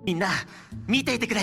みんな見ていてくれ。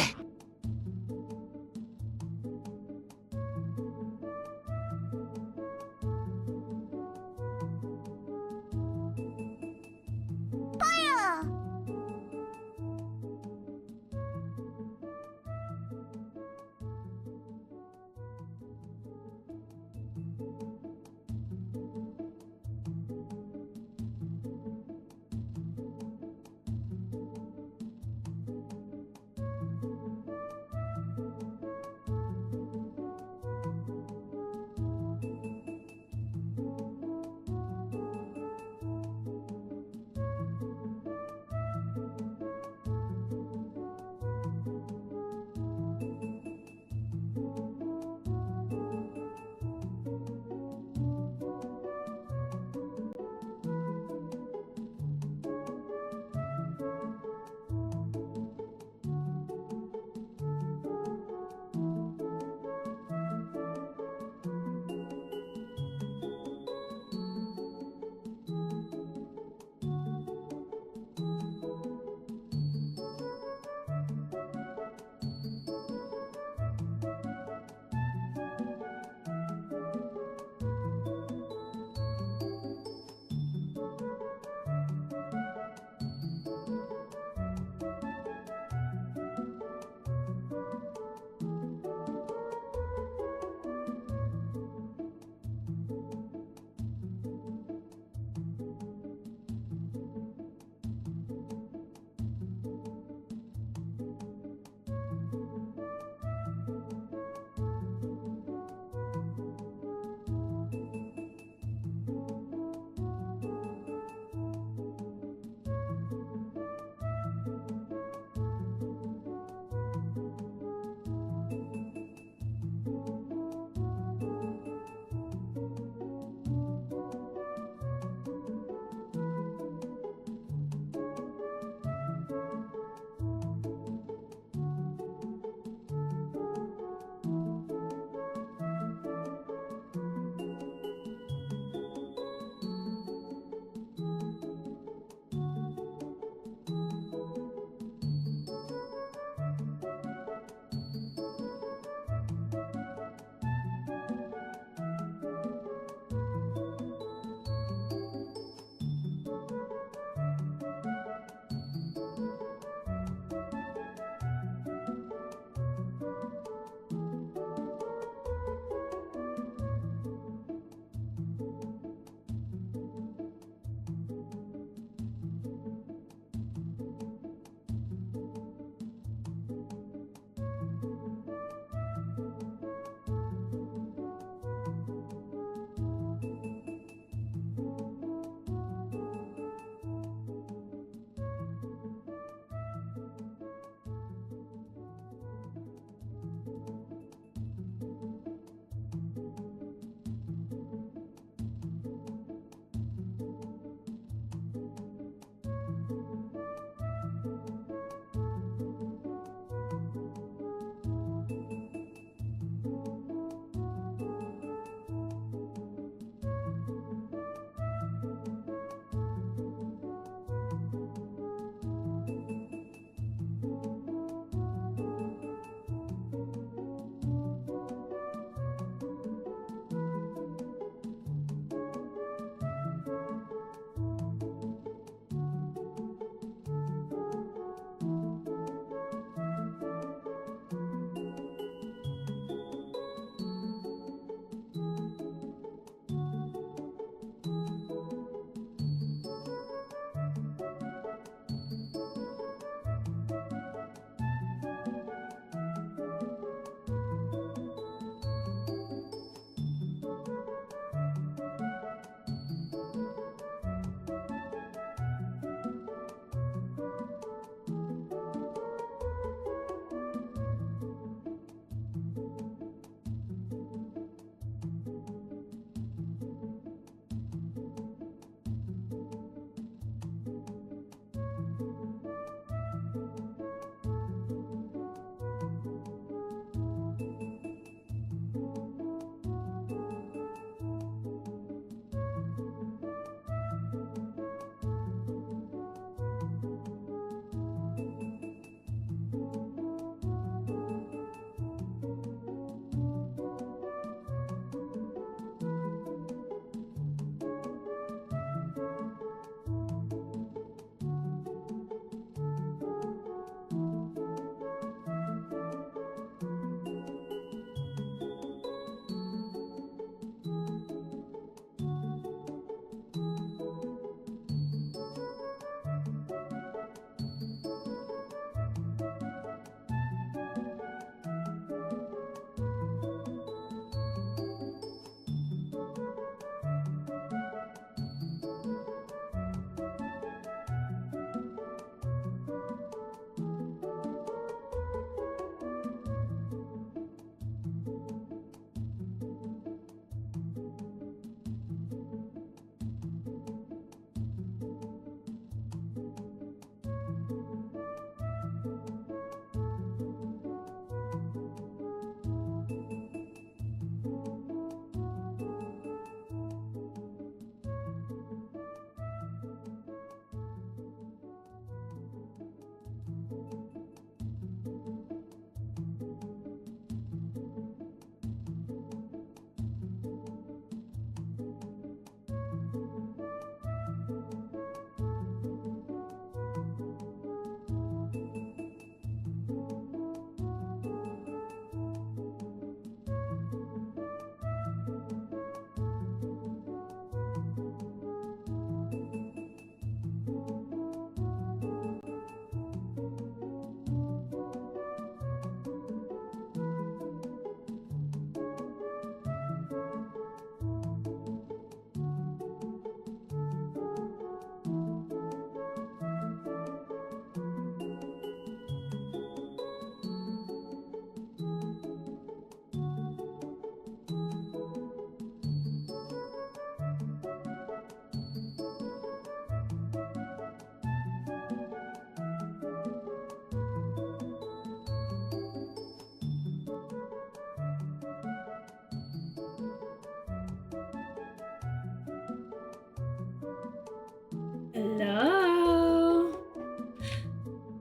Hello.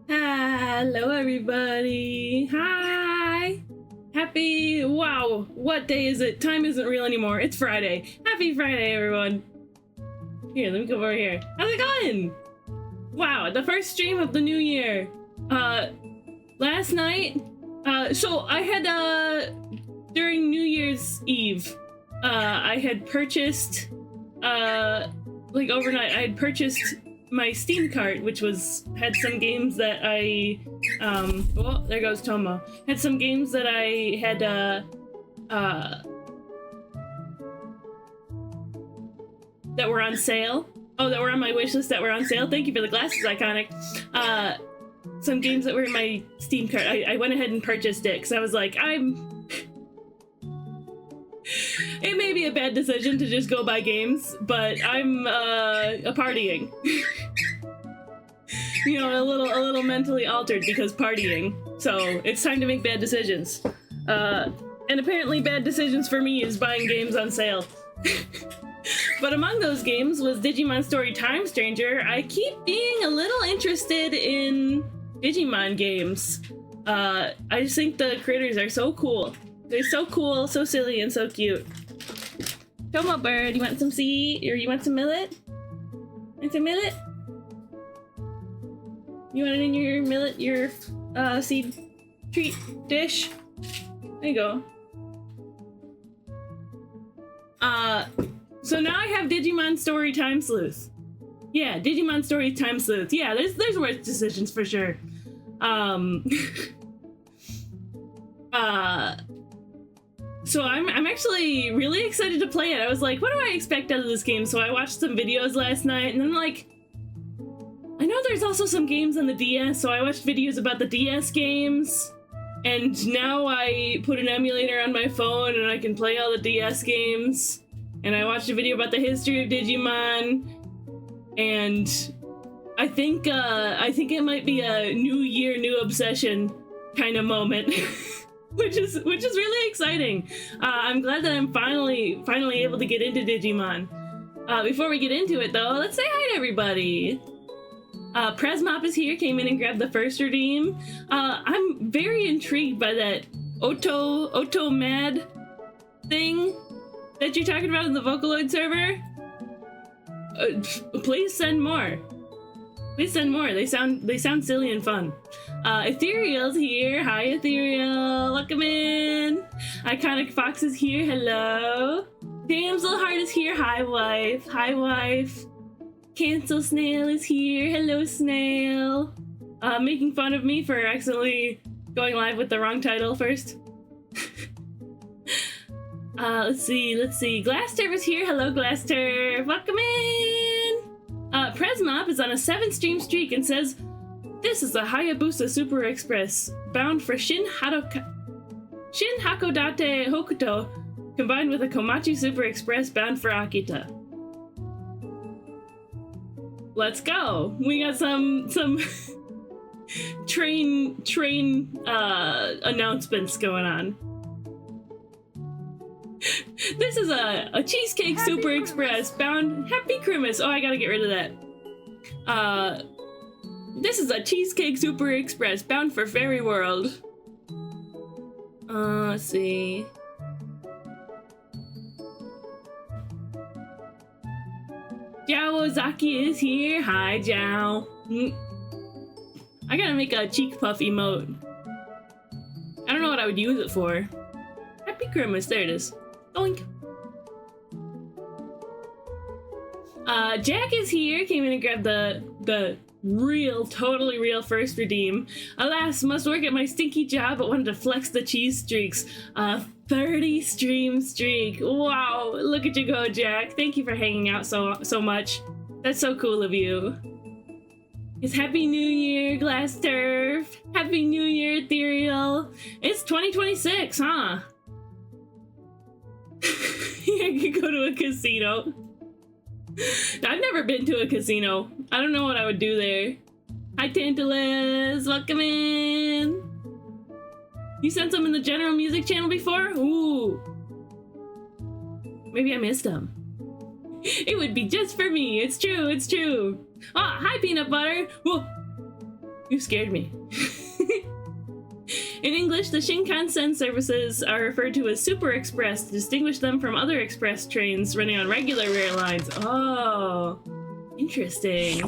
Hello, everybody. Hi. Happy, wow, what day is it? Time isn't real anymore. It's Friday. Happy Friday, everyone. Here, let me come over here. How's it going? Wow, the first stream of the new year. Last night, so I had, during New Year's Eve, I had purchased, like overnight, I had purchased my Steam cart, which had some games that I, well, there goes Tomo. Had some games that I had, that were on sale. Oh, that were on my wishlist that were on sale. Thank you for the glasses, Iconic. Some games that were in my Steam cart. I went ahead and purchased it because I was like, it may be a bad decision to just go buy games, but I'm a partying. You know, a little mentally altered because partying. So it's time to make bad decisions. And apparently bad decisions for me is buying games on sale. But among those games was Digimon Story Time Stranger. I keep being a little interested in Digimon games. I just think the critters are so cool. They're so cool, so silly, and so cute. Tomo bird, you want some seed? Or you want some millet? Want some millet? You want it in your millet, your seed treat dish? There you go. So now I have Digimon Story Time Sleuth. Yeah, Digimon Story Time Sleuth. Yeah, there's worse decisions for sure. So I'm actually really excited to play it. I was like, what do I expect out of this game? So I watched some videos last night, and then like, I know there's also some games on the DS, so I watched videos about the DS games, and now I put an emulator on my phone and I can play all the DS games. And I watched a video about the history of Digimon, and I think it might be a new year, new obsession kind of moment, which is really exciting. I'm glad that I'm finally able to get into Digimon. Before we get into it, though, let's say hi to everybody. Presmop is here, came in and grabbed the first redeem. I'm very intrigued by that Oto Mad thing that you're talking about in the Vocaloid server. Please send more. Please send more. They sound silly and fun. Ethereal's here. Hi, Ethereal. Welcome in. Iconic Fox is here. Hello. Damsel Heart is here. Hi, wife. Hi, wife. Cancel Snail is here. Hello, Snail. Making fun of me for accidentally going live with the wrong title first. Let's see. Glassturf is here. Hello, Glassturf. Welcome in. Presmop is on a 7-stream streak and says, this is the Hayabusa Super Express, bound for Shin Hakodate Hokuto, combined with a Komachi Super Express bound for Akita. Let's go. We got some train announcements going on. This is a Cheesecake Happy Super Christmas. Express bound. Happy Christmas. Oh, I gotta get rid of that. This is a Cheesecake Super Express bound for Fairy World. Let's see. Jiao Ozaki is here. Hi, Jiao. I gotta make a cheek puff emote. I don't know what I would use it for. Happy Christmas. There it is. Oink. Jack is here. Came in and grabbed the totally real first redeem. Alas, must work at my stinky job, but wanted to flex the cheese streaks. 30 stream streak. Wow, look at you go, Jack. Thank you for hanging out so much. That's so cool of you. It's Happy New Year, Glassturf. Happy New Year, Ethereal. It's 2026, huh? I could go to a casino. I've never been to a casino. I don't know what I would do there. Hi, Tantalus. Welcome in. You sent some in the general music channel before? Ooh. Maybe I missed them. It would be just for me. It's true, it's true. Oh, hi, Peanut Butter. Whoa. You scared me. In English, the Shinkansen services are referred to as Super Express to distinguish them from other express trains running on regular rail lines. Oh, interesting.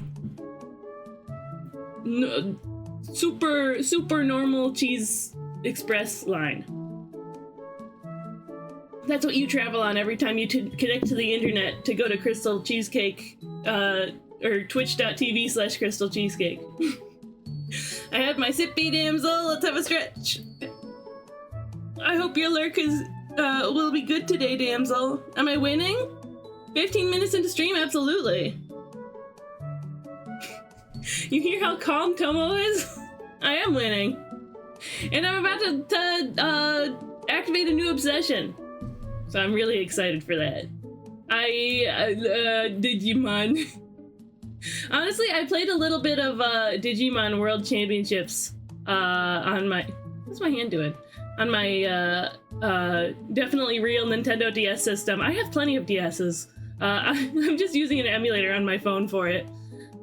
No, super normal cheese express line. That's what you travel on every time you connect to the internet to go to Crystal Cheesecake, or twitch.tv/Crystal Cheesecake. I had my sippy damsel. Let's have a stretch. I hope your lurk will be good today, damsel. Am I winning? 15 minutes into stream? Absolutely. You hear how calm Tomo is? I am winning. And I'm about to activate a new obsession. So I'm really excited for that. Digimon. Honestly, I played a little bit of Digimon World Championships on my... What's my hand doing? On my definitely real Nintendo DS system. I have plenty of DSs. I'm just using an emulator on my phone for it.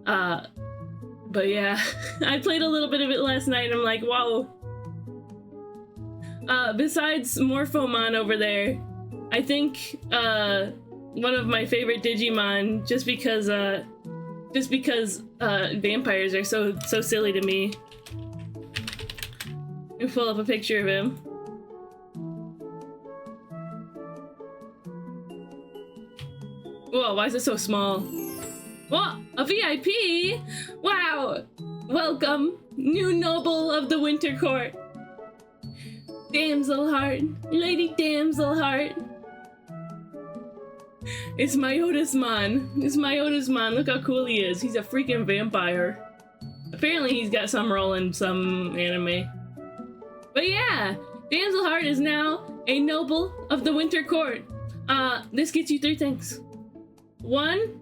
But yeah, I played a little bit of it last night and I'm like, whoa. Besides Morphomon over there, I think one of my favorite Digimon, just because vampires are so silly to me. Let me pull up a picture of him. Whoa, why is it so small? Whoa, a VIP? Wow! Welcome, new noble of the Winter Court. Damsel Heart, Lady Damsel Heart. It's my Otismon. It's my Otismon. Look how cool he is. He's a freaking vampire. Apparently he's got some role in some anime. But yeah, Damsel Heart is now a noble of the Winter Court. This gets you 3 things. 1,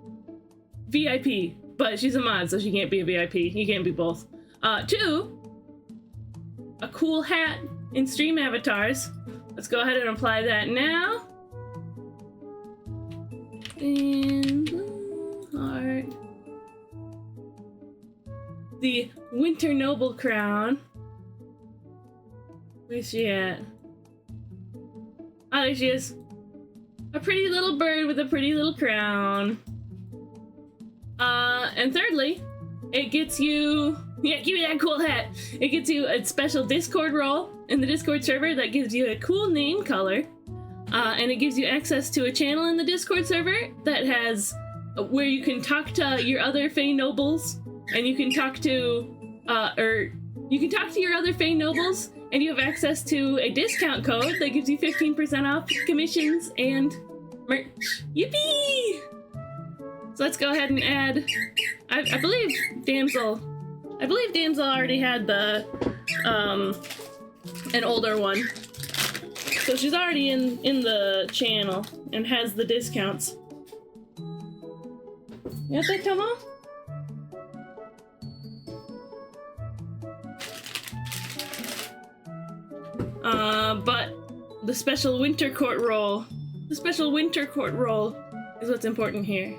VIP, but she's a mod, so she can't be a VIP. You can't be both. 2, a cool hat in stream avatars. Let's go ahead and apply that now. And heart. The Winter Noble crown. Where's she at? Oh, there she is. A pretty little bird with a pretty little crown. And thirdly, it gets you... Yeah, give me that cool hat! It gets you a special Discord role in the Discord server that gives you a cool name color. And it gives you access to a channel in the Discord server that has... where you can talk to your other Fey Nobles, and you can talk to... you can talk to your other Fey Nobles, and you have access to a discount code that gives you 15% off commissions and merch. Yippee! So let's go ahead and add... I believe Damsel already had the, an older one. So she's already in the channel and has the discounts. You got that, Tomo? But the special Winter Court role. The special Winter Court role is what's important here.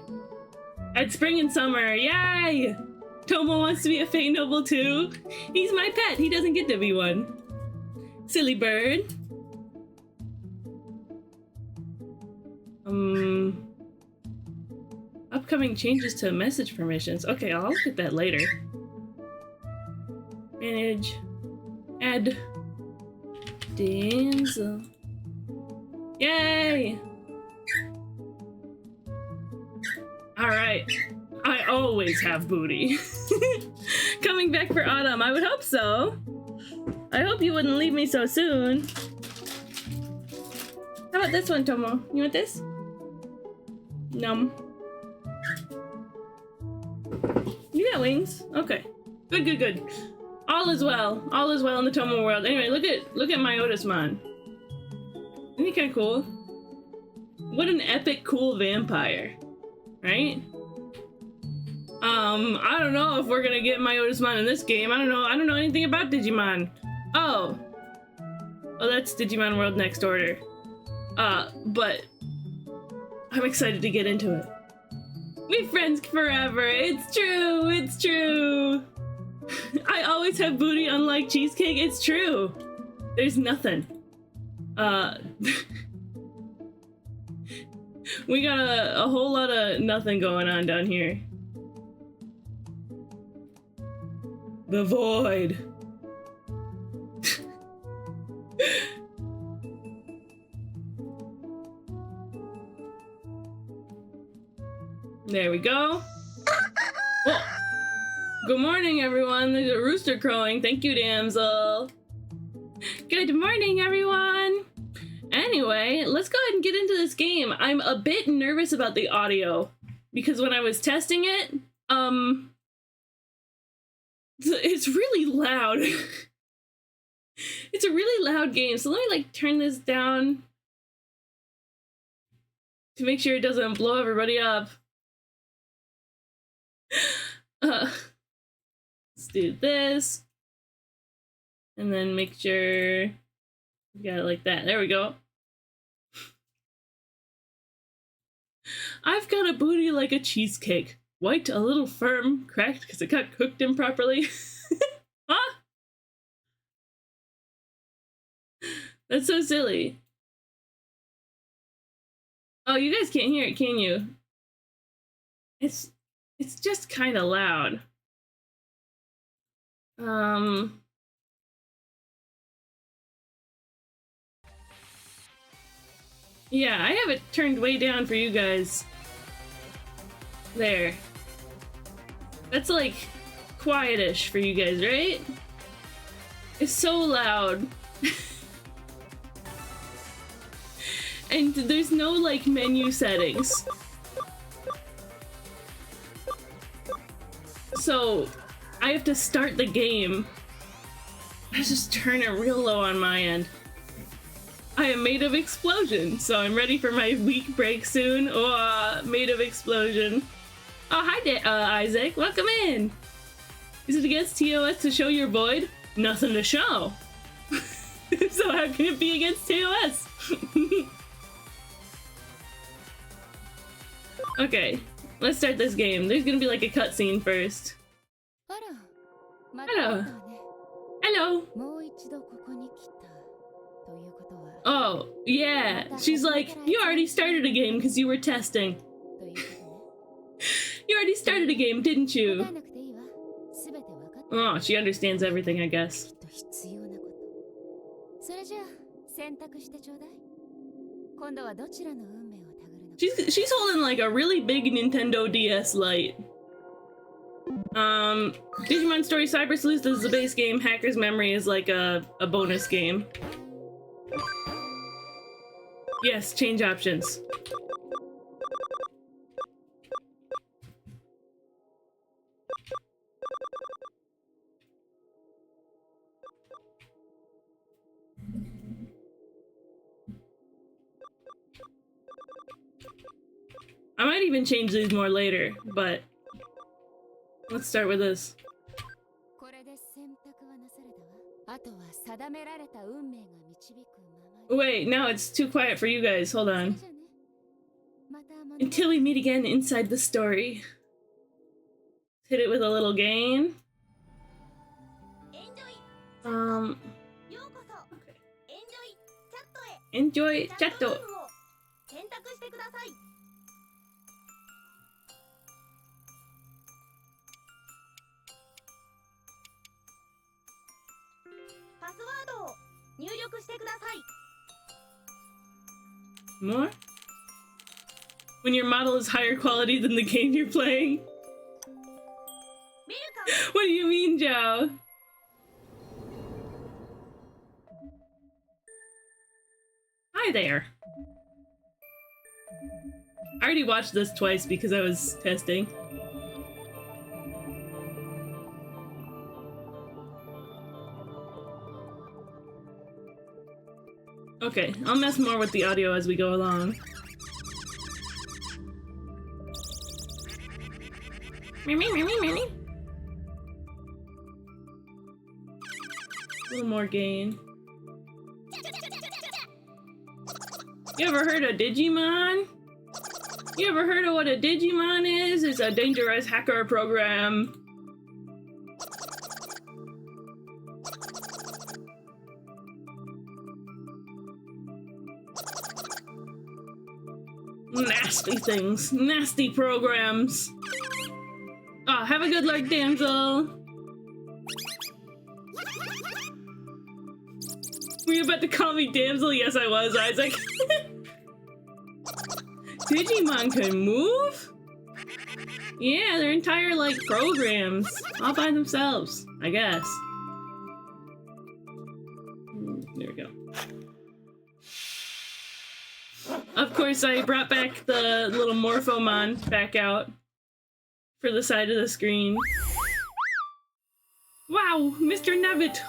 At spring and summer, yay! Tomo wants to be a Fey Noble too. He's my pet, he doesn't get to be one. Silly bird. Upcoming changes to message permissions. Okay, I'll look at that later. Manage. Add. Damsel. Yay! Alright. I always have booty. Coming back for autumn. I would hope so. I hope you wouldn't leave me so soon. How about this one, Tomo? You want this? Num. You got wings? Okay. Good. All is well. All is well in the Tomo world. Anyway, look at my Otismon. Isn't he kind of cool? What an epic, cool vampire. Right? I don't know if we're gonna get my Otismon in this game. I don't know anything about Digimon. Oh, that's Digimon World Next Order. But I'm excited to get into it. We friends forever. It's true. It's true. I always have booty unlike cheesecake. It's true. There's nothing. We got a whole lot of nothing going on down here. The void. There we go. Whoa. Good morning, everyone. There's a rooster crowing. Thank you, damsel. Good morning, everyone. Anyway, let's go ahead and get into this game. I'm a bit nervous about the audio because when I was testing it, it's really loud. It's a really loud game. So let me like turn this down to make sure it doesn't blow everybody up. Let's do this. And then make sure we got it like that. There we go. I've got a booty like a cheesecake. White, a little firm, cracked because it got cooked improperly. Huh? That's so silly. Oh, you guys can't hear it, can you? It's just kind of loud. Yeah, I have it turned way down for you guys. There. That's like quietish for you guys, right? It's so loud. And there's no like menu settings. So I have to start the game. I just turn it real low on my end. I am made of explosion, so I'm ready for my week break soon. Oh, made of explosion. Oh, hi, Isaac. Welcome in. Is it against TOS to show your void? Nothing to show. So how can it be against TOS? Okay, let's start this game. There's gonna be like a cutscene first. Hello. Hello. Oh, yeah. She's like, you already started a game because you were testing. You already started a game, didn't you? Oh, she understands everything, I guess. She's holding like a really big Nintendo DS Lite. Digimon Story Cyber Sleuth is the base game. Hacker's Memory is like a bonus game. Yes, change options. I might even change these more later, but let's start with this. Wait, no, it's too quiet for you guys. Hold on. Until we meet again inside the story. Hit it with a little gain. Okay. Enjoy chat. More? When your model is higher quality than the game you're playing? What do you mean, Joe? Hi there. I already watched this twice because I was testing. Okay, I'll mess more with the audio as we go along. A little more gain. You ever heard of Digimon? You ever heard of what a Digimon is? It's a dangerous hacker program. Nasty things. Nasty programs. Oh, have a good luck, damsel. Were you about to call me damsel? Yes, I was, Isaac. Digimon can move? Yeah, their entire, like, programs. All by themselves, I guess. There we go. Of course, I brought back the little Morphomon back out for the side of the screen. Wow, Mr. Nabbit!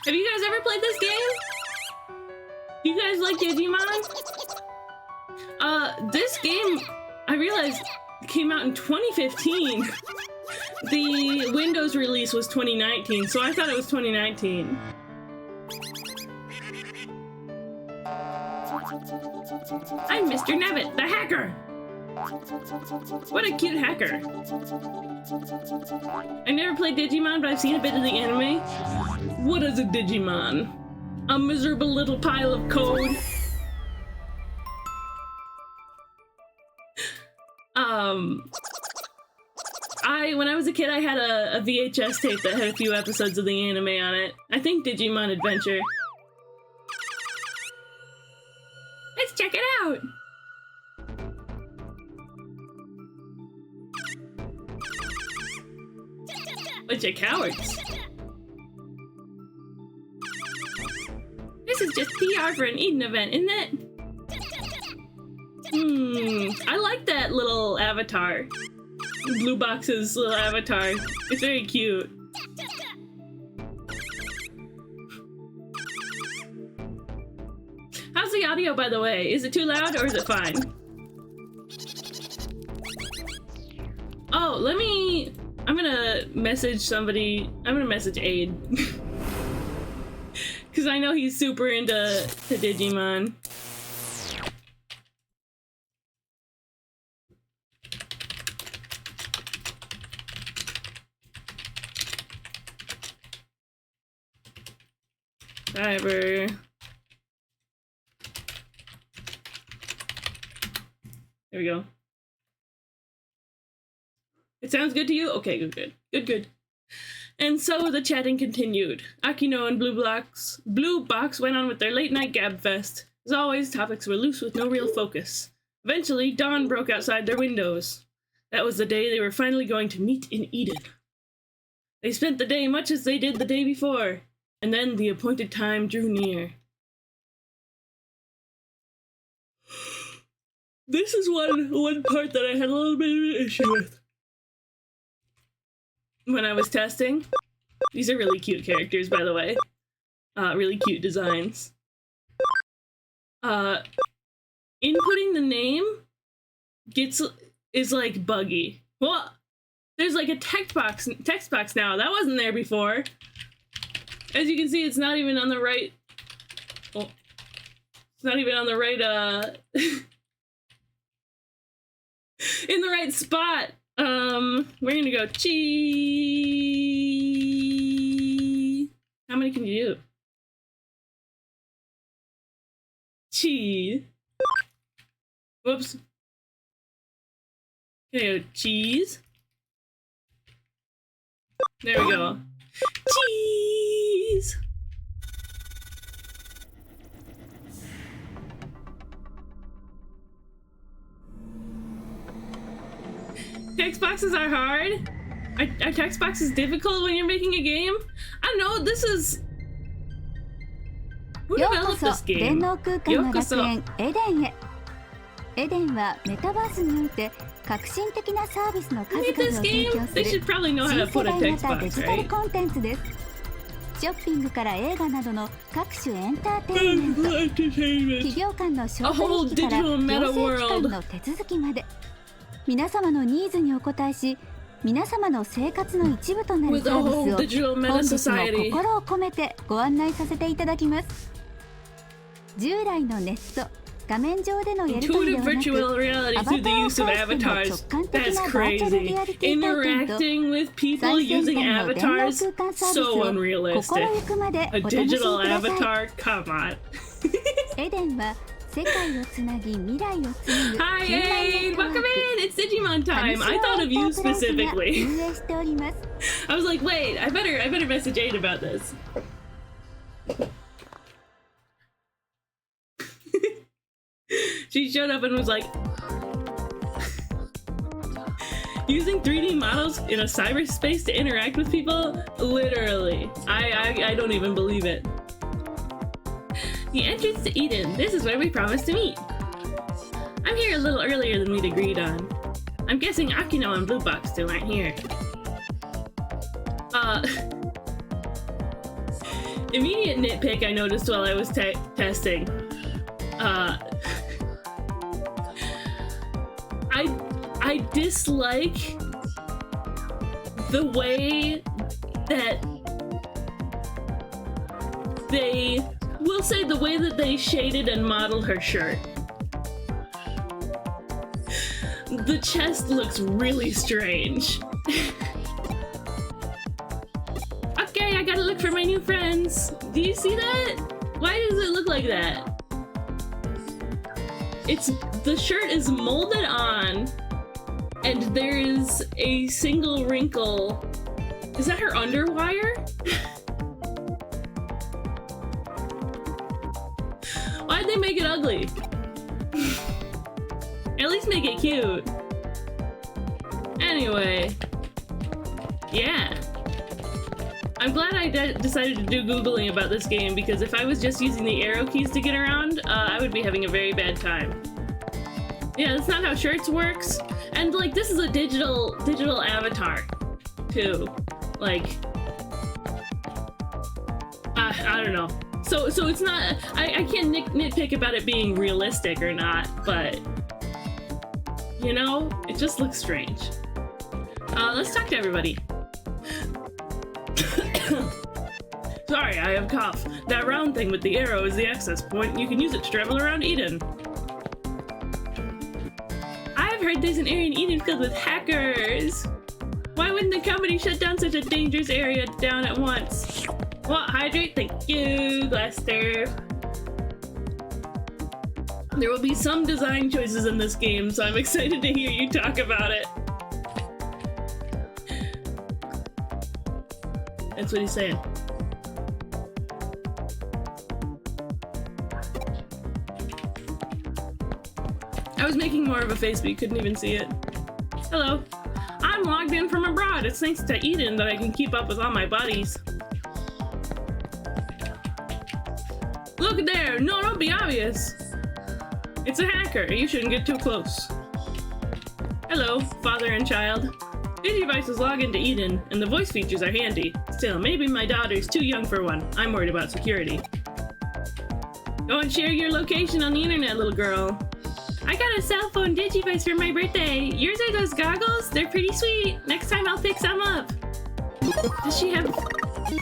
Have you guys ever played this game? You guys like Digimon? This game, I realized, came out in 2015. The Windows release was 2019, so I thought it was 2019. I'm Mr. Nabbit, the hacker! What a cute hacker. I never played Digimon, but I've seen a bit of the anime. What is a Digimon? A miserable little pile of code. When I was a kid, I had a VHS tape that had a few episodes of the anime on it. I think Digimon Adventure. Let's check it out! Bunch of cowards. This is just PR for an Eden event, isn't it? I like that little avatar. Blue Box's little avatar. It's very cute. How's the audio, by the way? Is it too loud or is it fine? Oh, I'm gonna message somebody. I'm gonna message Aid. Because I know he's super into Digimon. Cyber. There we go. It sounds good to you? Okay, good. And so the chatting continued. Akino and Blue Box went on with their late night gab fest. As always, topics were loose with no real focus. Eventually, dawn broke outside their windows. That was the day they were finally going to meet in Eden. They spent the day much as they did the day before, and then the appointed time drew near. This is one part that I had a little bit of an issue with. When I was testing. These are really cute characters, by the way. Really cute designs. Inputting the name is like buggy. Well, there's like a text box now. That wasn't there before. As you can see, it's not even on the right. Oh, it's not even on the right. In the right spot. We're gonna go chi. How many can you do? Chi. Whoops. Okay, cheese. There we go. Cheese. Text boxes are hard. Are text boxes difficult when you're making a game? I don't know. This is. Who developed this game? 電脳空間の楽園エデンへ。エデンはメタバースにおいて革新的なサービスの数々を提供する新世代型デジタルコンテンツです。ショッピングから映画などの各種エンターテインメント、企業間の商取引から行政機関の手続きまで、皆様のニーズにお応えし、皆様の生活の一部となる With サ the ービス whole を digital meta 本日も society. 心を込めてご案内させていただきます。従来のネット画面上でのやり取りで Intuitive はな virtual く reality アバ through タ the ーを use of 介しての avatars. 直感的 That's なバーチャルリ crazy. アリティ体験と Interacting with people 最先 using 端の電脳 avatars? 空間サービス So を unrealistic. 心ゆくまで A お楽しみく digital ださい。 avatar? Come on. エデンは世界をつなぎ未来を紡ぐ Hi, 近代 Aid! ネットワー Welcome ク in! It's Digimon time! I thought of you エンタープライズが specifically. 運営しております。 I was like, wait, I better message Aid about this. She showed up and was like, using 3D models in a cyberspace to interact with people? Literally. I don't even believe it. The entrance to Eden. This is where we promised to meet. I'm here a little earlier than we'd agreed on. I'm guessing Akino and Blue Box still aren't here. Immediate nitpick I noticed while I was testing. I dislike the way that we'll say the way that they shaded and modeled her shirt. The chest looks really strange. Okay, I gotta look for my new friends. Do you see that? Why does it look like that? The shirt is molded on, and there is a single wrinkle. Is that her underwire? Why'd they make it ugly? At least make it cute. Anyway, yeah. I'm glad I decided to do Googling about this game, because if I was just using the arrow keys to get around, I would be having a very bad time. Yeah, that's not how shirts works. And like, this is a digital avatar, too. Like, I don't know. So it's not, I can't nitpick about it being realistic or not, but you know, it just looks strange. Let's talk to everybody. Sorry, I have a cough. That round thing with the arrow is the access point. You can use it to travel around Eden. I've heard there's an area in Eden filled with hackers. Why wouldn't the company shut down such a dangerous area down at once? What? Hydrate? Thank you, Glaster. There will be some design choices in this game, so I'm excited to hear you talk about it. That's what he's saying. I was making more of a face, but you couldn't even see it. Hello. I'm logged in from abroad. It's thanks to Eden that I can keep up with all my buddies. Look there! No, don't be obvious! It's a hacker. You shouldn't get too close. Hello, father and child. Digivices log into Eden, and the voice features are handy. Still, maybe my daughter's too young for one. I'm worried about security. Go and share your location on the internet, little girl. I got a cell phone Digivice for my birthday. Yours are those goggles? They're pretty sweet. Next time I'll pick some up. Does she have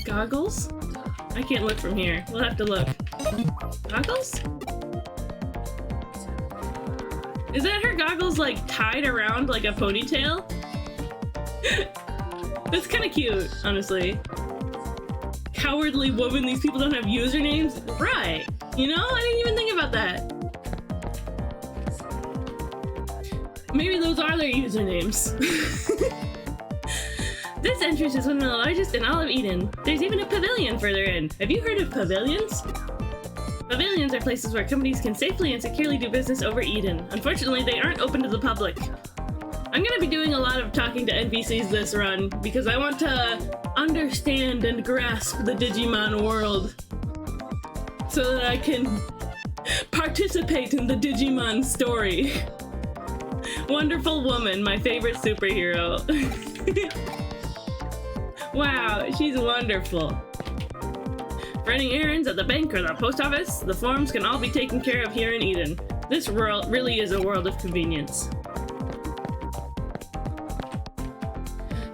goggles? I can't look from here. We'll have to look. Goggles? Is that her goggles like tied around like a ponytail? That's kind of cute, honestly. Cowardly woman, these people don't have usernames? Right. You know, I didn't even think about that. Maybe those are their usernames. This entrance is one of the largest in all of Eden. There's even a pavilion further in. Have you heard of pavilions? Pavilions are places where companies can safely and securely do business over Eden. Unfortunately, they aren't open to the public. I'm gonna be doing a lot of talking to NPCs this run because I want to understand and grasp the Digimon world so that I can participate in the Digimon story. Wonderful Woman, my favorite superhero. Wow, she's wonderful. Running errands at the bank or the post office, the forms can all be taken care of here in Eden. This world really is a world of convenience.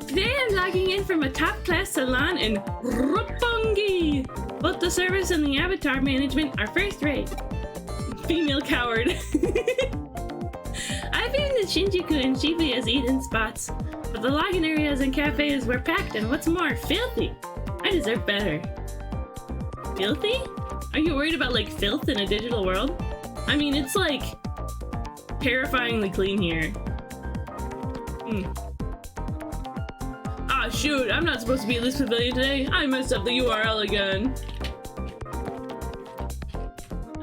Today I'm logging in from a top-class salon in Roppongi. Both the service and the avatar management are first-rate. Female coward. I've been to Shinjuku and Shibuya's eat-in spots, but the login areas and cafes were packed and what's more, filthy. I deserve better. Filthy? Are you worried about like filth in a digital world? I mean, it's like terrifyingly clean here. Ah, shoot, I'm not supposed to be at this pavilion today. I messed up the URL again.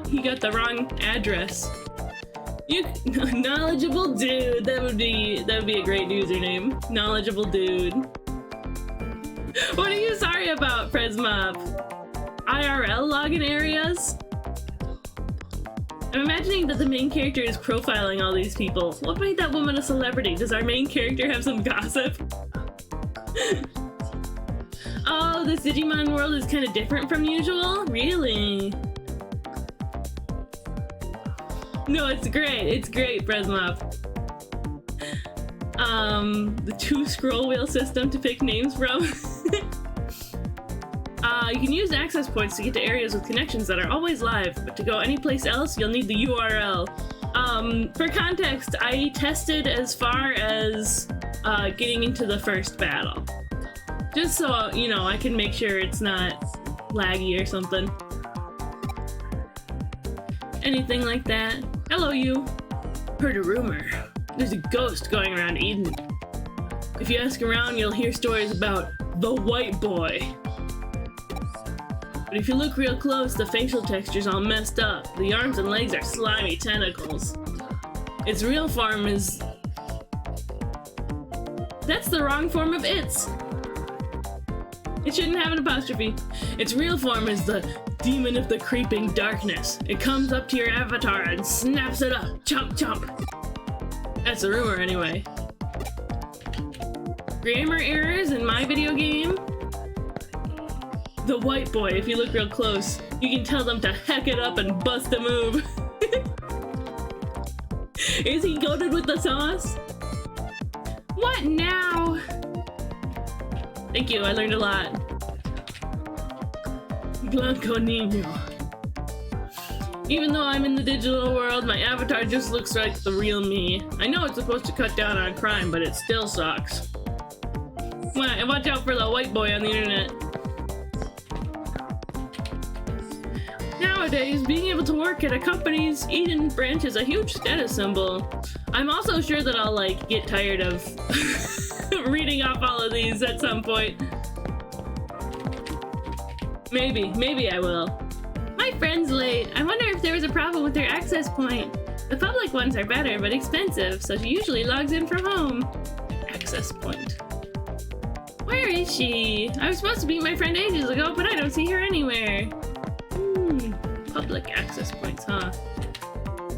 He got the wrong address. You knowledgeable dude. That would be a great username. Knowledgeable dude. What are you sorry about, Presmop? IRL login areas? I'm imagining that the main character is profiling all these people. What made that woman a celebrity? Does our main character have some gossip? Oh, this Digimon world is kind of different from usual? Really? No, it's great. It's great, Presmop. The 2 scroll wheel system to pick names from. You can use access points to get to areas with connections that are always live, but to go anyplace else, you'll need the URL. For context, I tested as far as getting into the first battle. Just so, you know, I can make sure it's not laggy or something. Anything like that. Hello, you. Heard a rumor. There's a ghost going around Eden. If you ask around, you'll hear stories about the white boy. But if you look real close, the facial texture's all messed up. The arms and legs are slimy tentacles. Its real form is... That's the wrong form of its. It shouldn't have an apostrophe. Its real form is the demon of the creeping darkness. It comes up to your avatar and snaps it up. Chomp, chomp. That's a rumor anyway. Grammar errors in my video game? The white boy, if you look real close, you can tell them to heck it up and bust a move. Is he coated with the sauce? What now? Thank you, I learned a lot. Blanco Niño. Even though I'm in the digital world, my avatar just looks like the real me. I know it's supposed to cut down on crime, but it still sucks. Watch out for the white boy on the internet. Nowadays, being able to work at a company's Eden branch is a huge status symbol. I'm also sure that I'll like get tired of reading off all of these at some point. Maybe I will. My friend's late. I wonder if there was a problem with their access point. The public ones are better, but expensive, so she usually logs in from home. Access point. Where is she? I was supposed to meet my friend ages ago, but I don't see her anywhere. Public access points, huh?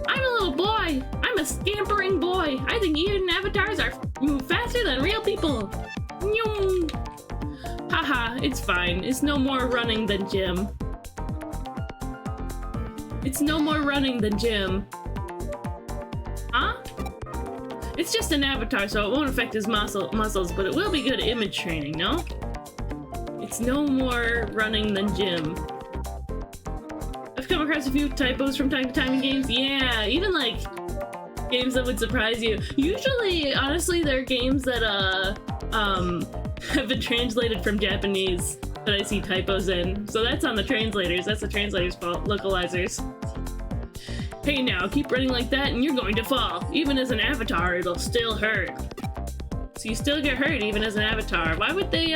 I'm a little boy. I'm a scampering boy. I think Eden avatars move faster than real people. Haha, it's fine. It's no more running than Jim. It's no more running than Jim. Huh? It's just an avatar, so it won't affect his muscles, but it will be good image training, no? It's no more running than Jim. I've come across a few typos from time to time in games. Yeah, even like games that would surprise you. Usually, honestly, they're games that have been translated from Japanese that I see typos in. So that's on the translators. That's the translators' fault. Localizers. Hey now, keep running like that and you're going to fall. Even as an avatar, it'll still hurt. So you still get hurt even as an avatar. Why would they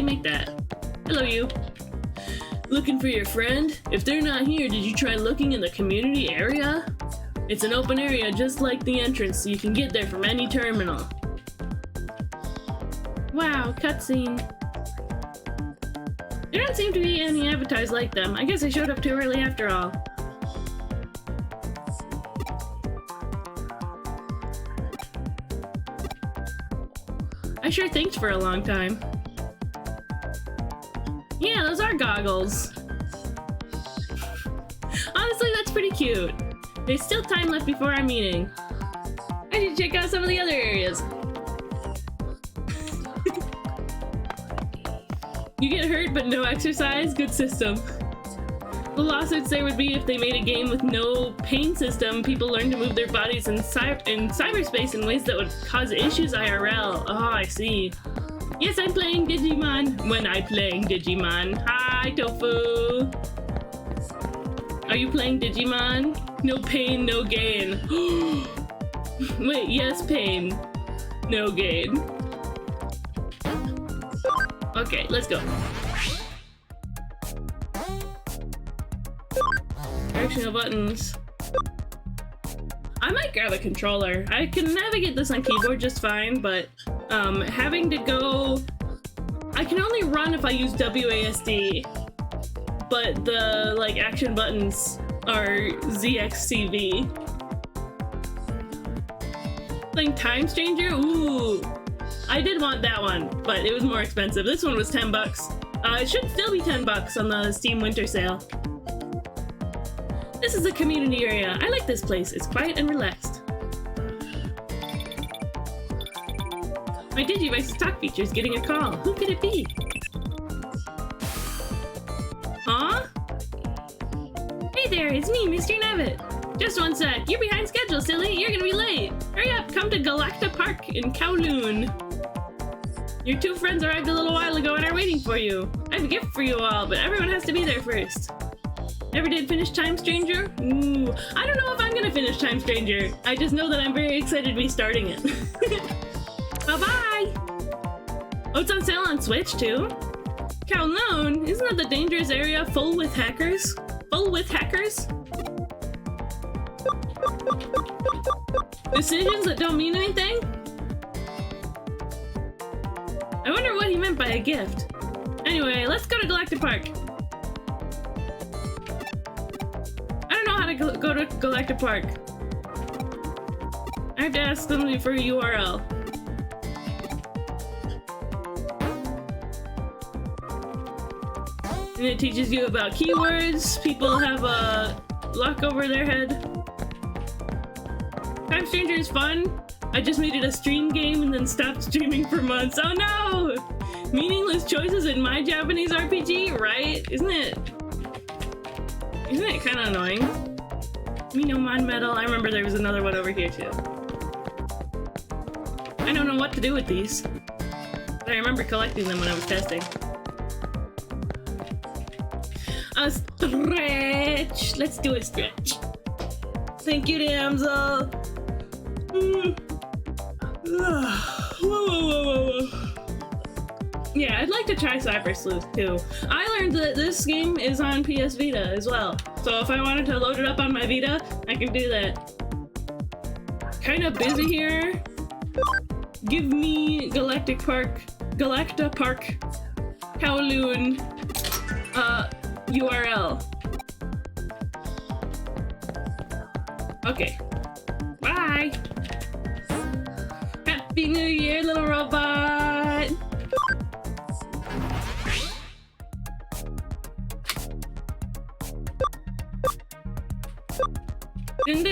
make that? Hello, you. Looking for your friend? If they're not here, did you try looking in the community area? It's an open area just like the entrance, so you can get there from any terminal. Wow, cutscene. There don't seem to be any avatars like them. I guess I showed up too early after all. I sure thinked for a long time. Yeah, those are goggles. Honestly, that's pretty cute. There's still time left before our meeting. I should check out some of the other areas. You get hurt, but no exercise? Good system. The lawsuits there would be if they made a game with no pain system, people learn to move their bodies in cyberspace in ways that would cause issues IRL. Oh, I see. Yes, I'm playing Digimon when I'm playing Digimon. Hi, Tofu. Are you playing Digimon? No pain, no gain. Wait, yes, pain. No gain. Okay, let's go. Directional buttons. I might grab a controller. I can navigate this on keyboard just fine, but having to go... I can only run if I use WASD, but the like action buttons are ZXCV. Playing Time Stranger? Ooh! I did want that one, but it was more expensive. This one was 10 bucks. It should still be 10 bucks on the Steam Winter Sale. This is a community area. I like this place. It's quiet and relaxed. My Digivice's talk feature is getting a call. Who could it be? Huh? Hey there, it's me, Mr. Nevitt. Just one sec. You're behind schedule, silly. You're gonna be late. Hurry up, come to Galacta Park in Kowloon. Your two friends arrived a little while ago and are waiting for you. I have a gift for you all, but everyone has to be there first. Never did finish Time Stranger? Ooh, I don't know if I'm gonna finish Time Stranger. I just know that I'm very excited to be starting it. Bye-bye! Oh, it's on sale on Switch, too? Kowloon? Isn't that the dangerous area full with hackers? Full with hackers? Decisions that don't mean anything? I wonder what he meant by a gift. Anyway, let's go to Galactic Park. I don't know how to go to Galactic Park. I have to ask somebody for a URL. And it teaches you about keywords. People have a lock over their head. Time Stranger is fun. I just made it a stream game and then stopped streaming for months. Oh no! Meaningless choices in my Japanese RPG, right? Isn't it kind of annoying? Minomon Metal. I remember there was another one over here too. I don't know what to do with these, but I remember collecting them when I was testing. A stretch! Let's do a stretch. Thank you, damsel. Whoa. Yeah, I'd like to try Cyber Sleuth too. I learned that this game is on PS Vita as well, so if I wanted to load it up on my Vita, I can do that. Kinda busy here. Give me Galacta Park, Kowloon, URL. Okay. Bye! Happy New Year, little robot! Didn't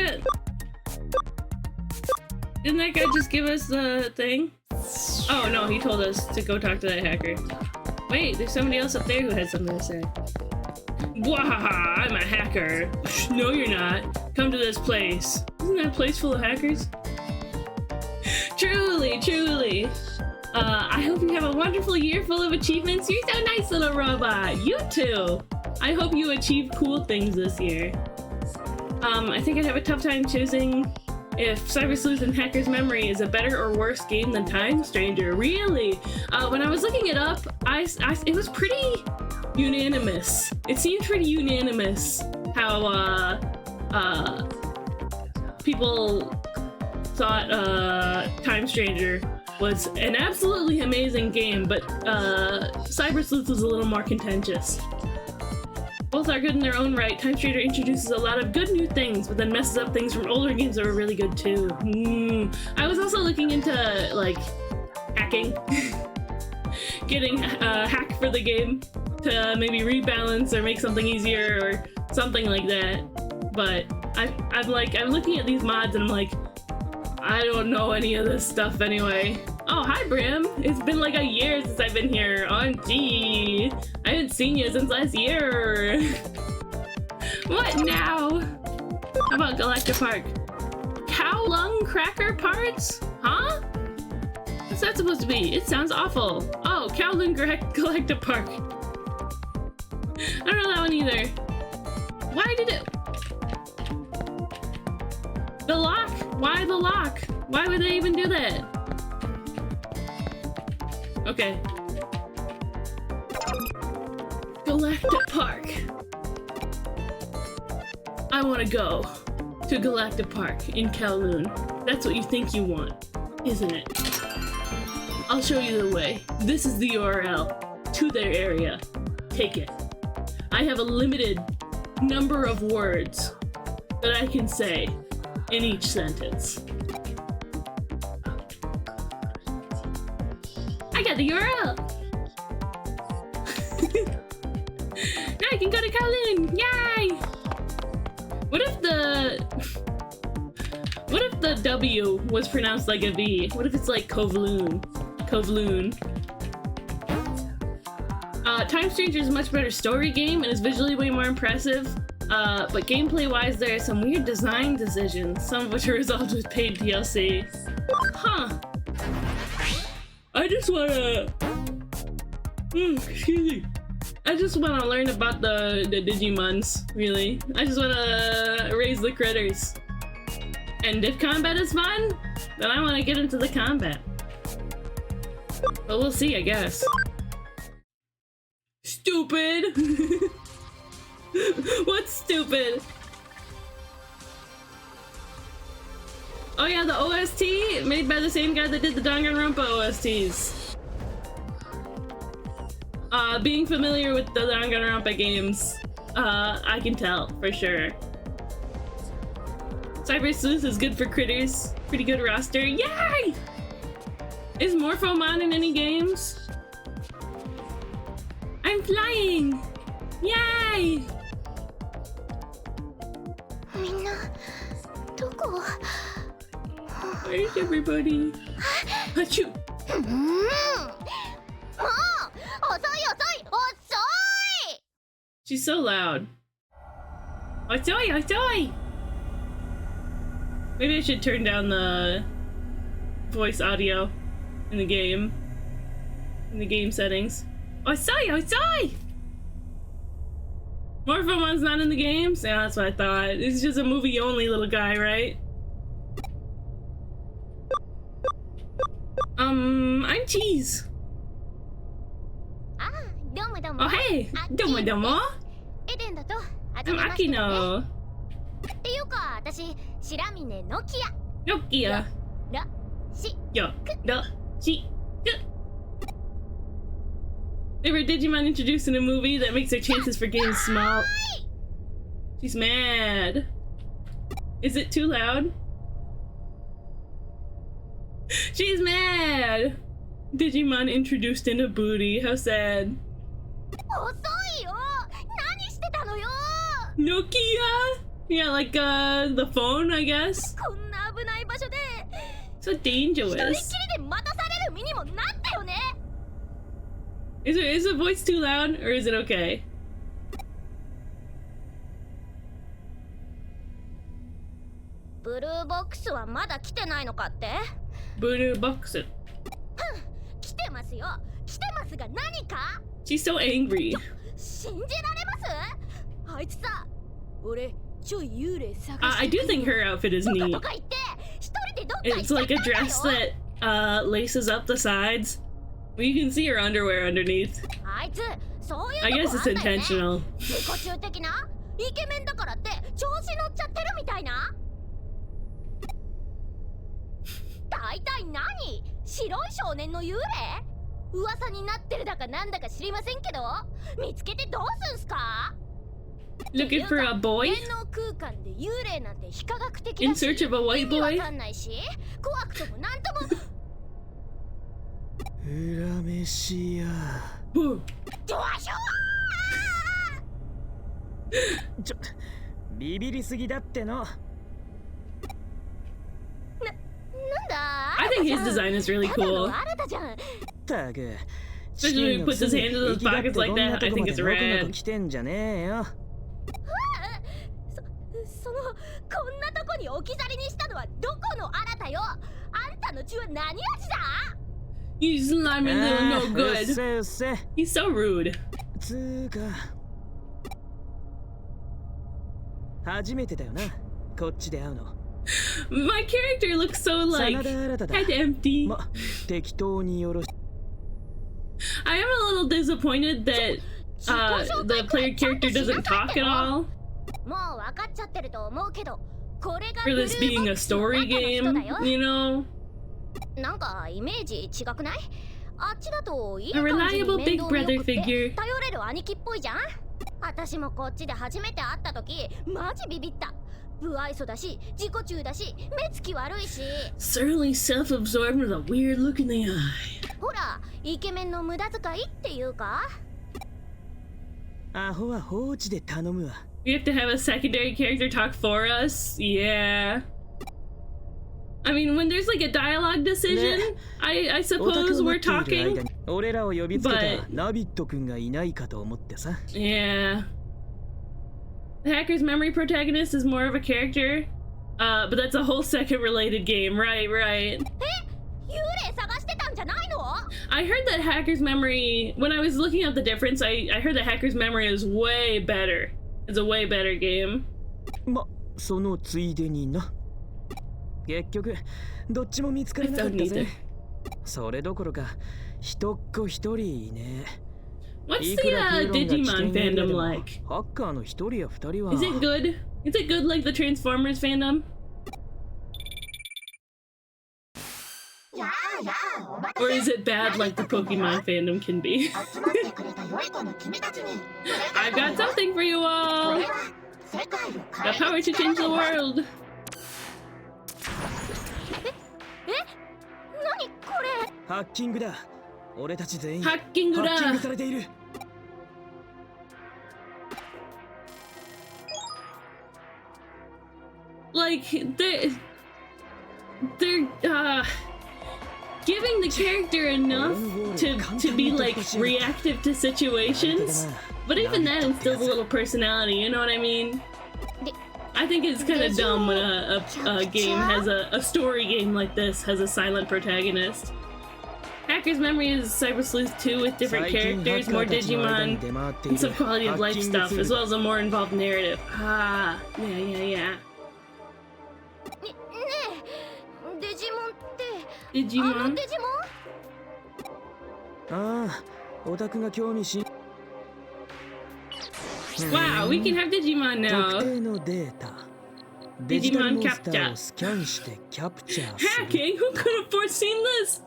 that guy just give us the thing? Oh no, he told us to go talk to that hacker. Wait, there's somebody else up there who has something to say. Wahaha, I'm a hacker. No, you're not. Come to this place. Isn't that place full of hackers? Truly. I hope you have a wonderful year full of achievements. You're so nice, little robot. You too. I hope you achieve cool things this year. I think I'd have a tough time choosing if Cyber Sleuth and Hacker's Memory is a better or worse game than Time Stranger. Really? When I was looking it up, it was pretty unanimous. It seemed pretty unanimous how people thought Time Stranger was an absolutely amazing game, but Cyber Sleuth was a little more contentious. Both are good in their own right. Time Stranger introduces a lot of good new things, but then messes up things from older games that were really good too. I was also looking into, like, hacking. Getting a hack for the game to maybe rebalance or make something easier or something like that. But I'm looking at these mods and I'm like, I don't know any of this stuff anyway. Oh, hi, Brim. It's been like a year since I've been here. OMG. I haven't seen you since last year. What now? How about Galactic Park? Cow lung cracker parts? Huh? What's that supposed to be? It sounds awful. Oh, Kowloon Galactic Park. I don't know that one either. Why did it... The lock? Why the lock? Why would they even do that? Okay. Galactic Park. I want to go to Galactic Park in Kowloon. That's what you think you want, isn't it? I'll show you the way. This is the URL to their area. Take it. I have a limited number of words that I can say in each sentence. I got the URL! Now I can go to Kowloon! Yay! What if the W was pronounced like a V? What if it's like Kowloon? Kowloon. Time Stranger is a much better story game and is visually way more impressive. But gameplay-wise, there are some weird design decisions, some of which are resolved with paid DLC. Huh. I just wanna... excuse me. I just wanna learn about the Digimons, really. I just wanna raise the critters. And if combat is fun, then I wanna get into the combat. But we'll see, I guess. Stupid! What's stupid? Oh yeah, the OST made by the same guy that did the Danganronpa OSTs. Being familiar with the Danganronpa games, I can tell for sure. Cyber Sleuth is good for critters. Pretty good roster. Yay! Is Morphomon in any games? I'm flying! Yay! Where's everybody? Achoo! She's so loud. Osoy! Osoy! Maybe I should turn down the voice audio in the game. In the game settings. Osoy! Osoy! Morphomon's not in the games? Yeah, that's what I thought. He's just a movie-only little guy, right? I'm Cheese. Oh, hey! Domo domo! I'm Akino. Nokia. Yo. No. She. They were Digimon introduced in a movie that makes their chances for getting small. She's mad. Is it too loud? She's mad! Digimon introduced in a booty. How sad. Nokia? Yeah, like, the phone, I guess? So dangerous. Is the voice too loud, or is it okay? Blue box はまだ来てないのかって? Blue box. 来てますよ。来てますが何か? She's so angry. 信じられます? あいつさ、俺ちょ幽霊探して。I do think her outfit is neat. It's like a dress that laces up the sides. Well, you can see her underwear underneath. I guess it's intentional. 自己中的なイケメンだからって調子乗っちゃってるみたいな。大体何？白い少年の幽霊？噂になってるだかなんだか知りませんけど、見つけてどうすんすか？ Looking for a boy? In search of a white boy? Boo. ビビりすぎだっての。なんだ？ I think think his design is really cool. Especially when he puts his hands in his pockets like that. I think it's rad. そのこんなとこに置き去りにしたのはどこのあなたよ。あんたの血は何味だ。 You slimy little no good. He's so rude. つーか初めてだよなこっちで会うの My character looks so like kind of empty. ま適当によろし I am a little disappointed that the player character doesn't talk at all. もう分かっちゃってると思うけどこれが For this being a story game, you know? なんかイメージ違くない？あっちだといい A 感じに reliable 面 big 倒見 brother よくて figure. 頼れる兄貴っぽいじゃん。私もこっちで初めて会った時マジビビった。不愛想だし自己中だし目つき悪いし Certainly self-absorbed with a weird look in the eye. ほらイケメンの無駄遣いっていうかアホは放置で頼むわ We have to have a secondary character talk for us? Yeah. I mean, when there's like a dialogue decision, I suppose we're talking. 俺らを呼びつけたナビット君がいないかと思ってさ Yeah. The Hacker's Memory protagonist is more of a character, but that's a whole second related game. Right. 幽霊探してたんじゃないの？ I heard that Hacker's Memory, when I was looking up the difference, I heard that Hacker's Memory is way better. It's a way better game. まそのついでにな結局どっちも見つからなかったぜそれどころか一っ子一人いね What's the Digimon fandom like? ハッカーの一人や二人は Is it good? Is it good like the Transformers fandom? Or is it bad like the Pokemon fandom can be? I've got something for you all! The power to change the world! 何これ？ハッキングだ俺たち全員ハッキングだハッキングされている Like, they're giving the character enough to be like reactive to situations, but even that instills a little personality, you know what I mean? I think it's kind of dumb when a game has a story game like this has a silent protagonist. Hacker's Memory is Cyber Sleuth 2 with different characters, more Digimon, and some quality of life stuff, as well as a more involved narrative. Ah, yeah. ねえ、デジモンって Digimon? あのデジモン？ああオタクが興味し Wow, we can have Digimon 特 now. 定のデータデジタル Digimon モンスター capture. をスキャンしてキャプチャーする Hacking? Who could have foreseen this?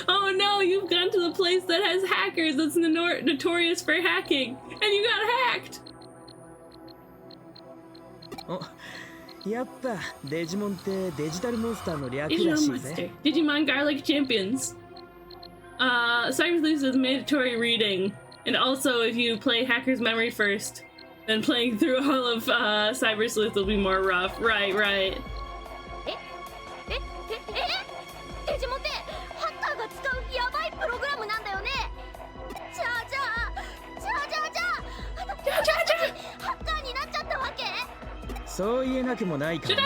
Oh no, you've gone to the place that has hackers that's notorious for hacking, and you got hacked! おやっぱデジモンってデジタルモンスターの略ら Digimon しい Monster. ぜ Digimon Garlic Champions. Cyber Sleuth is mandatory reading, and also if you play Hacker's Memory first, then playing through all of Cyber Sleuth will be more rough. Right. デジモンってハッカーが使うヤバいプログラムなんだよね。じゃあハッカーになっちゃったわけ？そう言えなくもないからな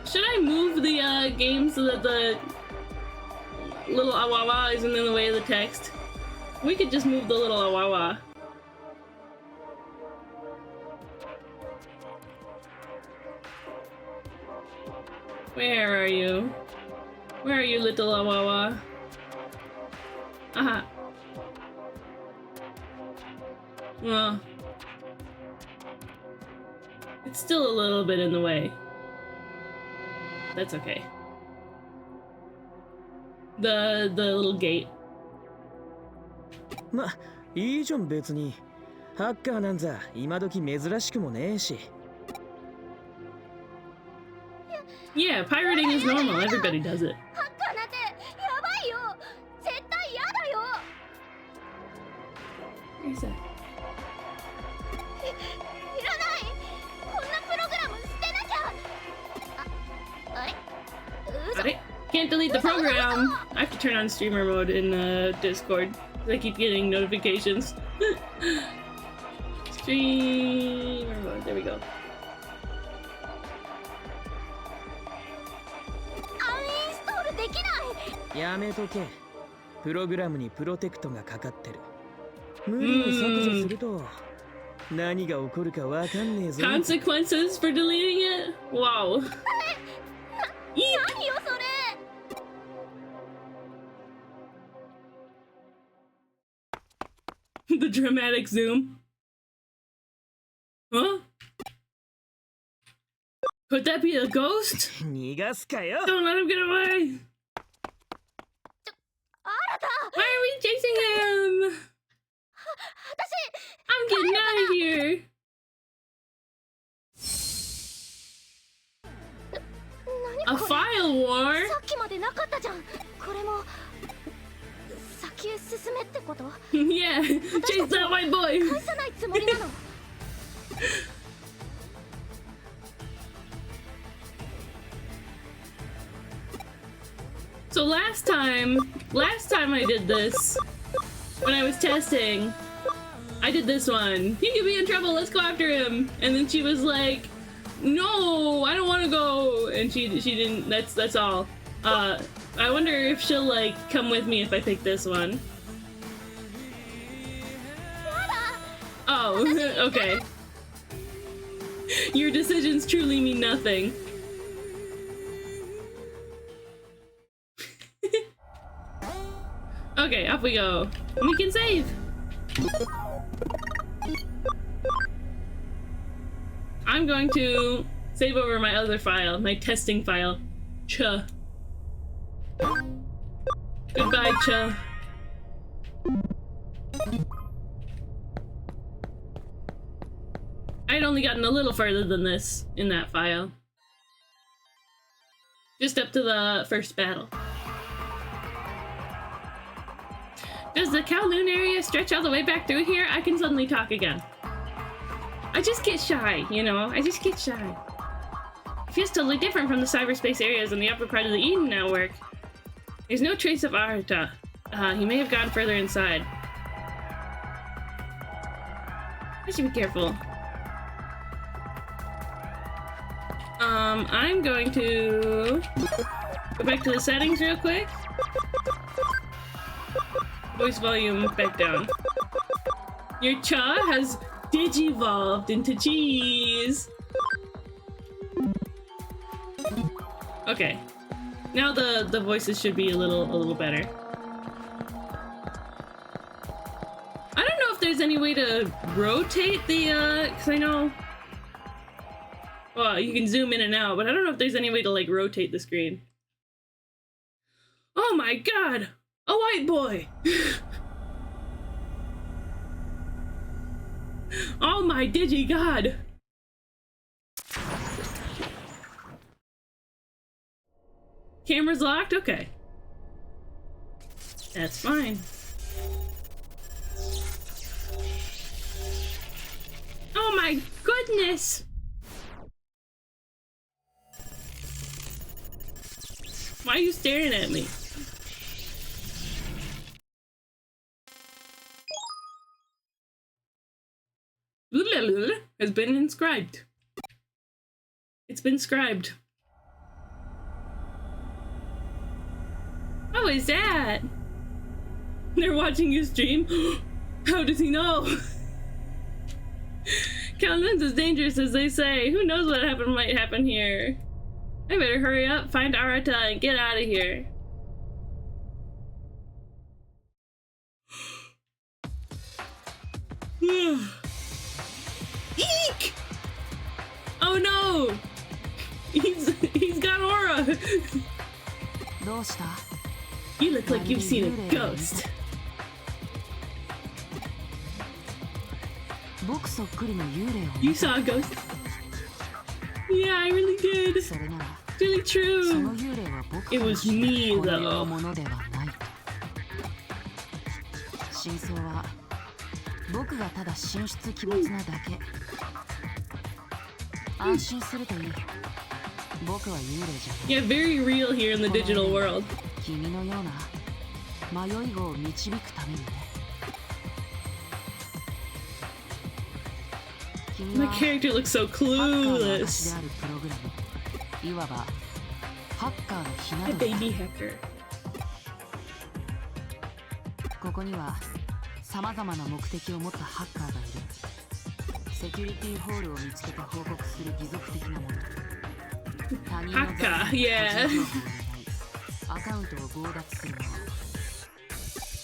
Should I move the game so that the little awawa isn't in the way of the text? We could just move the little awawa. Where are you? Where are you, little awawa? Aha. Well, it's still a little bit in the way. That's okay. The little gate. まいいじゃん別にハッカーなんざ今時珍しくもねえし Yeah, pirating is normal. Everybody does it. ハッカーなんてヤバいよ。絶対嫌だよ。 Where's that? いらない。こんなプログラム捨てなきゃ。あれ？ Can't delete the program. I have to turn on streamer mode in Discord. I keep getting notifications. Streamer mode. There we go. アンインストールできない。やめとけ。プログラムにプロテクトがかかってる。無理に削除すると何が起こるかわかんねえぞ。Consequences for deleting it? Wow. 何よそれ。The dramatic zoom. Huh? Could that be a ghost? 逃がすかよ。 Don't let him get away. あなた。 Why are we chasing him? 私。 I'm getting out of here. 何 A これ。 file war? さっきまでなかったじゃん。これも先へ進めってこと？ Yeah, chase that white boy. 返さないつもりなの。So last time I did this, when I was testing, I did this one. He could be in trouble, let's go after him. And then she was like, no, I don't want to go. And she didn't, that's all. I wonder if she'll like come with me if I pick this one. Oh, okay. Your decisions truly mean nothing. Okay, off we go. We can save! I'm going to save over my other file, my testing file. Cha. Goodbye, Cha. I'd only gotten a little further than this in that file. Just up to the first battle. Does the Kowloon area stretch all the way back through here? I can suddenly talk again. I just get shy, you know? I just get shy. It feels totally different from the cyberspace areas in the upper part of the Eden network. There's no trace of Arata. He may have gone further inside. I should be careful. I'm going to go back to the settings real quick. Voice volume back down. Your Cha has digivolved into cheese. Okay. Now the voices should be a little better. I don't know if there's any way to rotate the cause I know, well, you can zoom in and out, but I don't know if there's any way to like rotate the screen. Oh my god! A white boy! Oh my digi god! Camera's locked? Okay. That's fine. Oh my goodness! Why are you staring at me? Has been inscribed. It's been scribed. How is that? They're watching you stream? How does he know? Kowloon's as dangerous as they say. Who knows what might happen here? I better hurry up, find Arata, and get out of here. Eek! Oh no! He's got aura! You look like you've seen a ghost. You saw a ghost? Yeah, I really did. It's really true. It was me, though. 僕がただ神出鬼没なだけ。安心するといい。Yeah, very real here in the digital world. The character looks so clueless. A baby hacker. ここには様々な目的を持ったハッカーがいる。セキュリティホールを見つけて報告する義足的なもの。他人のハッカー、yeah. アカウントを強奪するもの。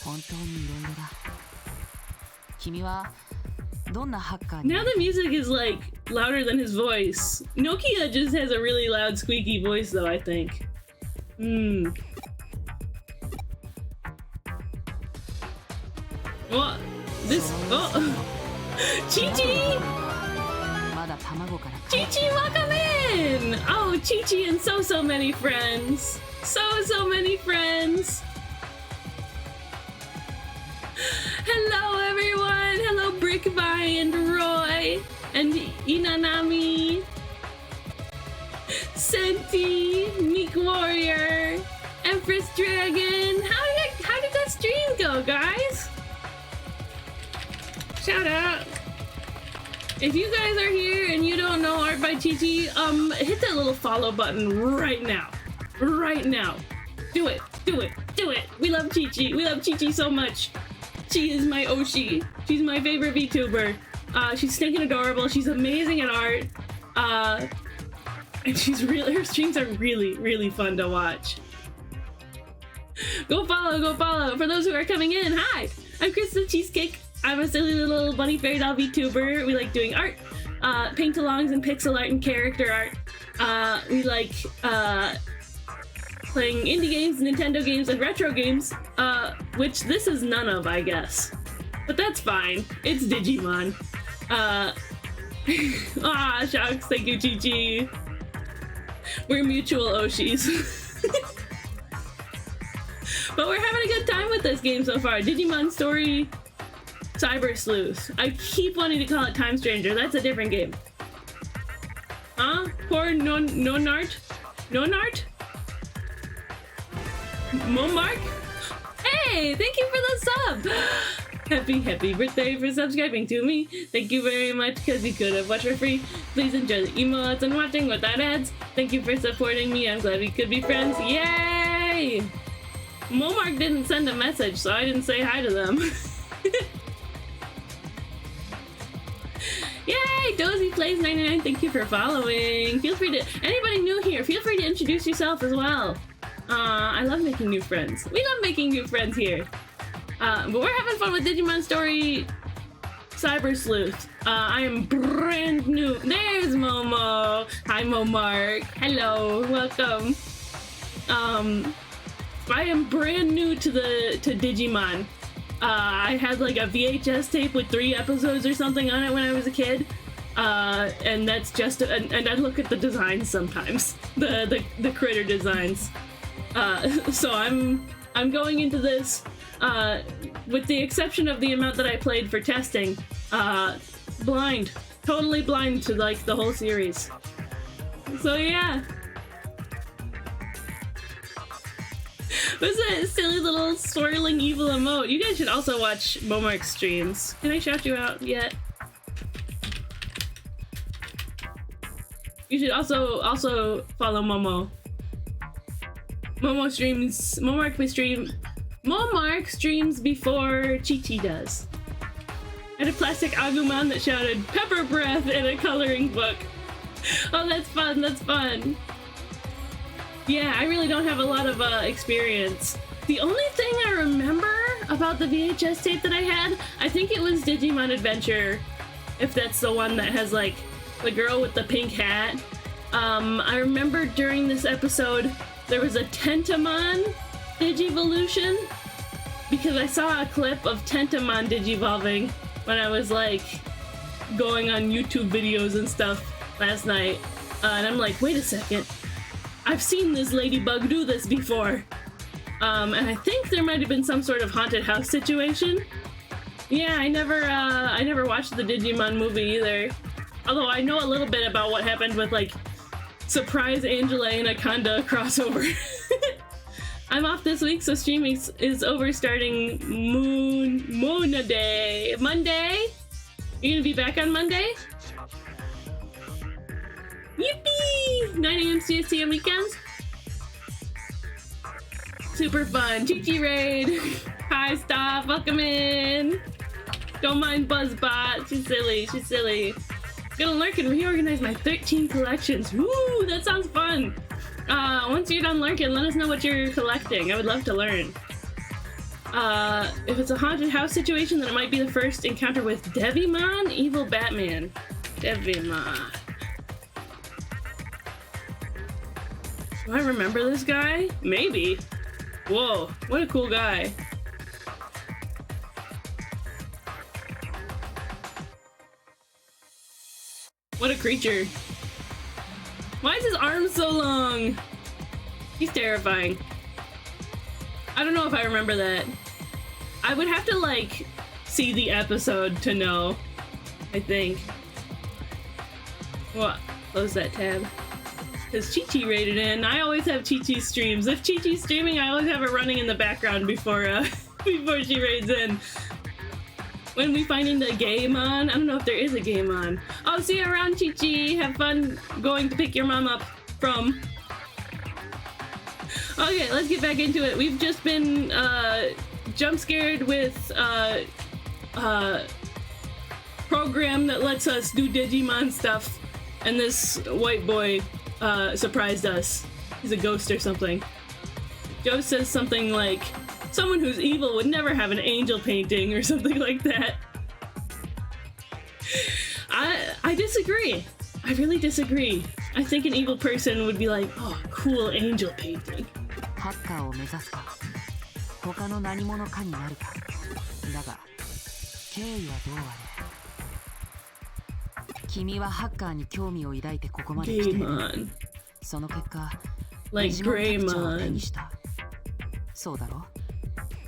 本当にいろいろだ。君はどんなハッカーに Now the music is like louder than his voice. Nokia just has a really loud squeaky voice though, I think. What? This Chi-Chi! Chi-Chi, welcome in! Oh, Chi-Chi and so many friends. So many friends. Hello everyone! Hello Brickby and Roy and Inanami, Senti, Meek Warrior, Empress Dragon. How did that stream go, guys? Shout out. If you guys are here and you don't know Art by Chi-Chi, hit that little follow button right now. Right now. Do it. Do it. Do it. We love Chi-Chi. We love Chi-Chi so much. She is my Oshi. She's my favorite VTuber. She's stinking adorable. She's amazing at art. And her streams are really fun to watch. Go follow. For those who are coming in, hi, I'm Krista Cheesecake. I'm a silly little bunny fairy doll VTuber. We like doing art, paint-alongs and pixel art and character art. We like playing indie games, Nintendo games, and retro games, which this is none of, I guess. But that's fine. It's Digimon. Shucks, thank you, Chi-Chi. We're mutual Oshis. But we're having a good time with this game so far. Digimon Story, Cyber Sleuth. I keep wanting to call it Time Stranger. That's a different game. Poor Nonart? Momark? Hey, thank you for the sub! Happy birthday for subscribing to me. Thank you very much, because you could have watched for free. Please enjoy the emotes and watching without ads. Thank you for supporting me. I'm glad we could be friends. Yay! Momark didn't send a message, so I didn't say hi to them. Yay! Dozy Plays 99, thank you for following. Feel free to, anybody new here, feel free to introduce yourself as well. I love making new friends. We love making new friends here. But we're having fun with Digimon Story Cyber Sleuth. I am brand new. There's Momo. Hi, Momark. Hello, welcome. I am brand new to Digimon. I had like a VHS tape with 3 episodes or something on it when I was a kid. And that's just, and I look at the designs sometimes. The critter designs. So I'm going into this, with the exception of the amount that I played for testing, blind. Totally blind to like the whole series. So yeah. What's that silly little swirling evil emote? You guys should also watch Momark's streams. Can I shout you out yet? You should also follow Momo. Momark streams before Chi-Chi does. I had a plastic Agumon that shouted pepper breath in a coloring book. Oh, that's fun. Yeah, I really don't have a lot of experience. The only thing I remember about the VHS tape that I had, I think it was Digimon Adventure, if that's the one that has like the girl with the pink hat. I remember during this episode there was a Tentamon Digivolution, because I saw a clip of Tentamon Digivolving when I was like going on YouTube videos and stuff last night, and I'm like, wait a second, I've seen this ladybug do this before. And I think there might have been some sort of haunted house situation. Yeah, I never watched the Digimon movie either. Although I know a little bit about what happened with like surprise Angela Anaconda crossover. I'm off this week, so streaming is over starting Monday. Monday? You're gonna be back on Monday? Yippee! 9 a.m. CST on weekends? Super fun. Chi-Chi Raid. Hi, stop. Welcome in. Don't mind Buzzbot. She's silly. She's silly. Gonna lurk and reorganize my 13 collections. Woo! That sounds fun. Once you're done lurking, let us know what you're collecting. I would love to learn. If it's a haunted house situation, then it might be the first encounter with Digimon, evil Batman. Digimon. Do I remember this guy? Maybe. Whoa, what a cool guy. What a creature. Why is his arm so long? He's terrifying. I don't know if I remember that. I would have to, like, see the episode to know, I think. Well, close that tab. Because Chi-Chi rated in. I always have Chi-Chi streams. If Chi-Chi's streaming, I always have it running in the background before before she raids in. When we finding the game on, I don't know if there is a game on. Oh, see you around, Chi-Chi. Have fun going to pick your mom up from. Okay, let's get back into it. We've just been jump scared with program that lets us do Digimon stuff, and this white boy surprised us. He's a ghost or something. Joe says something like, someone who's evil would never have an angel painting or something like that. I disagree. I really disagree. I think an evil person would be like, oh, cool angel painting. ハッカーを目指すか他の何者かになるかだが経緯はどうあれ君はハッカーに興味を抱いてここまで来ているその結果 Like Greymon を手にしたそうだろ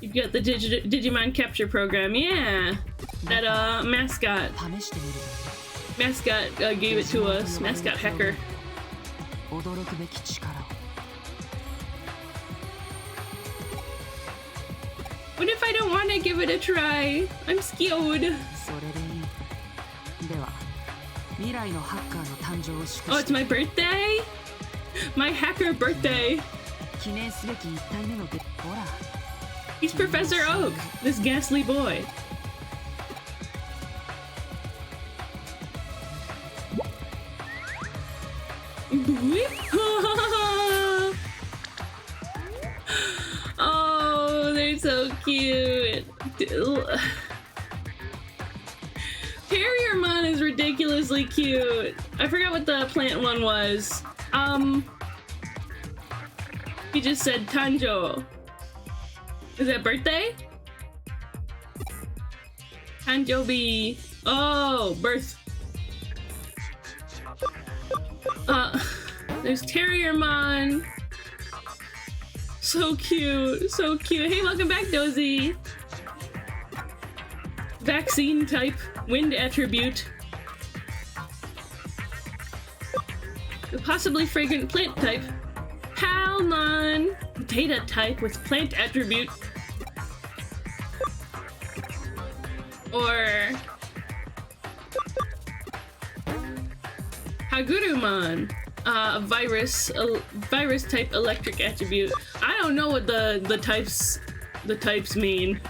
You've got the Digimon capture program, yeah. That mascot. 試してみる Mascot gave it to us. Mascot hacker. 驚くべき力を What if I don't want to give it a try? I'm scared. それでいいでは未来のハッカーの誕生を祝して Oh, it's my birthday? My hacker birthday. 記念すべき1体目のほら He's Professor Oak, this ghastly boy. Oh, they're so cute. Terriermon is ridiculously cute. I forgot what the plant one was. He just said Tanjo. Is that birthday? Tanjobi. Oh, birth. There's Terriermon. So cute, so cute. Hey, welcome back, Dozy. Vaccine type, wind attribute. The possibly fragrant plant type. Palmon. Data type with plant attribute. Or Hagurumon, virus type electric attribute. I don't know what the types mean.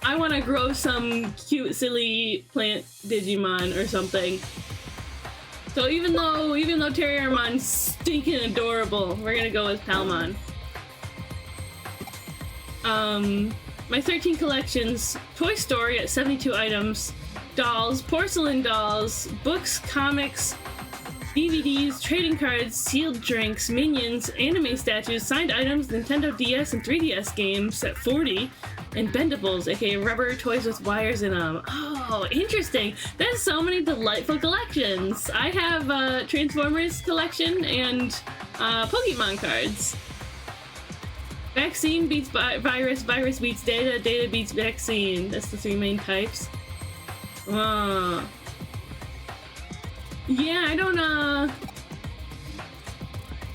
I want to grow some cute silly plant Digimon or something. So even though Terriermon's stinking adorable, we're gonna go with Palmon. My 13 collections: Toy Story at 72 items, dolls, porcelain dolls, books, comics, DVDs, trading cards, sealed drinks, minions, anime statues, signed items, Nintendo DS and 3DS games at 40, and bendables, aka rubber toys with wires in them. Oh, interesting. There's so many delightful collections. I have a Transformers collection and Pokemon cards. Vaccine beats virus, virus beats data, data beats vaccine. That's the three main types. Yeah, I don't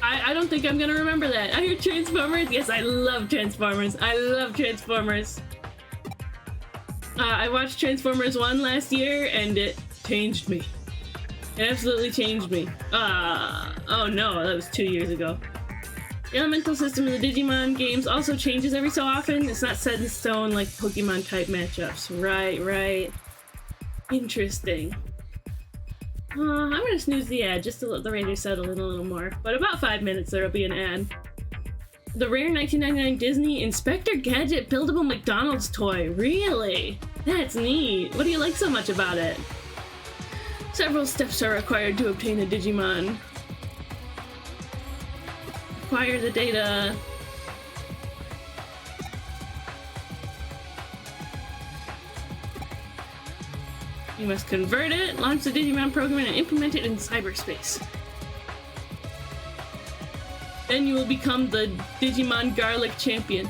I don't think I'm gonna remember that. I hear Transformers. Yes, I love Transformers. I love Transformers. I watched Transformers 1 last year and it changed me. It absolutely changed me. Oh no, that was 2 years ago. The elemental system in the Digimon games also changes every so often. It's not set in stone like Pokemon type matchups. Right. Interesting. I'm gonna snooze the ad just to let the radio settle in a little more. But about 5 minutes there'll be an ad. The rare 1999 Disney Inspector Gadget buildable McDonald's toy. Really? That's neat. What do you like so much about it? Several steps are required to obtain a Digimon. Acquire the data. You must convert it, launch the Digimon program, and implement it in cyberspace. Then you will become the Digimon Garlic Champion.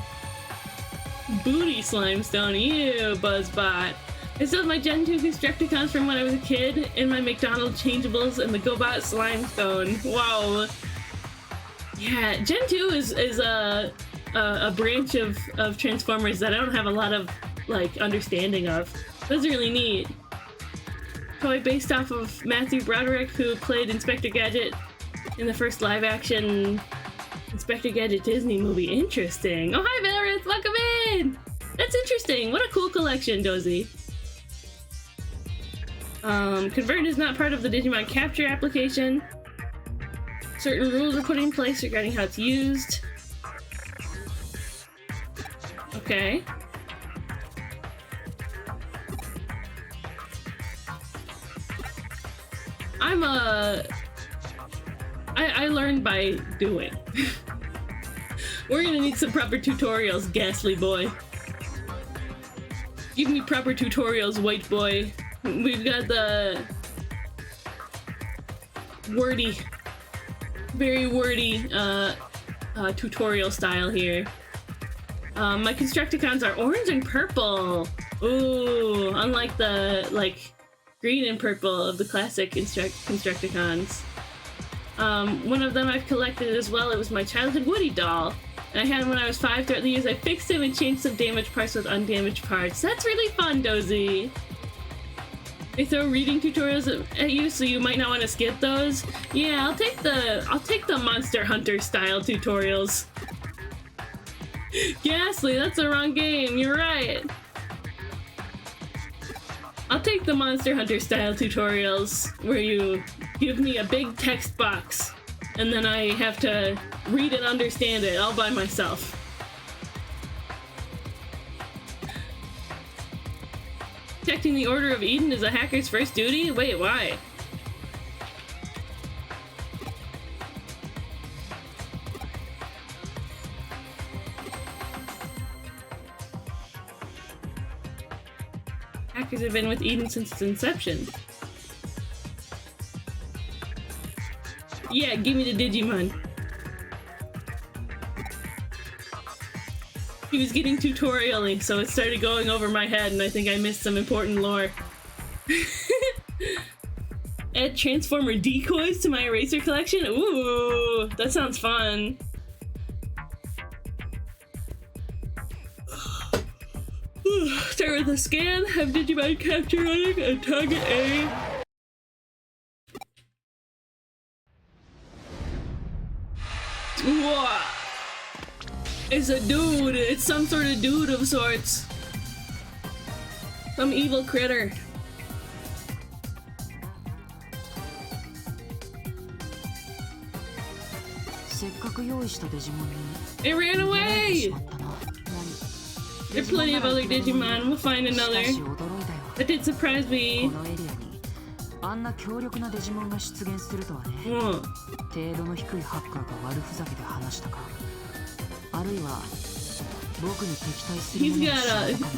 Booty Slimestone, ew, Buzzbot. I still have my Gen 2 Constructicons from when I was a kid, and my McDonald's Changeables and the GoBot Slimestone. Wow. Yeah, Gen 2 is a branch of Transformers that I don't have a lot of, like, understanding of. That's really neat. Toy based off of Matthew Broderick, who played Inspector Gadget in the first live-action Inspector Gadget Disney movie. Interesting. Oh, hi, Valorant! Welcome in! That's interesting. What a cool collection, Dozy. Convert is not part of the Digimon Capture application. Certain rules are put in place regarding how it's used. Okay. I learned by doing. We're gonna need some proper tutorials, ghastly boy. Give me proper tutorials, white boy. We've got the wordy, very wordy tutorial style here. My Constructicons are orange and purple. Ooh, unlike the green and purple of the classic Constructicons. One of them I've collected as well. It was my childhood Woody doll. And I had him when I was 5. Throughout the years, I fixed him and changed some damaged parts with undamaged parts. That's really fun, Dozy. They throw reading tutorials at you, so you might not want to skip those. Yeah, I'll take the Monster Hunter style tutorials. Ghastly, that's the wrong game. You're right. I'll take the Monster Hunter style tutorials where you give me a big text box and then I have to read and understand it all by myself. Protecting the Order of Eden is a hacker's first duty? Wait, why? Hackers have been with Eden since its inception. Yeah, give me the Digimon. He was getting tutorial-y, so it started going over my head and I think I missed some important lore. Add Transformer decoys to my eraser collection? Ooh, that sounds fun. Start with a scan, have Digimon capture running, and target A. Whoa. It's a dude. It's some sort of dude of sorts. Some evil critter. It ran away! There are plenty of other Digimon. We'll find another. That did surprise me. Oh.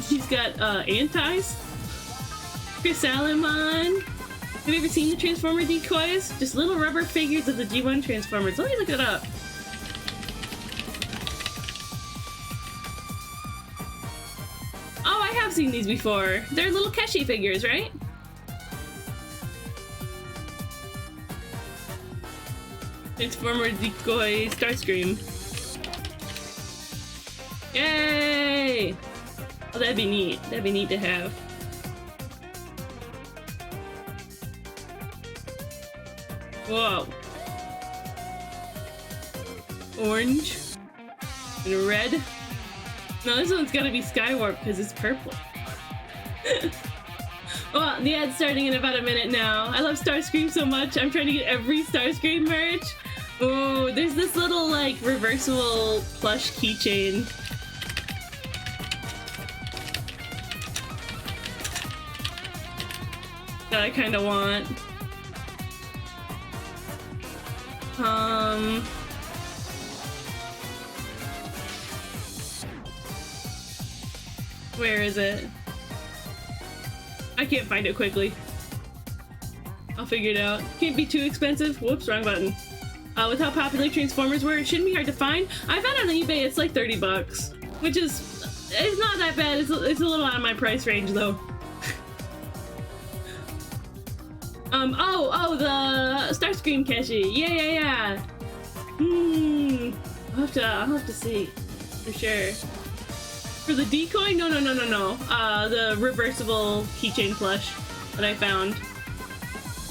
He's got antis. Chris Alamon. Have you ever seen the Transformer decoys? Just little rubber figures of the G1 Transformers. Let me look it up. Oh, I have seen these before. They're little Keshi figures, right? Transformer Decoy Starscream. Yay! Oh, that'd be neat. That'd be neat to have. Whoa. Orange. And red. No, this one's gotta be Skywarp because it's purple. Well, the ad's starting in about a minute now. I love Starscream so much. I'm trying to get every Starscream merch. Oh, there's this little, like, reversible plush keychain. That I kind of want. Where is it? I can't find it quickly. I'll figure it out. Can't be too expensive. Whoops, wrong button. With how popular Transformers were, it shouldn't be hard to find. I found it on eBay, it's like 30 bucks. Which is, it's not that bad. It's a little out of my price range though. Oh, the Starscream Keshi. Yeah. I'll have to see. For sure. For the decoy? No. The reversible keychain plush that I found.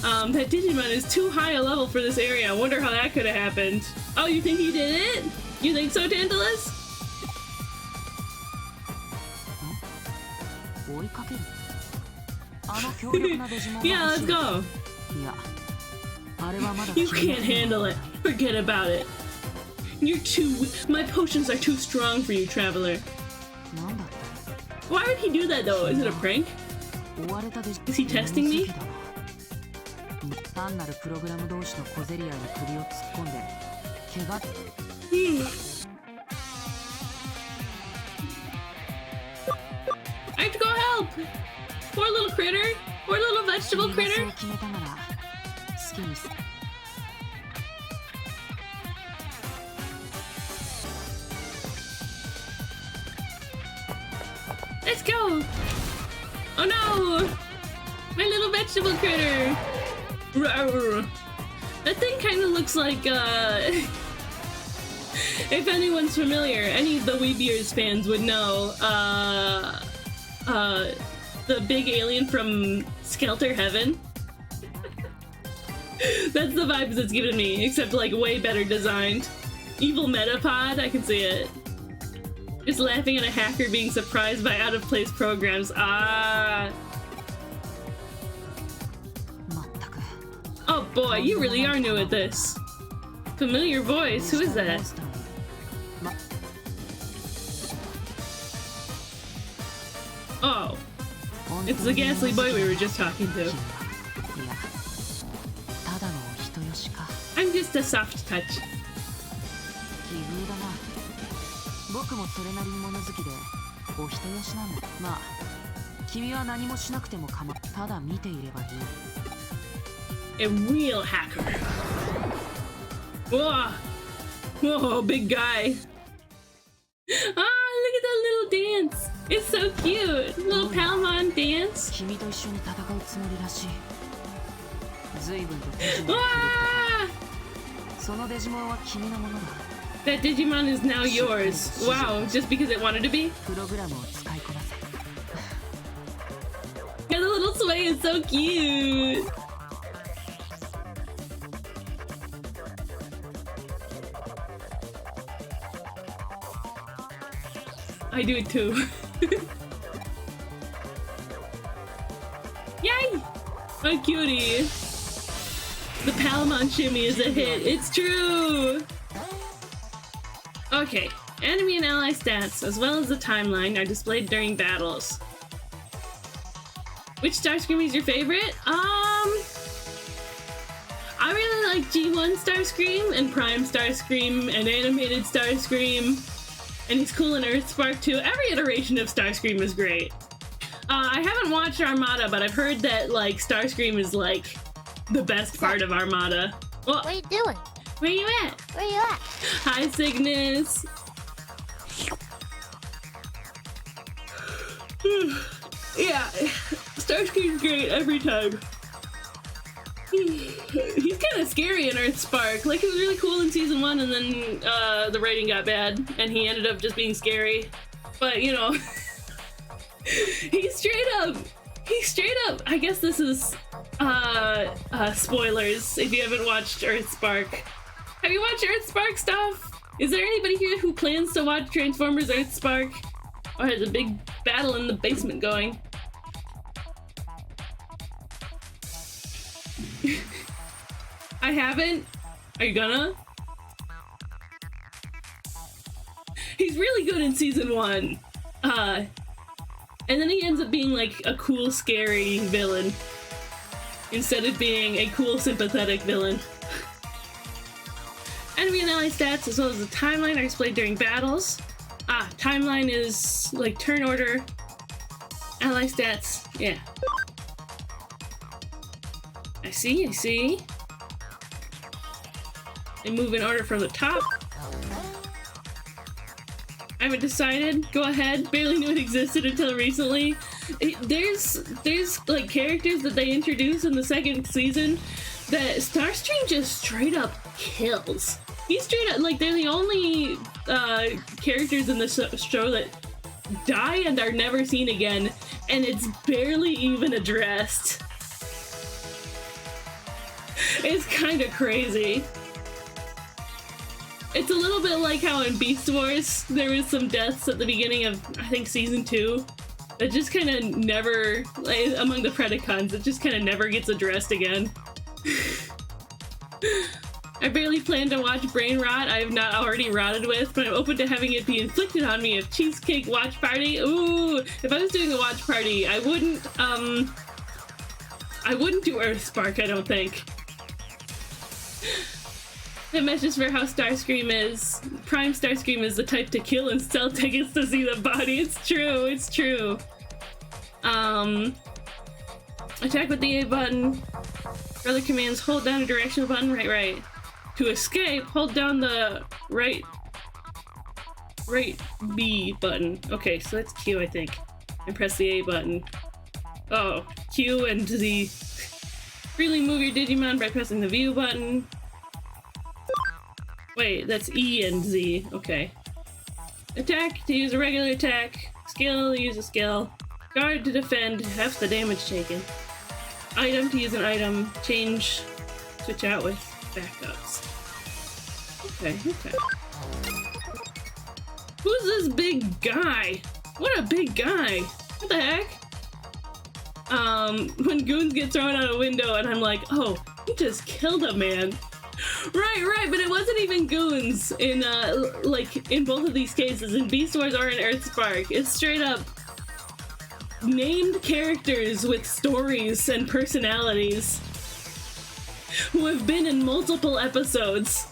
That Digimon is too high a level for this area. I wonder how that could have happened. Oh, you think he did it? You think so, Tantalus? Yeah, let's go. You can't handle it. Forget about it. My potions are too strong for you, Traveler. Why would he do that though? Is it a prank? Is he testing me? I have to go help! Poor little critter! Poor little vegetable critter! Let's go! Oh no! My little vegetable critter! Rawr. That thing kind of looks like, if anyone's familiar, any of the Weebiers fans would know, the big alien from Skelter Heaven. That's the vibes it's giving me, except like way better designed. Evil Metapod, I can see it. Just laughing at a hacker being surprised by out-of-place programs. Ah. Oh boy, you really are new at this. Familiar voice, who is that? Oh. It's the ghastly boy we were just talking to. I'm just a soft touch. A real hacker. Whoa! Whoa, big guy. Ah, look at that little dance. It's so cute. Little Palmon dance. Ah! That Digimon is now yours. Wow, just because it wanted to be? Yeah, the little sway is so cute. I do it too. Yay! My cutie. The Palmon shimmy is a hit. It's true! Okay, enemy and ally stats, as well as the timeline, are displayed during battles. Which Starscream is your favorite? I really like G1 Starscream and Prime Starscream and Animated Starscream. And he's cool in Earthspark too. Every iteration of Starscream is great. I haven't watched Armada, but I've heard that like Starscream is like the best part of Armada. Well, What are you doing? where you at? Where you at? Hi, Cygnus. Yeah, Starscream's great every time. He's kind of scary in Earthspark. Like, he was really cool in season 1, and then the writing got bad, and he ended up just being scary. But, you know, he's straight up, I guess this is spoilers if you haven't watched Earthspark. Have you watched Earthspark stuff? Is there anybody here who plans to watch Transformers Earthspark? Or has a big battle in the basement going? I haven't. Are you gonna? He's really good in season 1. And then he ends up being like a cool, scary villain instead of being a cool, sympathetic villain. Enemy and ally stats as well as the timeline are displayed during battles. Timeline is like turn order. Ally stats, yeah. I see. They move in order from the top. I haven't decided. Go ahead. Barely knew it existed until recently. There's like characters that they introduce in the second season that Starscream just straight up kills. He's straight up like they're the only characters in the show that die and are never seen again, and it's barely even addressed. It's kind of crazy. It's a little bit like how in Beast Wars there was some deaths at the beginning of, I think, season 2 that just kind of never, like, among the Predacons, it just kind of never gets addressed again. I barely plan to watch Brain Rot. I have not already rotted with, but I'm open to having it be inflicted on me. If Cheesecake watch party, ooh, if I was doing a watch party, I wouldn't do Earthspark, I don't think. That matches for how Starscream is. Prime Starscream is the type to kill and sell tickets to see the body. It's true. Attack with the A button. For other commands, hold down a directional button. Right. To escape, hold down the right B button. Okay, so that's Q, I think. And press the A button. Oh, Q and Z. Freely move your Digimon by pressing the view button. Wait, that's E and Z. Okay. Attack to use a regular attack. Skill, use a skill. Guard to defend, half the damage taken. Item to use an item. Change, switch out with backups. Okay. Who's this big guy? What a big guy! What the heck? When goons get thrown out a window and I'm like, oh, he just killed a man. Right, but it wasn't even goons in, like, in both of these cases, in Beast Wars or in Earthspark. It's straight up named characters with stories and personalities who have been in multiple episodes.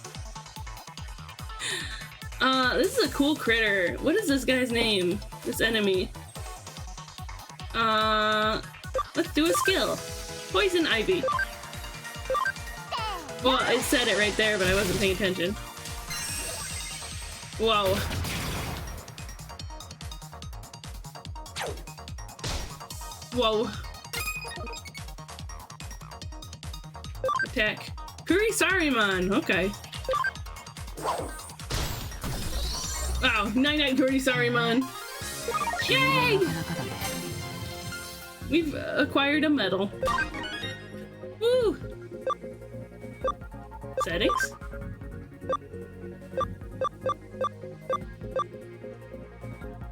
This is a cool critter. What is this guy's name? This enemy. Let's do a skill. Poison Ivy. Well, it said it right there, but I wasn't paying attention. Whoa. Attack. Kurisarimon! Okay. Wow, night-night Kurisarimon. Yay! We've acquired a medal. Woo! Settings?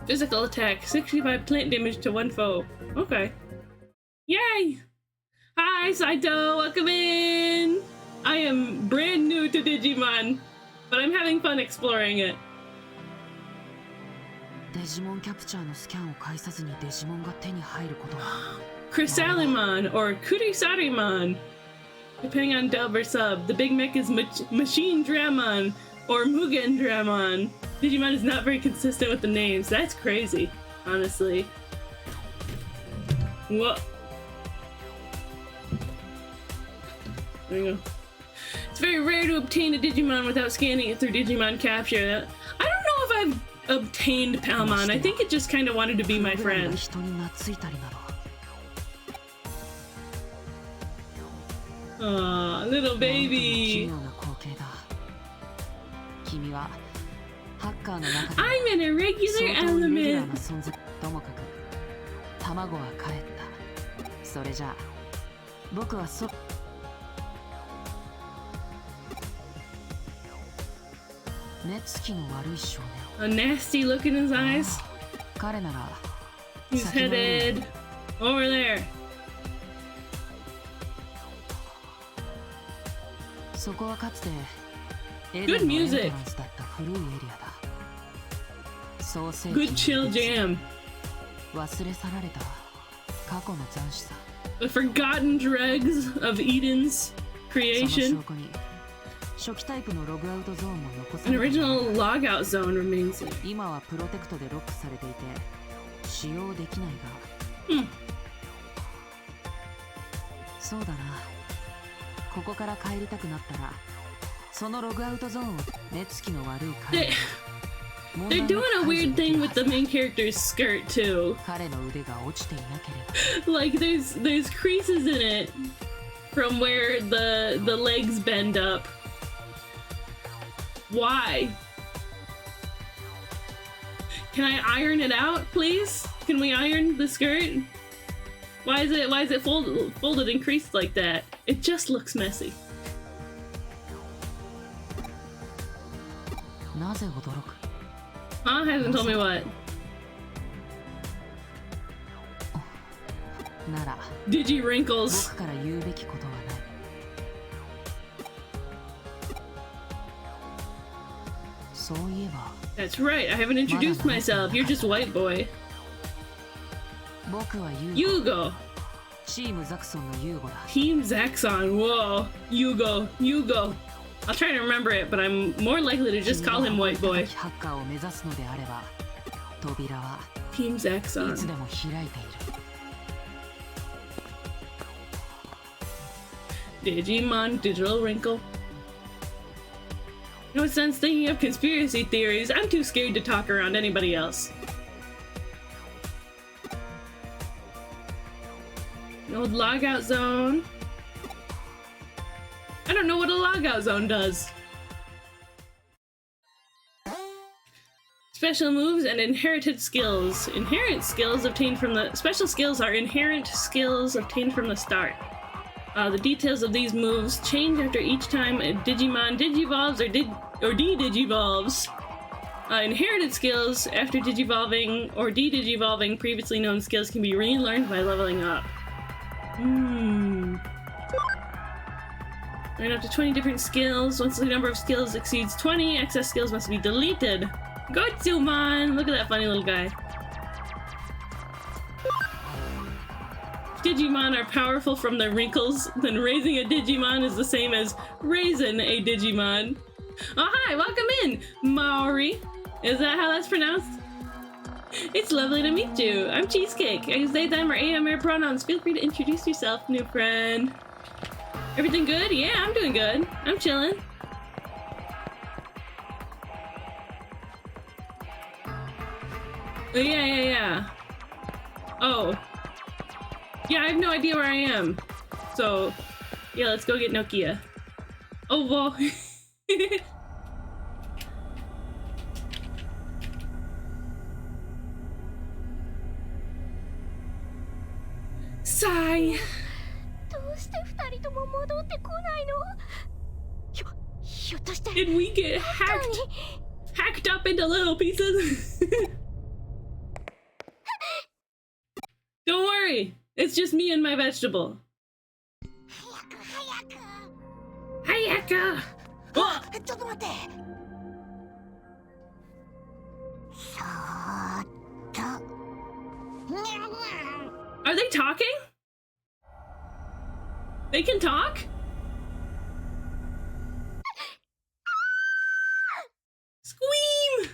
Physical attack, 65 plant damage to one foe. Okay. Yay! Hi, Saito! Welcome in! I am brand new to Digimon, but I'm having fun exploring it. Chrysalimon or Kurisarimon, depending on dub or sub. The big mech is Machine Dramon or Mugen Dramon. Digimon is not very consistent with the names. That's crazy, honestly. Whoa. There you go. It's very rare to obtain a Digimon without scanning it through Digimon Capture. I don't know if I've obtained Palmon. I think it just kind of wanted to be my friend. Aw, little baby. I'm an irregular element. 卵は帰った。それじゃあ僕は目つきの悪い少年。 A nasty look in his eyes. 彼なら He's headed over there. そこはかつて Good music. だった古いエリアだ。創世 Good chill jam. 忘れ去られた過去の残滓さ。 The forgotten dregs of Eden's その creation. 証拠に初期タイプのログアウトゾーンも残さ An れている。 original logout zone remains. 今はプロテクトでロックされていて使用できないが、そうだな。ここから帰りたくなったらそのログアウトゾーンを目つきの悪い彼 They're doing a weird thing with the main character's skirt too. 彼の腕が落ちていなければ Like there's creases in it from where the legs bend up. Why? Can I iron it out, please? Can we iron the skirt? Why is it folded and creased like that? It just looks messy. なぜ驚く Huh? Hasn't told me what. なら Digi wrinkles. 僕から言うべきことはない。そういえば That's right. I haven't introduced myself. You're just white boy. 僕はユーゴ Yugo. チームザクソンのユーゴだ。 Team Zaxxon. Whoa. Yugo. I'll try to remember it, but I'm more likely to just call him white boy. ハッカーを目指すのであれば扉は Team いつ Zaxxon. でも開いている。 Digimon Digital Wrinkle. No sense thinking of conspiracy theories. I'm too scared to talk around anybody else. An old logout zone. I don't know what a logout zone does. Special moves and inherited skills. Inherent skills obtained from the special skills are inherent skills obtained from the start. The details of these moves change after each time a Digimon digivolves or de-digivolves. Inherited skills after digivolving or de-digivolving previously known skills can be relearned by leveling up. Learn up to 20 different skills. Once the number of skills exceeds 20, excess skills must be deleted. Gotsumon! Look at that funny little guy. If Digimon are powerful from their wrinkles, then raising a Digimon is the same as raising a Digimon. Oh, hi! Welcome in, Maori! Is that how that's pronounced? It's lovely to meet you. I'm Cheesecake. I use they, them, or AMR pronouns. Feel free to introduce yourself, new friend. Everything good? Yeah, I'm doing good. I'm chilling. Oh, yeah. Oh. Yeah, I have no idea where I am. So, yeah, let's go get Nokia. Oh, whoa. Sigh. どうして二人とも戻ってこないの？ひょっとして Did we get hacked up into little pieces? Don't worry, it's just me and my vegetable. 早く Hayaka! Oh! ちょっと待って。そーっと。Are they talking? They can talk? Scream!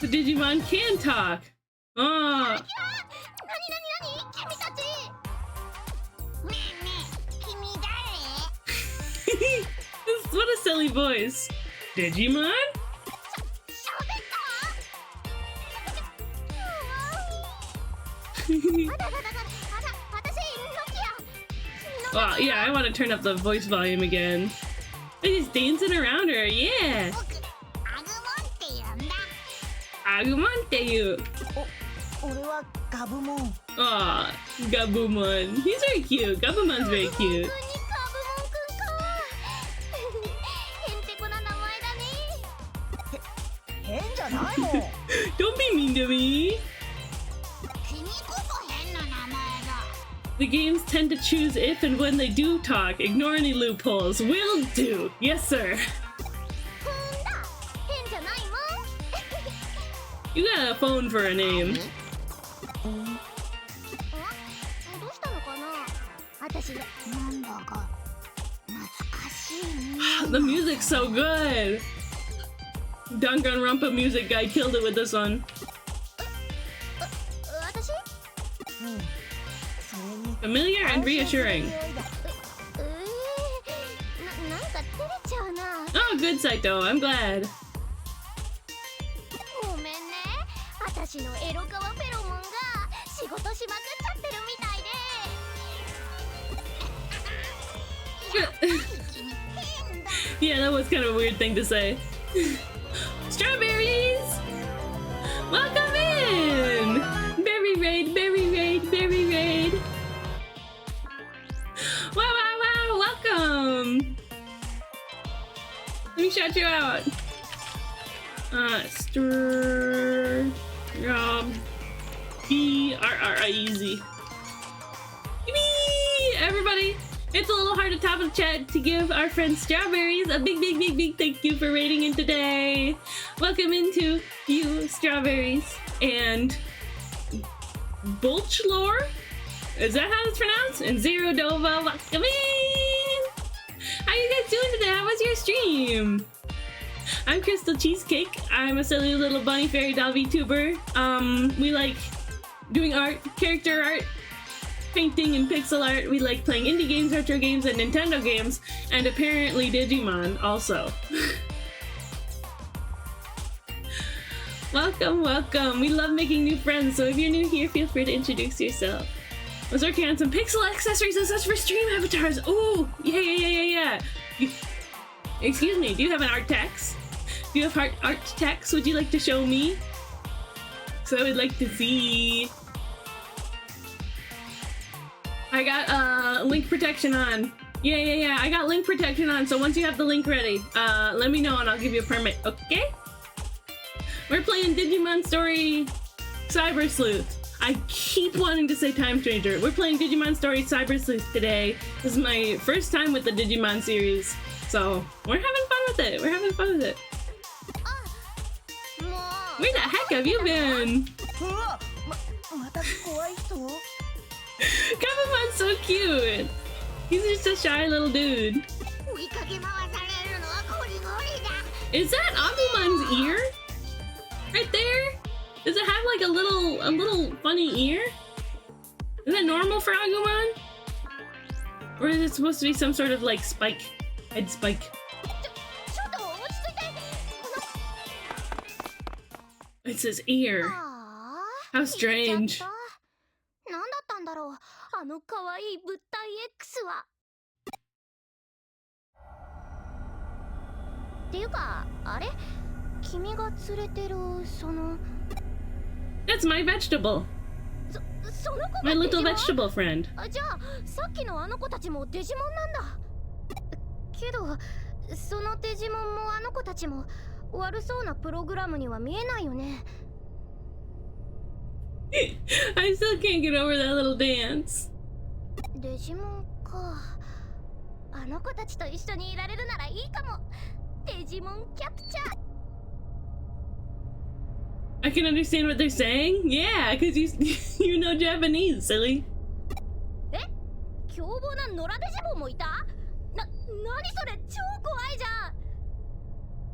The Digimon can talk. Ah. 何君たち。ねえねえ、君誰？ What a silly voice. Digimon? 喋った？ Oh, yeah, I want to turn up the voice volume again. They're just dancing around her, yeah! Agumonっていう. Aw, Gabumon. He's very cute. Gabumon's very cute. Don't be mean to me. The games tend to choose if and when they do talk. Ignore any loopholes. Will do. Yes, sir. You got a phone for a name. The music's so good. Danganronpa music guy killed it with this one. Familiar and reassuring. Oh, good, Saito. I'm glad. Yeah, that was kind of a weird thing to say. Strawberries! Welcome in! Berry raid, berry raid, berry raid! Wow, wow, wow! Welcome! Let me shout you out. Easy. Everybody, it's a little hard to top of the chat to give our friend Strawberries a big, big, big, big thank you for raiding in today. Welcome into you, Strawberries, and Bulchlore? Is that how it's pronounced? And Zero Dova, welcome in! How you guys doing today? How was your stream? I'm Crystal Cheesecake. I'm a silly little bunny fairy doll VTuber. We like doing art, character art, painting and pixel art. We like playing indie games, retro games, and Nintendo games, and apparently Digimon also. Welcome, welcome. We love making new friends, so if you're new here, feel free to introduce yourself. I was working on some pixel accessories and such for stream avatars. Ooh, yeah. Excuse me, do you have an art text? Do you have art text? Would you like to show me? So I would like to see. I got link protection on. Yeah. I got link protection on. So once you have the link ready, let me know and I'll give you a permit. Okay? We're playing Digimon Story Cyber Sleuth. I keep wanting to say Time Stranger. We're playing Digimon Story Cyber Sleuth today. This is my first time with the Digimon series. So we're having fun with it. Where the heck have you been? Gabumon's so cute. He's just a shy little dude. Is that Agumon's ear? Right there? Does it have like a little funny ear? Is that normal for Agumon? Or is it supposed to be some sort of like spike? Head spike. It's his ear. How strange. That's my vegetable. My little vegetable friend. I still can't get over that little dance. I can understand what they're saying. Yeah, because you know Japanese, silly.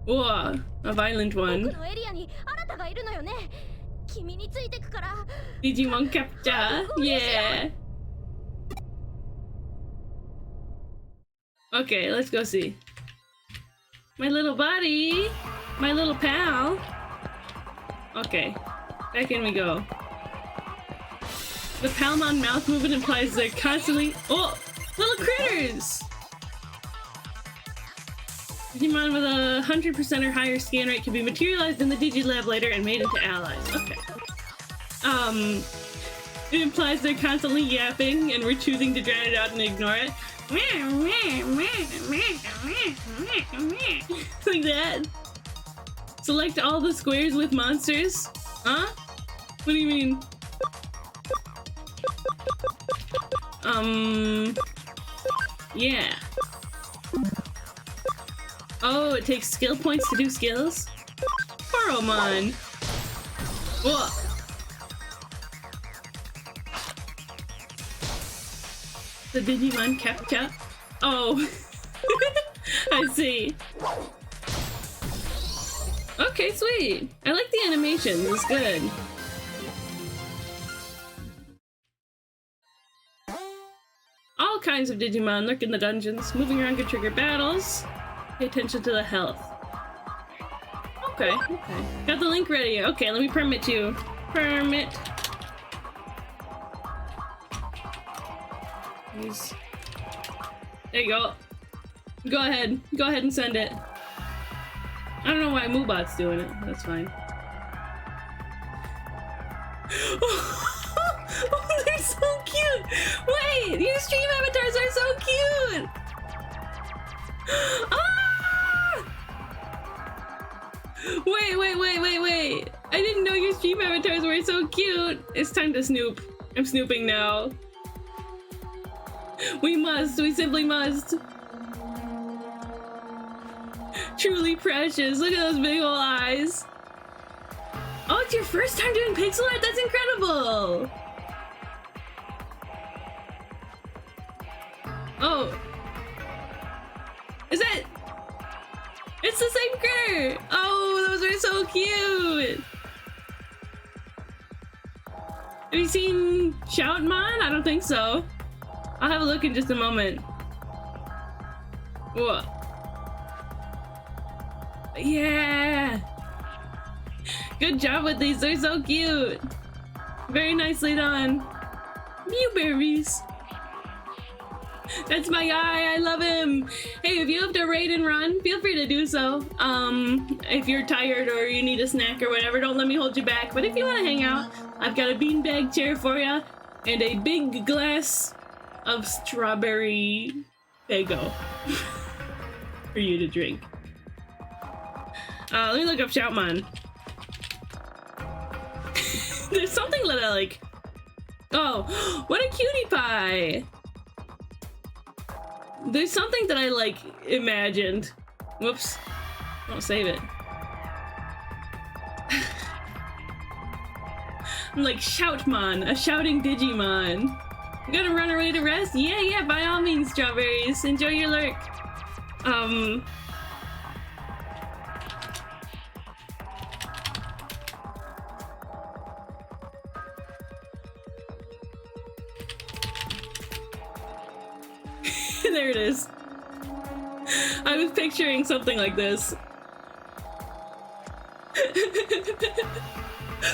Whoa, a violent one. Digimon capture, yeah. Okay, let's go see. My little buddy, my little pal. Okay, back in we go. The Palmon mouth movement implies they're constantly— oh! Little critters! Digimon with a 100% or higher scan rate can be materialized in the Digilab later and made into allies. Okay. It implies they're constantly yapping and we're choosing to drown it out and ignore it. Like that. Select all the squares with monsters. Huh? What do you mean? Yeah. Oh, it takes skill points to do skills? Boromon! Whoa! The Digimon captcha? Oh. I see. Okay, sweet. I like the animation. It's good. All kinds of Digimon lurk in the dungeons. Moving around can trigger battles. Pay attention to the health. Okay, okay. Got the link ready. Okay, let me permit you. Permit. Please. There you go. Go ahead. Go ahead and send it. I don't know why Moobot's doing it. That's fine. Oh, they're so cute! Wait! Your stream avatars are so cute! Ah! Wait. I didn't know your stream avatars were so cute. It's time to snoop. I'm snooping now. We simply must. Truly precious. Look at those big ol' eyes. Oh, it's your first time doing pixel art? That's incredible! Oh. Is it? It's the same critter! Oh, those are so cute! Have you seen Shoutmon? I don't think so. I'll have a look in just a moment. Whoa. Yeah! Good job with these, they're so cute! Very nicely done. Mewberries. That's my guy, I love him! Hey, if you have to raid and run, feel free to do so. If you're tired or you need a snack or whatever, don't let me hold you back. But if you want to hang out, I've got a beanbag chair for you and a big glass of strawberry Fago for you to drink. Let me look up Shoutmon. There's something that I like. Oh, what a cutie pie! There's something that I like imagined. Whoops. Don't save it. I'm like Shoutmon, a shouting Digimon. You gotta run away to rest? Yeah, by all means, strawberries. Enjoy your lurk. There it is. I was picturing something like this.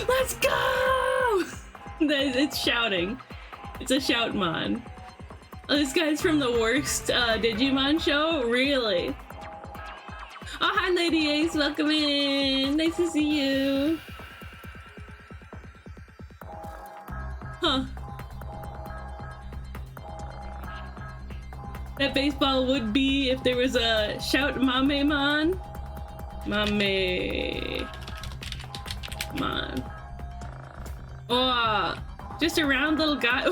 Let's go! It's shouting. It's a Shoutmon. Oh, this guy's from the worst Digimon show? Really? Oh, hi, Lady Ace. Welcome in. Nice to see you. Huh. That baseball would be if there was a Shout Mamemon. Mamemon. Oh, just a round little guy.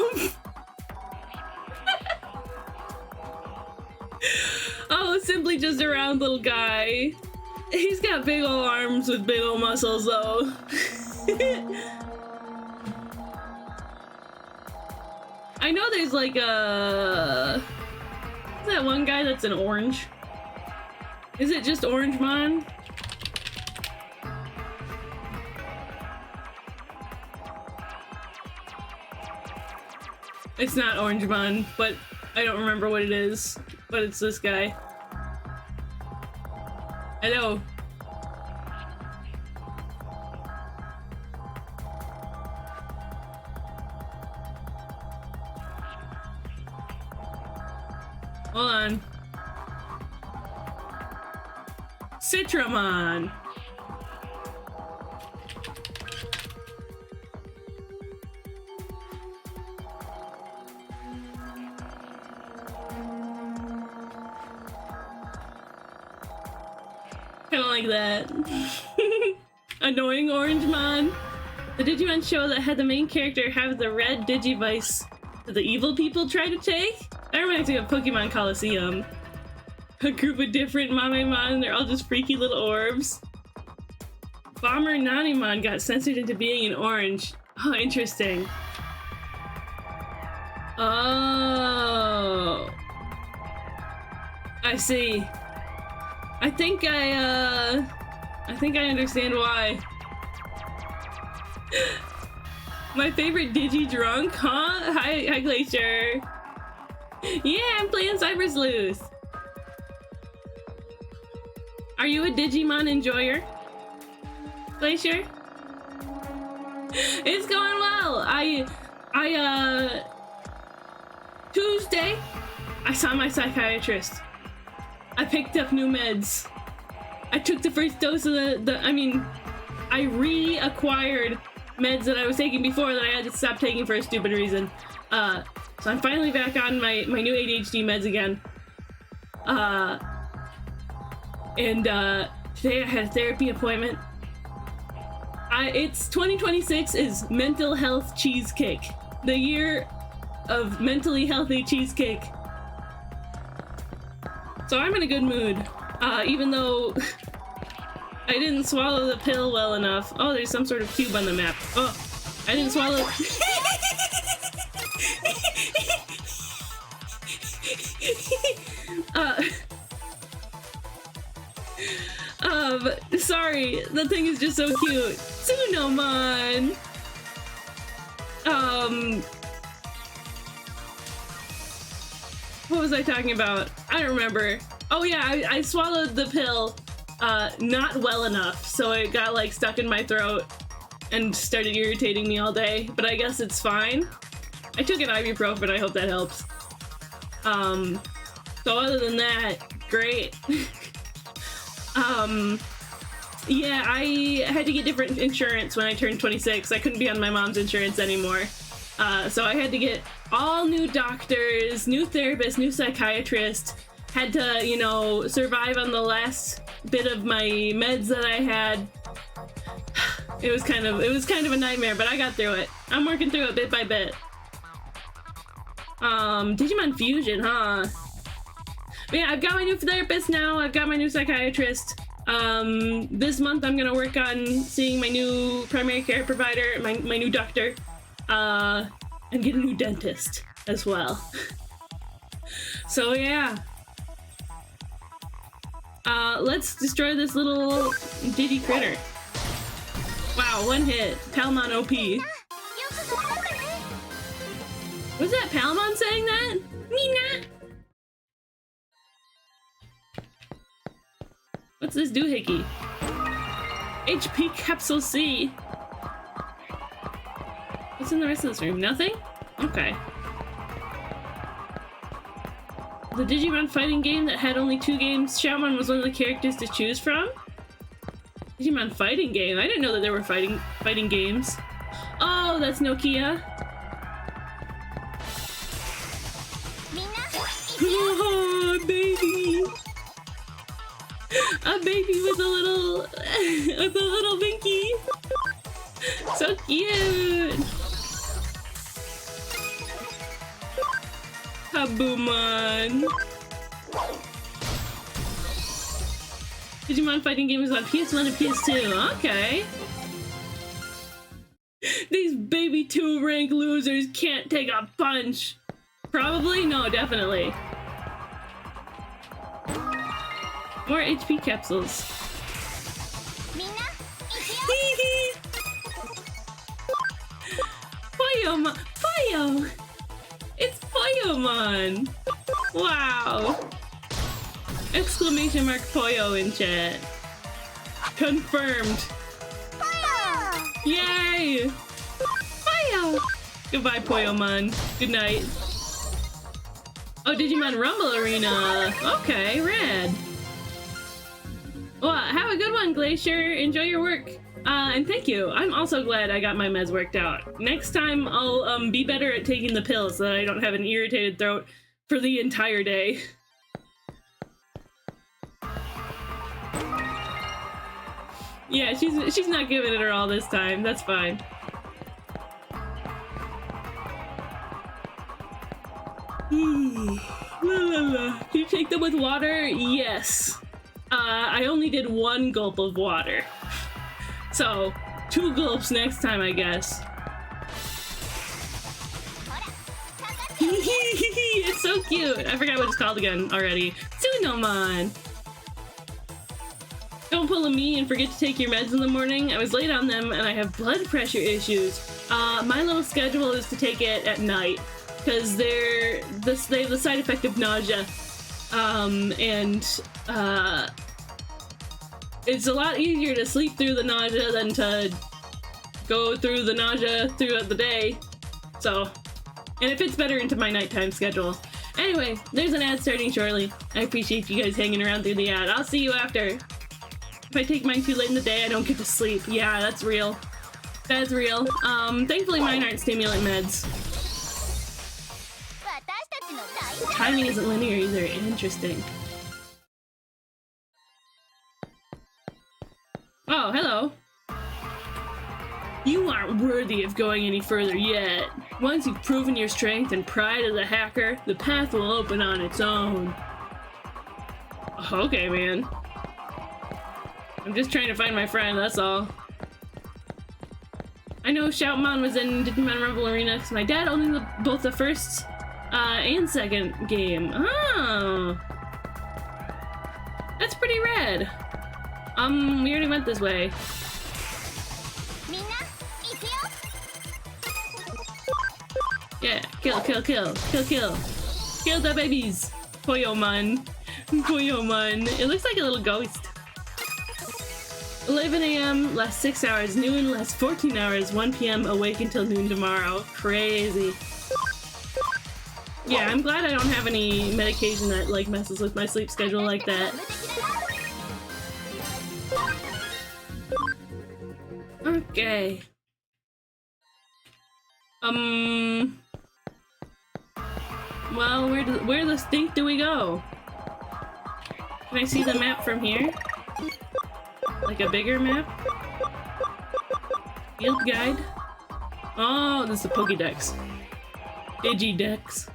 Oh, simply just a round little guy. He's got big ol' arms with big ol' muscles though. I know there's like a... Is that one guy that's an orange? Is it just Orangemon? It's not Orangemon, but I don't remember what it is. But it's this guy. I know. Hold on. Citramon. Kinda like that. Annoying Orangemon. The Digimon show that had the main character have the red Digivice that the evil people try to take? That reminds me of Pokemon Coliseum. A group of different Mamemon, they're all just freaky little orbs. Bomber Nanimon got censored into being an orange. Oh, interesting. Oh. I see. I think I understand why. My favorite Digi drunk, huh? Hi Glacier. Yeah, I'm playing Cyber Sleuth. Are you a Digimon enjoyer? Glacier? It's going well. Tuesday, I saw my psychiatrist. I picked up new meds. I took the first dose of I reacquired meds that I was taking before that I had to stop taking for a stupid reason. So I'm finally back on my new ADHD meds again. Today I had a therapy appointment. It's 2026 is Mental Health Cheesecake. The year of mentally healthy cheesecake. So I'm in a good mood. Even though I didn't swallow the pill well enough. Oh, there's some sort of cube on the map. Oh, I didn't swallow. Sorry, that thing is just so cute. Tsunomon! What was I talking about? I don't remember. Oh yeah, I swallowed the pill, not well enough, so it got like stuck in my throat and started irritating me all day, but I guess it's fine. I took an ibuprofen, I hope that helps. So other than that, great. Yeah, I had to get different insurance when I turned 26. I couldn't be on my mom's insurance anymore. So I had to get all new doctors, new therapists, new psychiatrist. Had to, you know, survive on the last bit of my meds that I had. It was kind of a nightmare, but I got through it. I'm working through it bit by bit. Digimon Fusion, huh? But yeah, I've got my new therapist now. I've got my new psychiatrist. This month I'm gonna work on seeing my new primary care provider, my new doctor, and get a new dentist as well. So yeah. Let's destroy this little Digi critter. Wow, one hit. Palmon OP. Was that Palmon saying that? Nina! What's this doohickey? HP Capsule C. What's in the rest of this room? Nothing? Okay. The Digimon fighting game that had only 2 games. Shaman was one of the characters to choose from. Digimon fighting game? I didn't know that there were fighting games. Oh, that's Nokia. Oh, baby. A baby with a little binky. So cute. Habumon. Digimon fighting game is on PS1 and PS2. Okay. These baby 2 rank losers can't take a punch. Probably? No, definitely. More HP capsules. Poyomon! Poyo! It's Poyomon! Wow! Exclamation mark Poyo in chat. Confirmed. Poyo! Yay! Poyo! Goodbye, Poyomon. Good night. Oh, Digimon Rumble Arena. Okay, rad. Well, have a good one, Glacier. Enjoy your work. And thank you. I'm also glad I got my meds worked out. Next time, I'll be better at taking the pills so that I don't have an irritated throat for the entire day. Yeah, she's not giving it her all this time. That's fine. La, la, la. Can you take them with water? Yes. I only did 1 gulp of water. So, 2 gulps next time, I guess. It's so cute. I forgot what it's called again already. Tsunomon. Don't pull a me and forget to take your meds in the morning. I was late on them and I have blood pressure issues. My little schedule is to take it at night because they have the side effect of nausea. It's a lot easier to sleep through the nausea than to go through the nausea throughout the day. So, and it fits better into my nighttime schedule. Anyway, there's an ad starting shortly. I appreciate you guys hanging around through the ad. I'll see you after. If I take mine too late in the day, I don't get to sleep. Yeah, that's real. That's real. Thankfully mine aren't stimulant meds. Timing isn't linear either. Interesting. Oh, hello. You aren't worthy of going any further yet. Once you've proven your strength and pride as a hacker, the path will open on its own. Okay, man. I'm just trying to find my friend, that's all. I know Shoutmon was in Digimon Rumble Arena because my dad owned both the first and second game. Oh. That's pretty rad. We already went this way. Yeah, kill. Kill the babies. Poyomon. It looks like a little ghost. 11 a.m. lasts 6 hours, noon lasts 14 hours, 1 p.m. awake until noon tomorrow. Crazy. Yeah, I'm glad I don't have any medication that like messes with my sleep schedule like that. Okay. Well, where the stink do we go? Can I see the map from here? Like a bigger map? Field guide? Oh, this is a Pokédex. Digidex.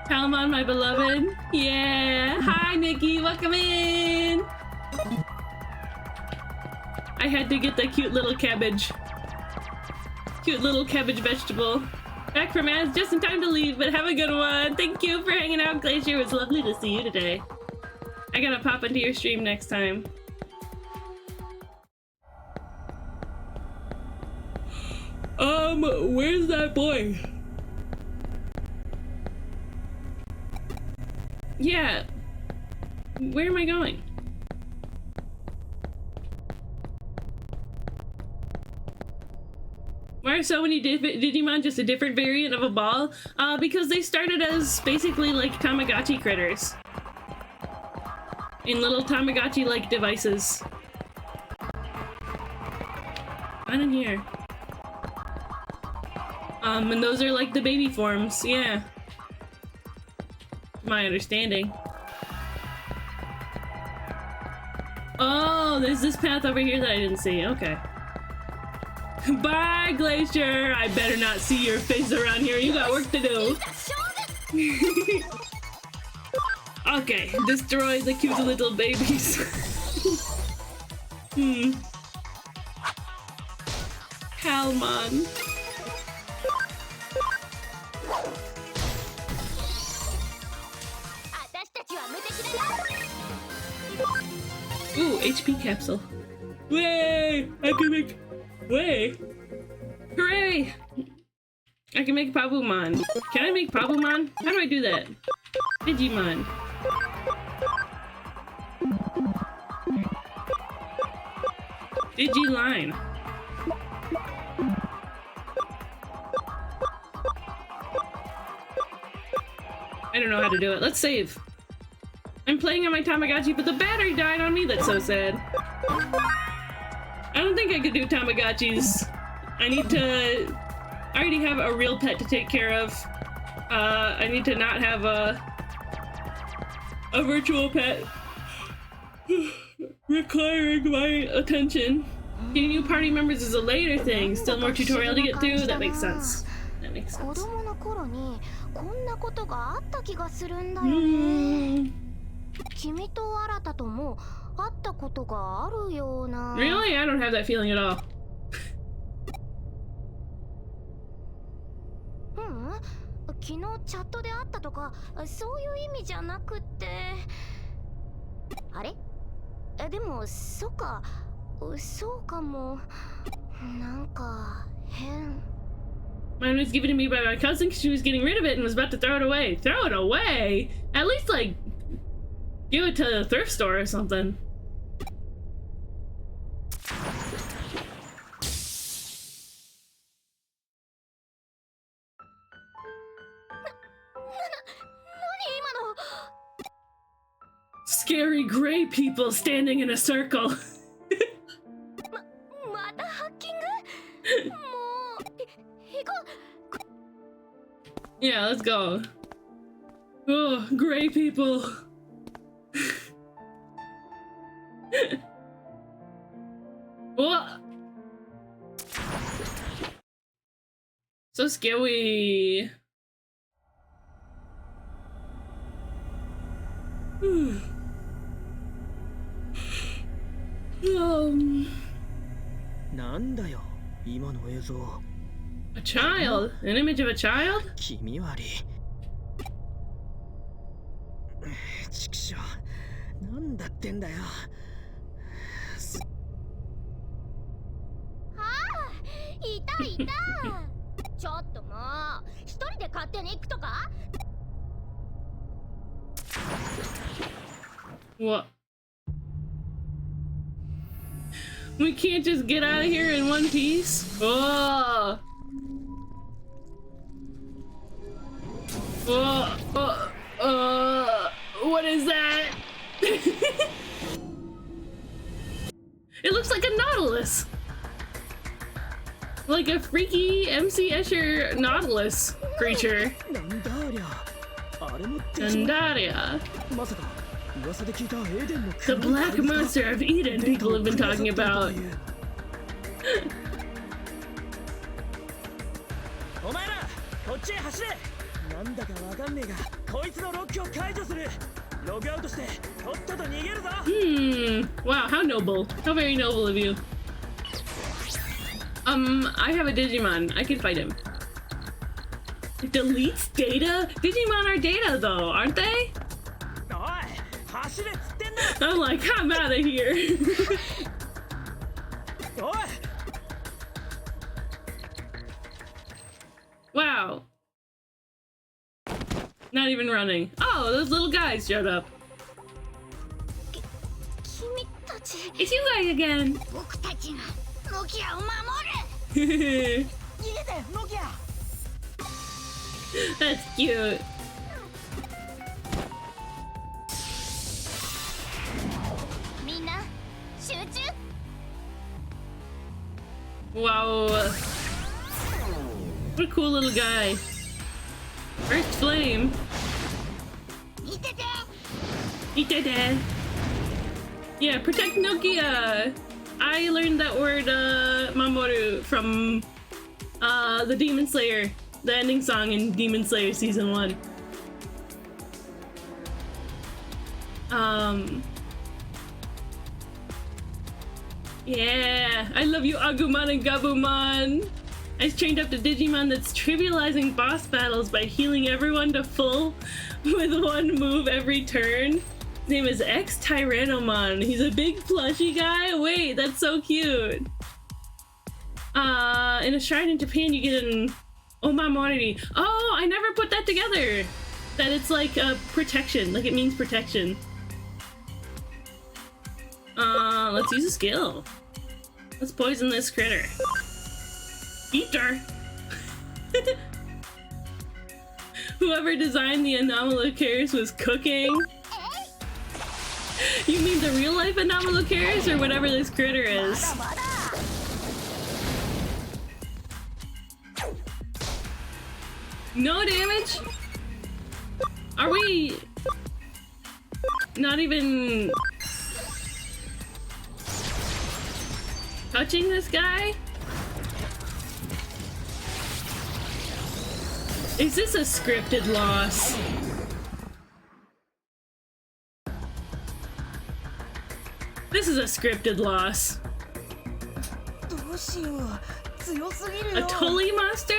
Palmon, my beloved. Yeah. Hi, Nikki. Welcome in. I had to get the cute little cabbage. Cute little cabbage vegetable. Back from ads just in time to leave, but have a good one. Thank you for hanging out, Glacier. It was lovely to see you today. I gotta pop into your stream next time. Where's that boy? Yeah. Where am I going? Why are so many Digimon just a different variant of a ball? Because they started as basically like Tamagotchi critters. In little Tamagotchi-like devices. Not in here. And those are like the baby forms, yeah. My understanding. Oh, there's this path over here that I didn't see, okay. Bye, Glacier! I better not see your face around here, you got work to do. Okay, destroy the cute little babies. Palmon. Ooh, HP capsule. Way! I can make... Way! Hooray! I can make Pabumon. Can I make Pabumon? How do I do that? Digimon. Digiline. I don't know how to do it. Let's save. I'm playing on my Tamagotchi, but the battery died on me. That's so sad. I don't think I could do Tamagotchis. I already have a real pet to take care of. I need to not have a virtual pet requiring my attention. Getting new party members is a later thing. Still more tutorial to get through. That makes sense. That makes sense. 君と新たとも会ったことがあるような。Really? I don't have that feeling at all. 昨日チャットで会ったとかそういう意味じゃなくて。あれ？でもそうかも。なんか変。Mine was given to me by my cousin because she was getting rid of it and was about to throw it away. Throw it away? At least, like, give it to the thrift store or something. Scary gray people standing in a circle. Yeah, let's go. Oh, gray people. What? So scary. A child? An image of a child? 気味悪い。ちくしょう、なんだってんだよ。いたいた。ちょっともう一人で勝手に行くとか。What? We can't just get out of here in one piece? Oh! What is that? It looks like a nautilus! Like a freaky MC Escher nautilus creature. Nandaria. The black monster of Eden people have been talking about. Wow, how noble. How very noble of you. I have a Digimon. I can fight him. It deletes data? Digimon are data though, aren't they? I'm like, I'm out of here. Wow. Not even running. Oh, those little guys showed up. It's you guys again. That's cute. Wow. What a cool little guy. First flame. Itete. Yeah, protect Nokia. I learned that word, Mamoru, from the Demon Slayer, the ending song in Demon Slayer Season 1. Yeah, I love you, Agumon and Gabumon. I trained up to Digimon that's trivializing boss battles by healing everyone to full with one move every turn. His name is X-Tyrannomon. He's a big plushy guy. Wait, that's so cute. In a shrine in Japan, you get an Omamori. Oh, I never put that together. That it's like a protection, like it means protection. Let's use a skill. Let's poison this critter. Eat her. Whoever designed the Anomalocaris was cooking. You mean the real life Anomalocaris or whatever this critter is? No damage? Are we not even touching this guy? Is this a scripted loss? This is a scripted loss. A Tully monster?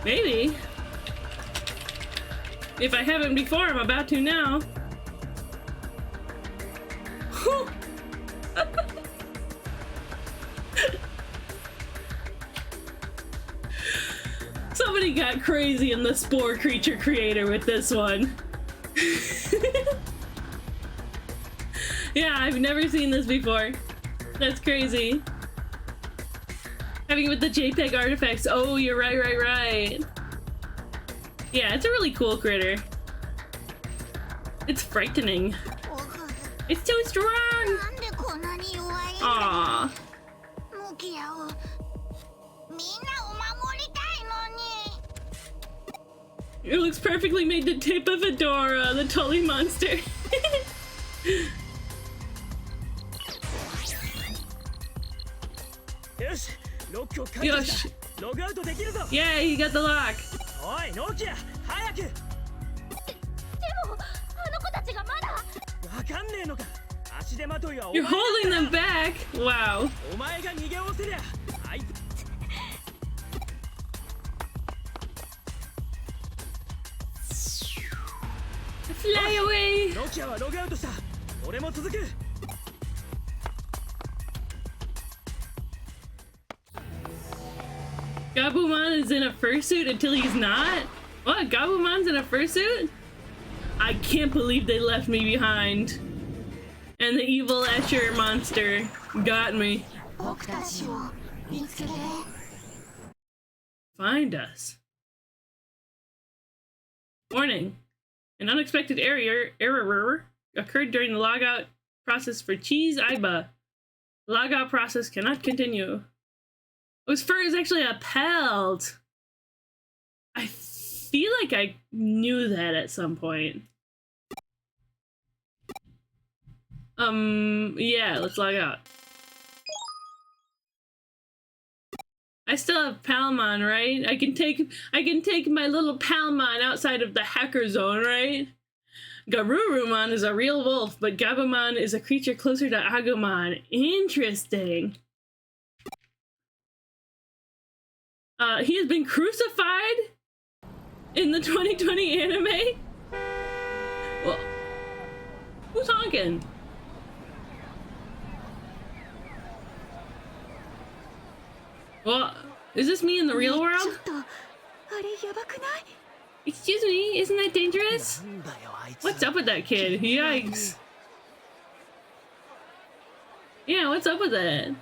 Maybe. If I haven't before, I'm about to now. Somebody got crazy in the Spore Creature Creator with this one. Yeah, I've never seen this before. That's crazy. Having it with the JPEG artifacts. Oh, you're right. Yeah, it's a really cool critter. It's frightening. It's too strong! Aww. It looks perfectly made to tip of Fedora, the Tully monster. Yosh. Yeah, he got the lock. You're holding them back? Wow. Fly away! Gabumon is in a fursuit until he's not? What? Gabumon's in a fursuit? I can't believe they left me behind. And the evil Escher monster got me. Find us. Warning. An unexpected error occurred during the logout process for Cheese Aiba. The logout process cannot continue. Oh, his fur is actually upheld. I feel like I knew that at some point. Yeah, let's log out. I still have Palmon, right? I can take my little Palmon outside of the hacker zone, right? Garurumon is a real wolf, but Gabumon is a creature closer to Agumon. Interesting. He has been crucified in the 2020 anime? Well, who's honking? Well, is this me in the real world? Excuse me, isn't that dangerous? What's up with that kid? Yikes. Yeah, what's up with that?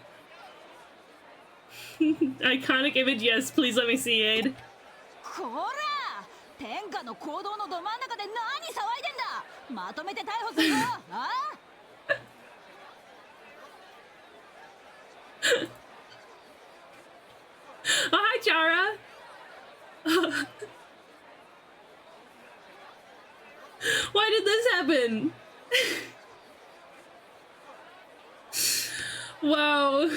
Iconic image, yes, please let me see it. Oh, hi, Chara. Why did this happen? Wow.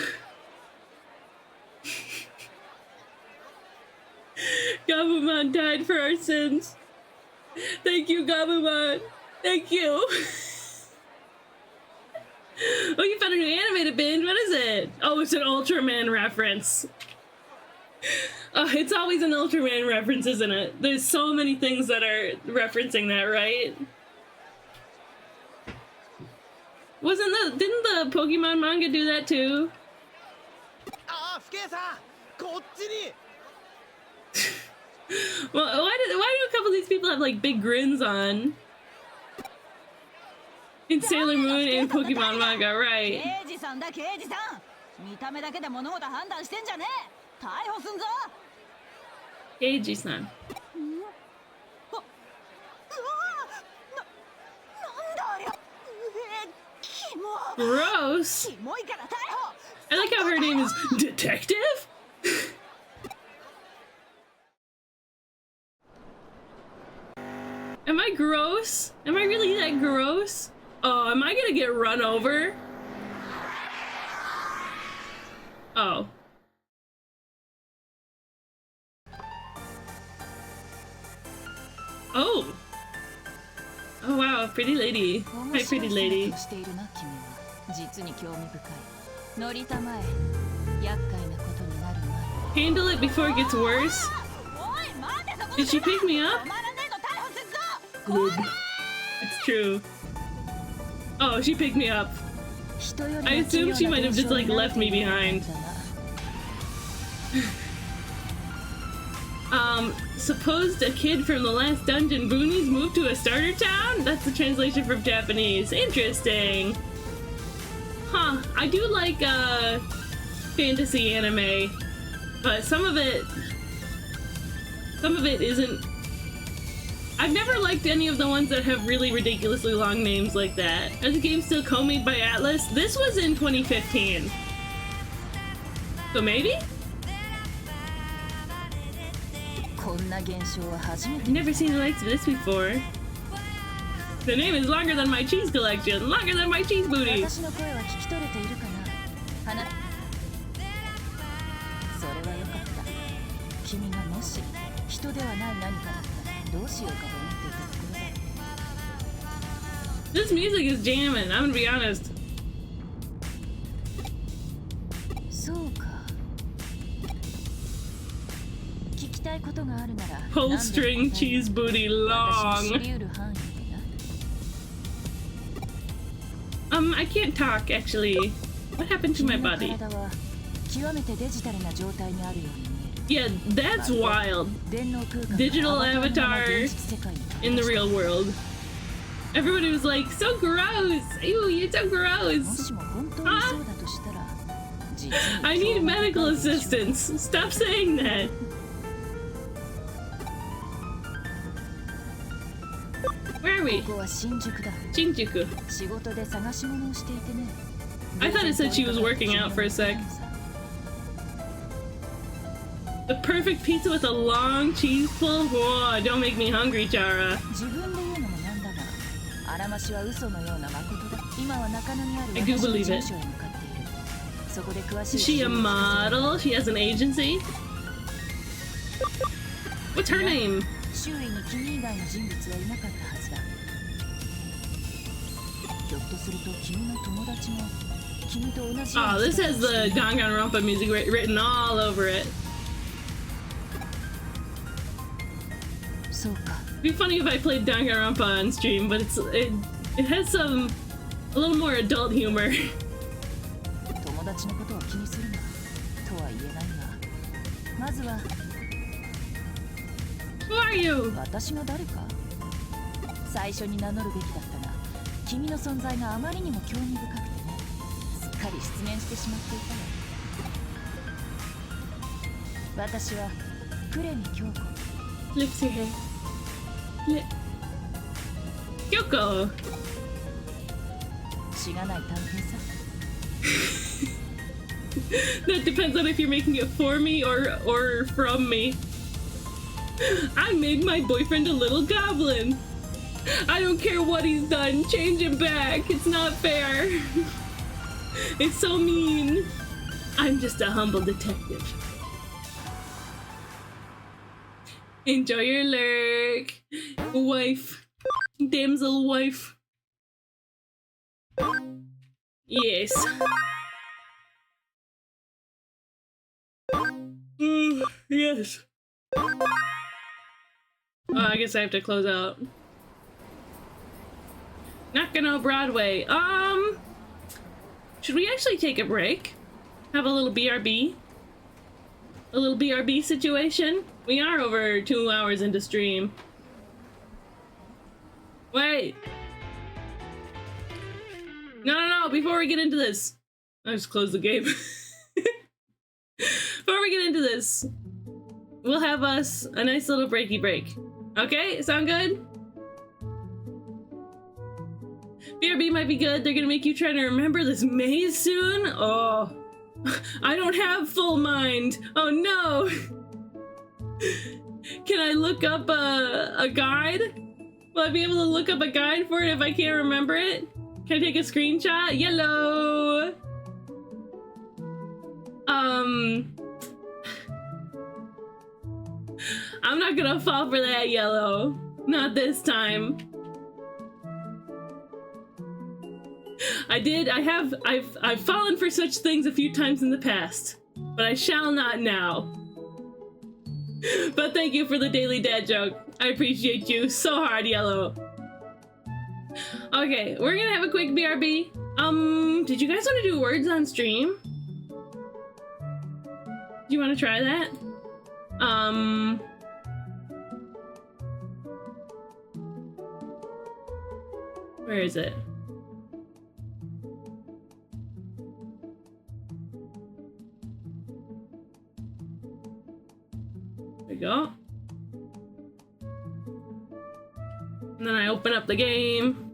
Gabumon died for our sins. Thank you, Gabumon. Thank you. Oh, you found a new animated binge. What is it? Oh, it's an Ultraman reference. Oh, it's always an Ultraman reference, isn't it? There's so many things that are referencing that, right? Didn't the Pokemon manga do that too? Well, why do a couple of these people have like big grins on? In Sailor Moon and Pokemon manga, right? Keiji-san. Gross. I like how her name is Detective? Am I gross? Am I really that gross? Oh, am I gonna get run over? Oh. Oh. Oh wow, pretty lady. Hi, pretty lady. Handle it before it gets worse. Did she pick me up? It's true. Oh, she picked me up. I assumed she might have just like left me behind. Supposed a kid from the last dungeon boonies moved to a starter town? That's the translation from Japanese. Interesting. Huh, I do like fantasy anime, but some of it isn't. I've never liked any of the ones that have really ridiculously long names like that. Are the games still co-made by Atlas? This was in 2015. So maybe? I've never seen the likes of this before. The name is longer than my cheese collection. Longer than my cheese booty. This music is jamming, I'm gonna be honest. Pull string cheese booty long. I can't talk actually. What happened to my body? Yeah, that's wild. Digital avatar in the real world. Everybody was like, so gross! Ew, you're so gross! Huh? I need medical assistance! Stop saying that! Where are we? Shinjuku. I thought it said she was working out for a sec. The perfect pizza with a long cheese pull? Whoa, don't make me hungry, Chara. I do believe it. Is she a model? She has an agency? What's her name? Oh, this has the Danganronpa music written all over it. It'd be funny if I played Danganronpa on stream, but it has a little more adult humor. Who are you? Lips your hair. Kyoko! That depends on if you're making it for me or from me. I made my boyfriend a little goblin. I don't care what he's done, change him back. It's not fair. It's so mean. I'm just a humble detective. Enjoy your lurk, wife. Damsel wife. Yes. Yes. Oh, I guess I have to close out. Nakano Broadway. Should we actually take a break? Have a little BRB? A little BRB situation? We are over 2 hours into stream. Wait. No, before we get into this. I just closed the game. Before we get into this, we'll have us a nice little breaky break. Okay, sound good? BRB might be good. They're gonna make you try to remember this maze soon? Oh. I don't have full mind. Oh no. Can I look up a guide? Will I be able to look up a guide for it if I can't remember it? Can I take a screenshot? Yellow! I'm not gonna fall for that, Yellow. Not this time. I've fallen for such things a few times in the past, but I shall not now. But thank you for the daily dad joke. I appreciate you so hard, Yellow. Okay, we're gonna have a quick BRB. Did you guys want to do words on stream? Do you want to try that? Where is it? There we go. And then I open up the game.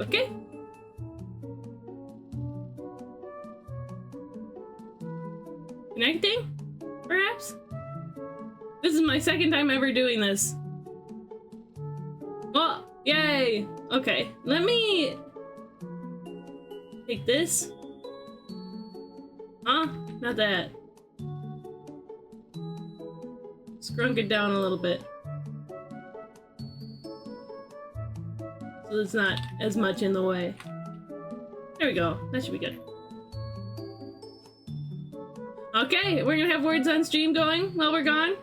Okay. Connecting? Perhaps? This is my second time ever doing this. Well, yay! Okay, let me take this. Huh? Not that. Scrunk it down a little bit. So it's not as much in the way. There we go. That should be good. Okay, we're gonna have words on stream going while we're gone.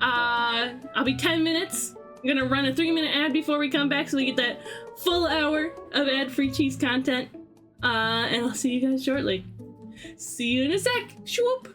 I'll be 10 minutes. I'm gonna run a 3-minute ad before we come back so we get that full hour of ad-free cheese content. And I'll see you guys shortly. See you in a sec. Swoop.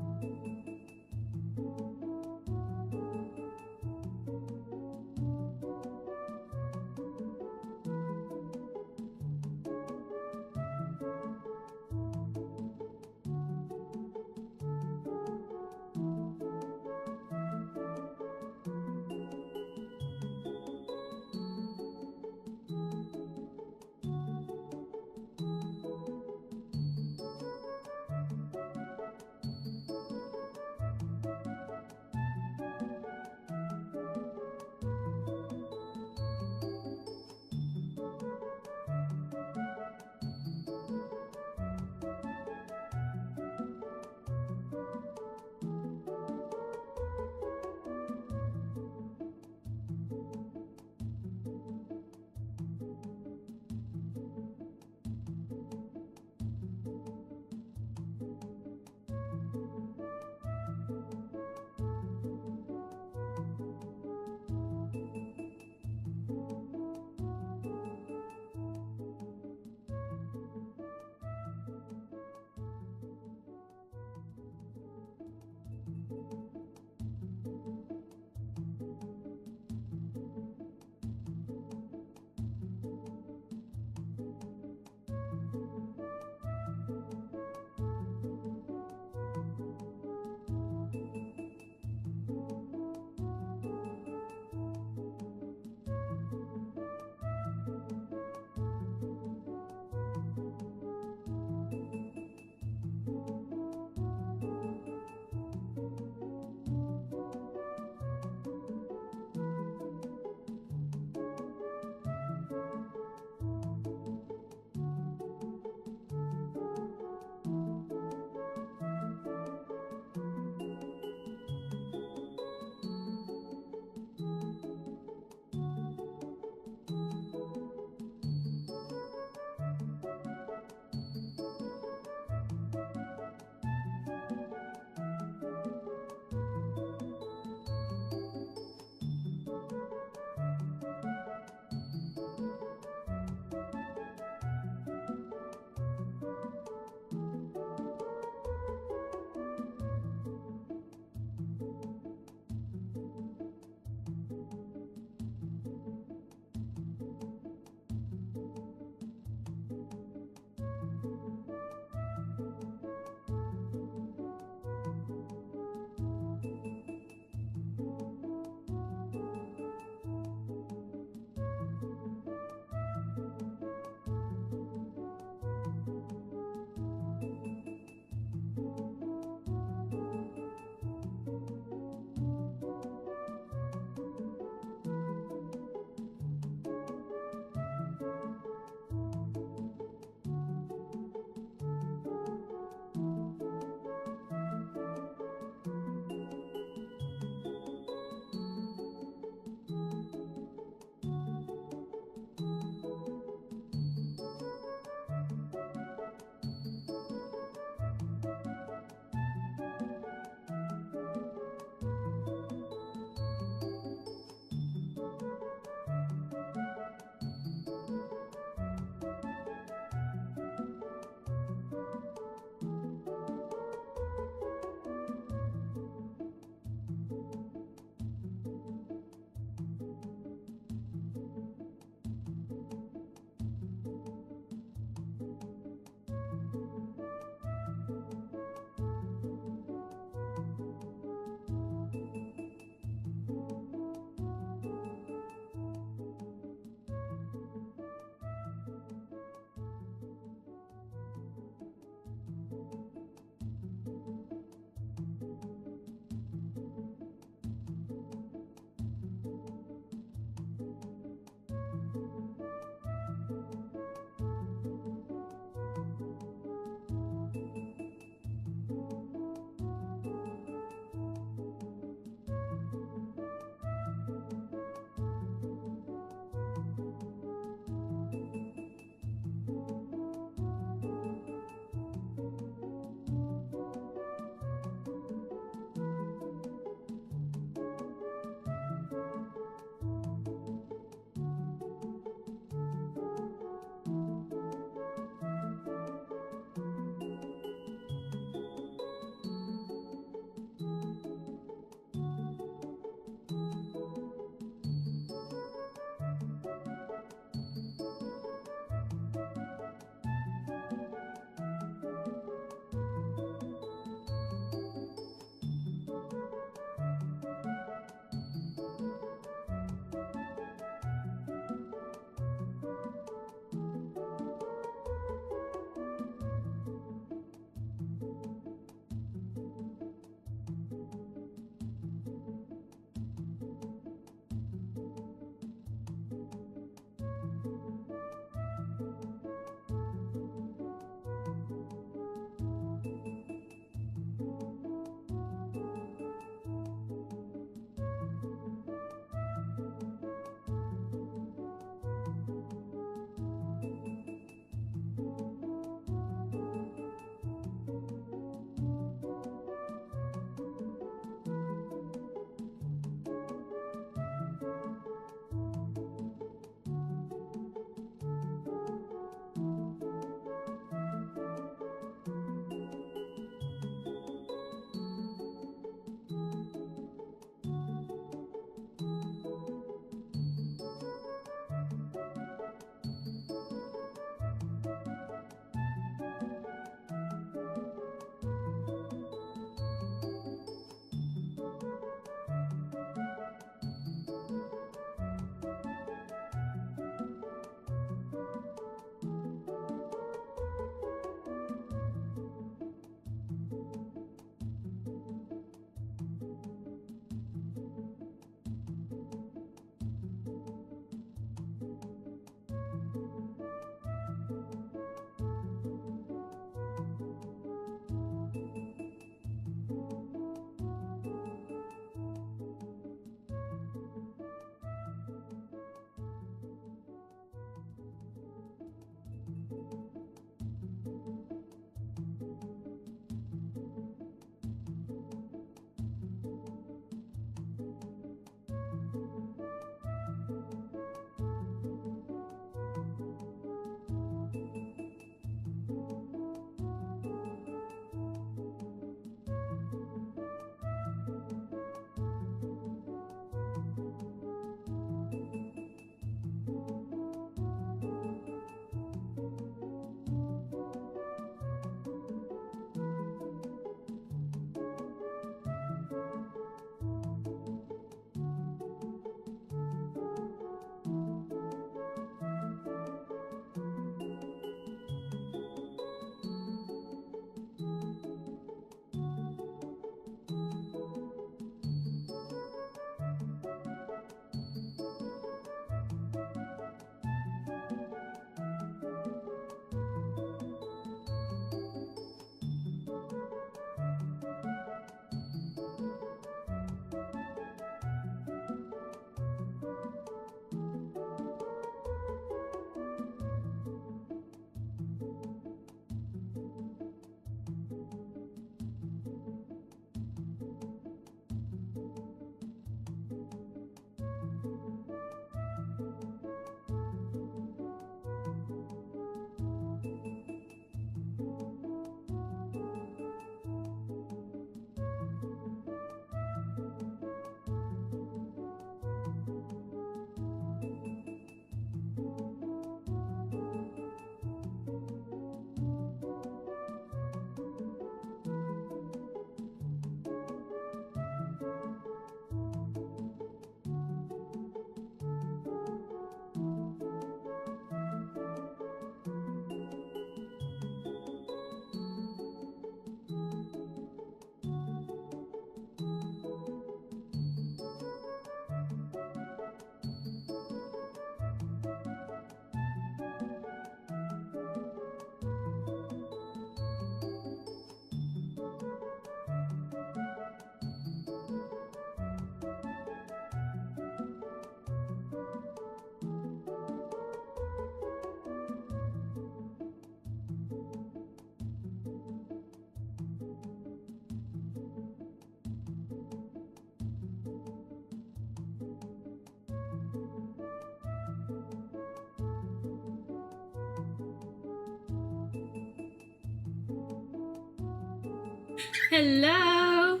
Hello.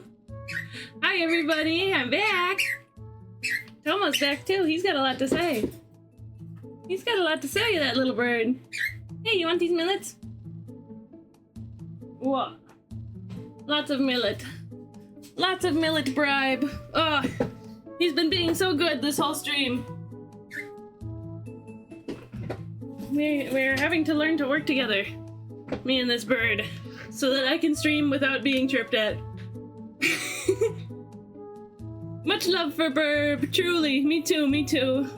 Hi, everybody. I'm back. Tomo's back, too. He's got a lot to say. He's got a lot to say, that little bird. Hey, you want these millets? What? Lots of millet. Lots of millet bribe. Oh, he's been being so good this whole stream. We're having to learn to work together. Me and this bird. So that I can stream without being chirped at. Much love for Burb, truly. Me too, me too.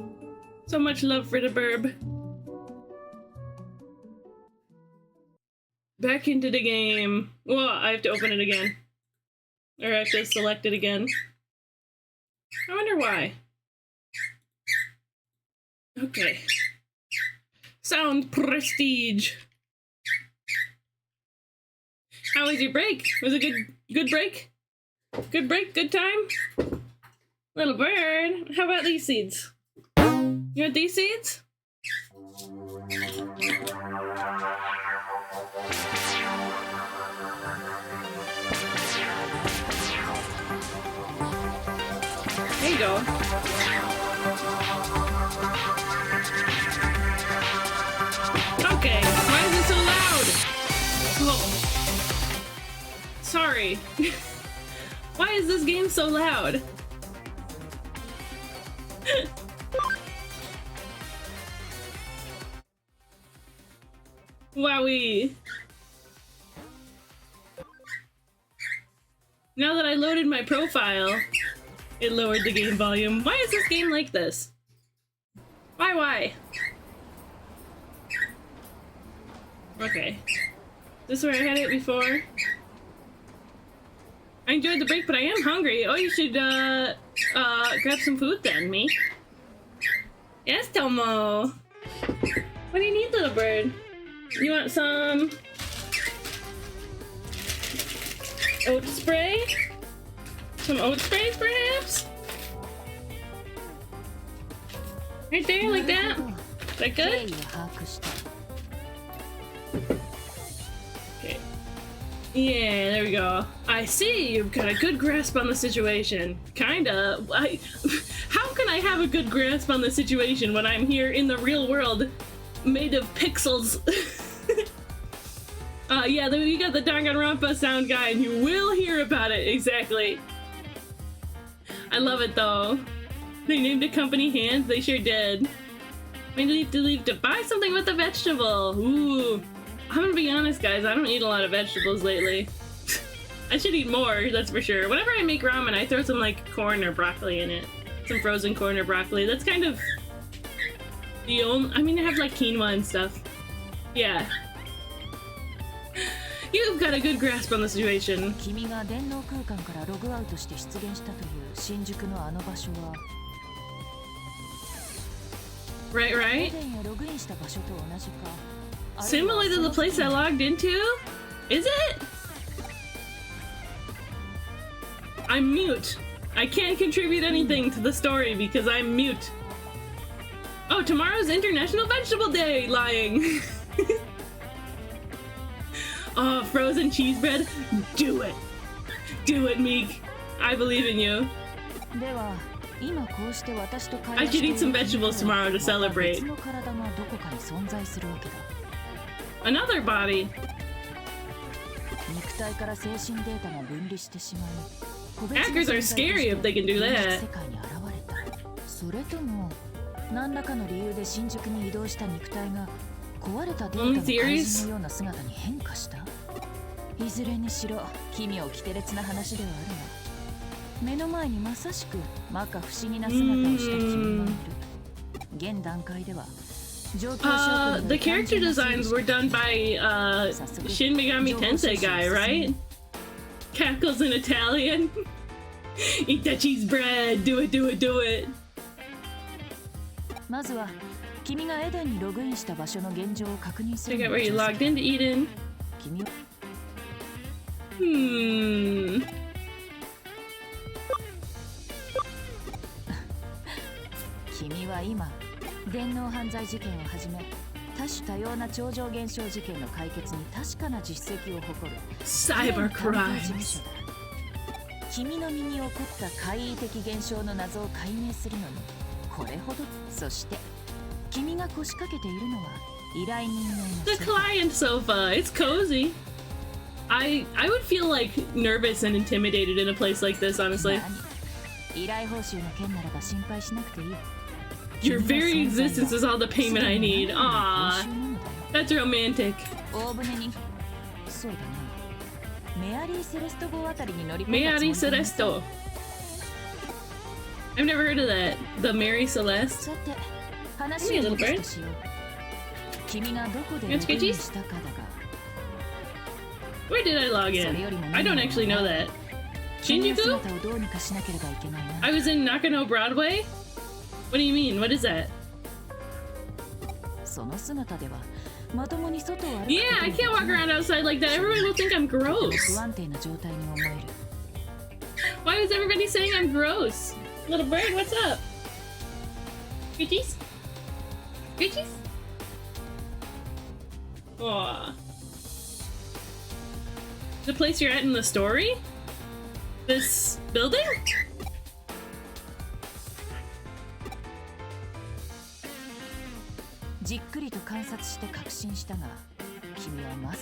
So much love for the Burb. Back into the game. Whoa, I have to open it again. Or I have to select it again. I wonder why. Okay. Sound prestige. How was your break? Was it good break? Good break? Good time? Little bird, how about these seeds? You want these seeds? There you go. Okay, why is it so loud? Oh. Sorry. Why is this game so loud? Wowee. Now that I loaded my profile, it lowered the game volume. Why is this game like this? Why? Okay. This is where I had it before. I enjoyed the break, but I am hungry. Oh, you should, grab some food then, me. Yes, Tomo. What do you need, little bird? You want some oat spray? Some oat spray, perhaps? Right there, like that? Is that good? Okay. Yeah, there we go. I see you've got a good grasp on the situation. Kinda. How can I have a good grasp on the situation when I'm here in the real world made of pixels? Yeah, you got the Danganronpa sound guy and you will hear about it, exactly. I love it though. They named a company Hands, they sure did. I need to leave to buy something with a vegetable. Ooh. I'm gonna be honest, guys, I don't eat a lot of vegetables lately. I should eat more, that's for sure. Whenever I make ramen, I throw some like corn or broccoli in it. Some frozen corn or broccoli. That's kind of the only, I mean, I have like quinoa and stuff. Yeah. You've got a good grasp on the situation. Right? Similar to the place I logged into? Is it? I'm mute. I can't contribute anything to the story because I'm mute. Oh, tomorrow's International Vegetable Day! Lying. Oh, frozen cheese bread? Do it! Do it, Meek. I believe in you. I should eat some vegetables tomorrow to celebrate. Another body! Hackers are scary if they can do that. Only theories? いずれにしろ奇妙奇烈な話ではあるが目の前にまさしく摩訶不思議な姿をした君がいる現段階では The character designs were done by Shin Megami Tensei guy, right? Cackles in Italian. Eat that cheese bread. Do it, do it, do it. まずは君がエデンにログインした場所の現状を確認する Check out where you logged into Eden. 君は 君は今電脳犯罪事件をはじめ多種多様な超常現象事件の解決に確かな実績を誇る Cyber 事務 crimes. 所だ。君の身に起こった怪異的現象の謎を解明するのにこれほど。そして君が腰掛けているのは依頼人用の The client sofa. It's cozy. I would feel like nervous and intimidated in a place like this, honestly. 依頼報酬の件ならば心配しなくていい。 Your very existence is all the payment I need. Aww. That's romantic. 大船にそうだな。メアリー・セレスト号あたりに乗り込んだつもりだ。 Mary Celeste. I've never heard of that. The Mary Celeste. さて、話を戻すとしよう。君がどこでログインしたかだが。 Where did I log in? I don't actually know that. Shinjuku? I was in Nakano Broadway? What do you mean? What is that? Yeah, I can't walk around outside like that. Everyone will think I'm gross. Why is everybody saying I'm gross? Little bird, what's up? Goochies? Goochies? Aww. The place you're at in the story? This building?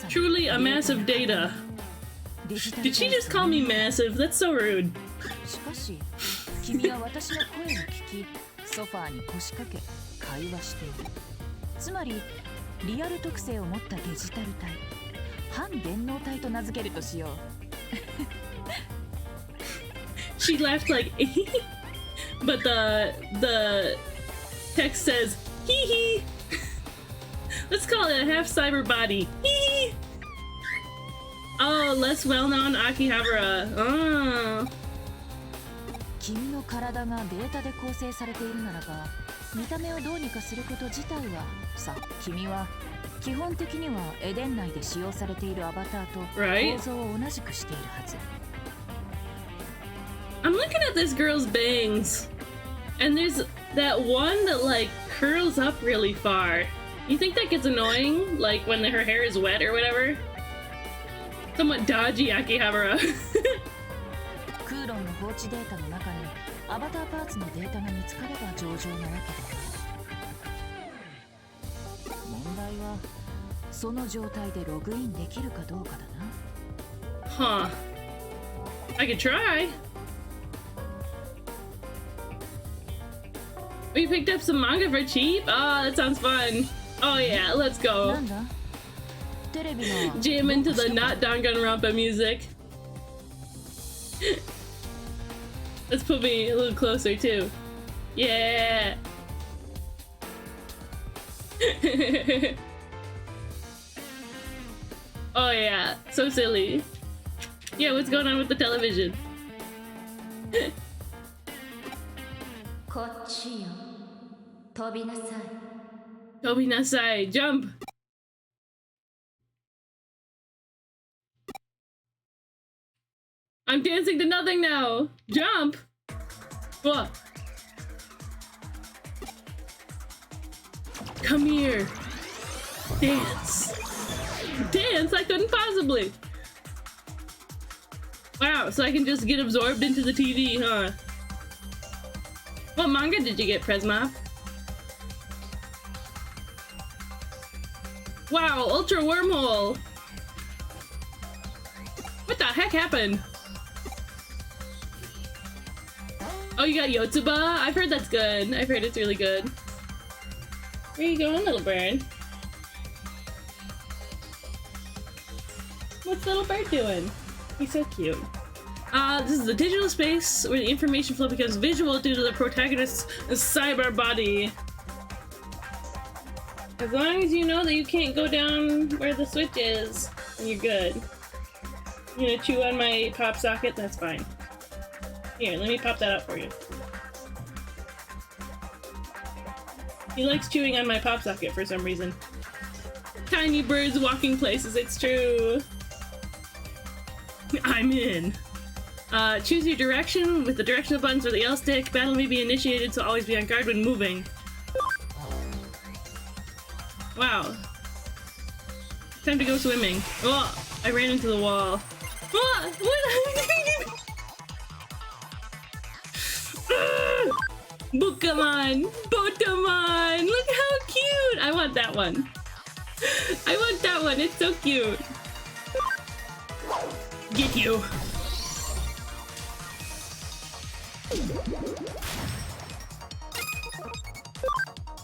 Truly a massive data. Did she just call me massive? That's so rude. しかし、君は私の声を聞き、ソファーに腰掛け、会話している。つまり、リアル特性を持ったデジタル体、反電脳体と名付けるとしよう。She laughed like but the text says hee hee. Let's call it a half cyber body. Hee hee. Oh, less well-known Akihabara. Oh. 君の体がデータで構成されているならば、見た目をどうにかすること自体は、さ、君は基本的にはエデン内で使用されているアバターと構造を同じくしているはず。I'm looking at this girl's bangs, and there's that one that like curls up really far. You think that gets annoying, like when her hair is wet or whatever? Somewhat dodgy Akihabara. クーロンの放置データの中にアバターパーツのデータが見つかれば上々なわけだ。問題はその状態でログインできるかどうかだHuh.な。I could try. We picked up some manga for cheap? Oh, that sounds fun. Oh yeah, let's go. Jam into the not Danganronpa music. Let's put me a little closer too. Yeah. Oh yeah, so silly. Yeah, what's going on with the television? こっちよ。飛びなさい。飛びなさい。Jump. I'm dancing to nothing now. Jump. What? Come here. Dance. Dance? I couldn't possibly. Wow, so I can just get absorbed into the TV, huh? What manga did you get, Presma? Wow, Ultra Wormhole! What the heck happened? Oh, you got Yotsuba? I've heard that's good. I've heard it's really good. Where you going, little bird? What's little bird doing? He's so cute. This is a digital space where the information flow becomes visual due to the protagonist's cyber body. As long as you know that you can't go down where the switch is, then you're good. You gonna chew on my pop socket? That's fine. Here, let me pop that out for you. He likes chewing on my pop socket for some reason. Tiny birds walking places, it's true. I'm in. Choose your direction with the directional buttons or the L stick. Battle may be initiated, so always be on guard when moving. Wow. Time to go swimming. Oh, I ran into the wall. Oh, what? Pokemon! Pokemon! Look how cute! I want that one. I want that one. It's so cute. Get you.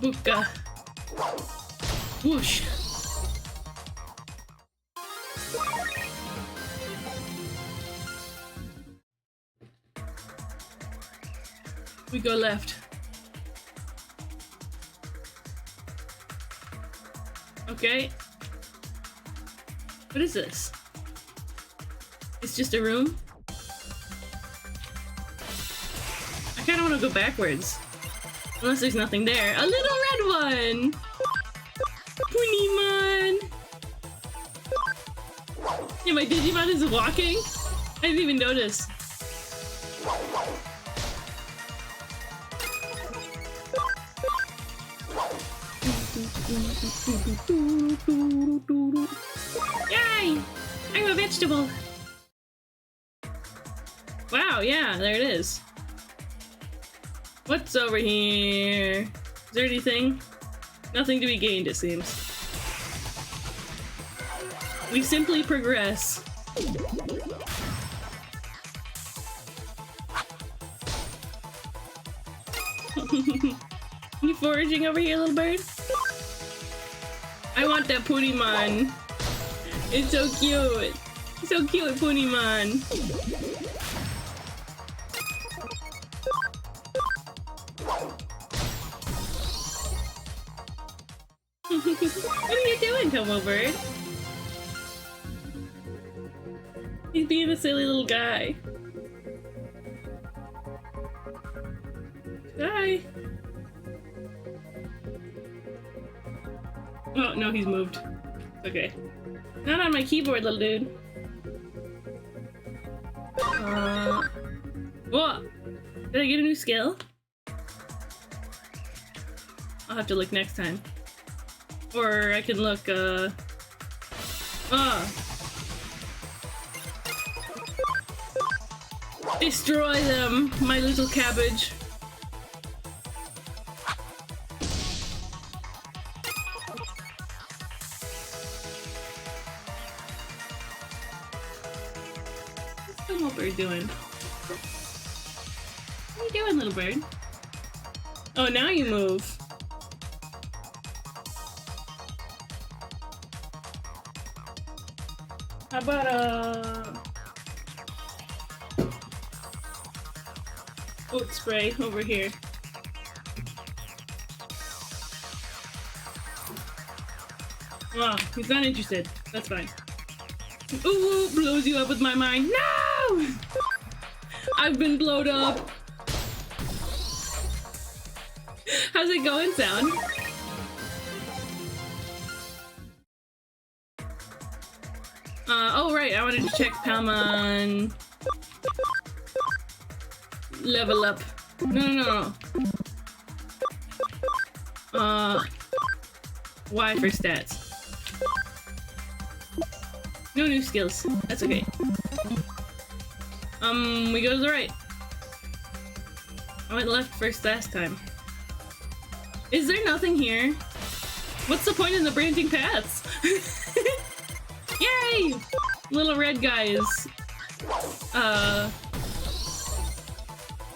Buka. Whoosh. We go left. Okay. What is this? It's just a room? I kinda wanna go backwards. Unless there's nothing there. A little red one! Punimon! Yeah, my Digimon is walking? I didn't even notice. Yay! I'm a vegetable! Wow, yeah, there it is. What's over here? Is there anything? Nothing to be gained, it seems. We simply progress. You foraging over here, little bird? I want that Punimon. It's so cute. It's so cute, Punimon. What are you doing, Tomo Bird? He's being a silly little guy. Hi. Oh, no, he's moved. Okay. Not on my keyboard, little dude. What? Did I get a new skill? I'll have to look next time. Or I can look, Destroy them, my little cabbage. What's the little bird doing? What are you doing, little bird? Oh, now you move. How about oat spray over here? Oh, he's not interested. That's fine. Ooh, blows you up with my mind. No! I've been blowed up. How's it going, Sound? Oh right, I wanted to check Palmon level up. No. Y for stats. No new skills. That's okay. We go to the right. I went left first last time. Is there nothing here? What's the point in the branching paths? Yay! Little red guys.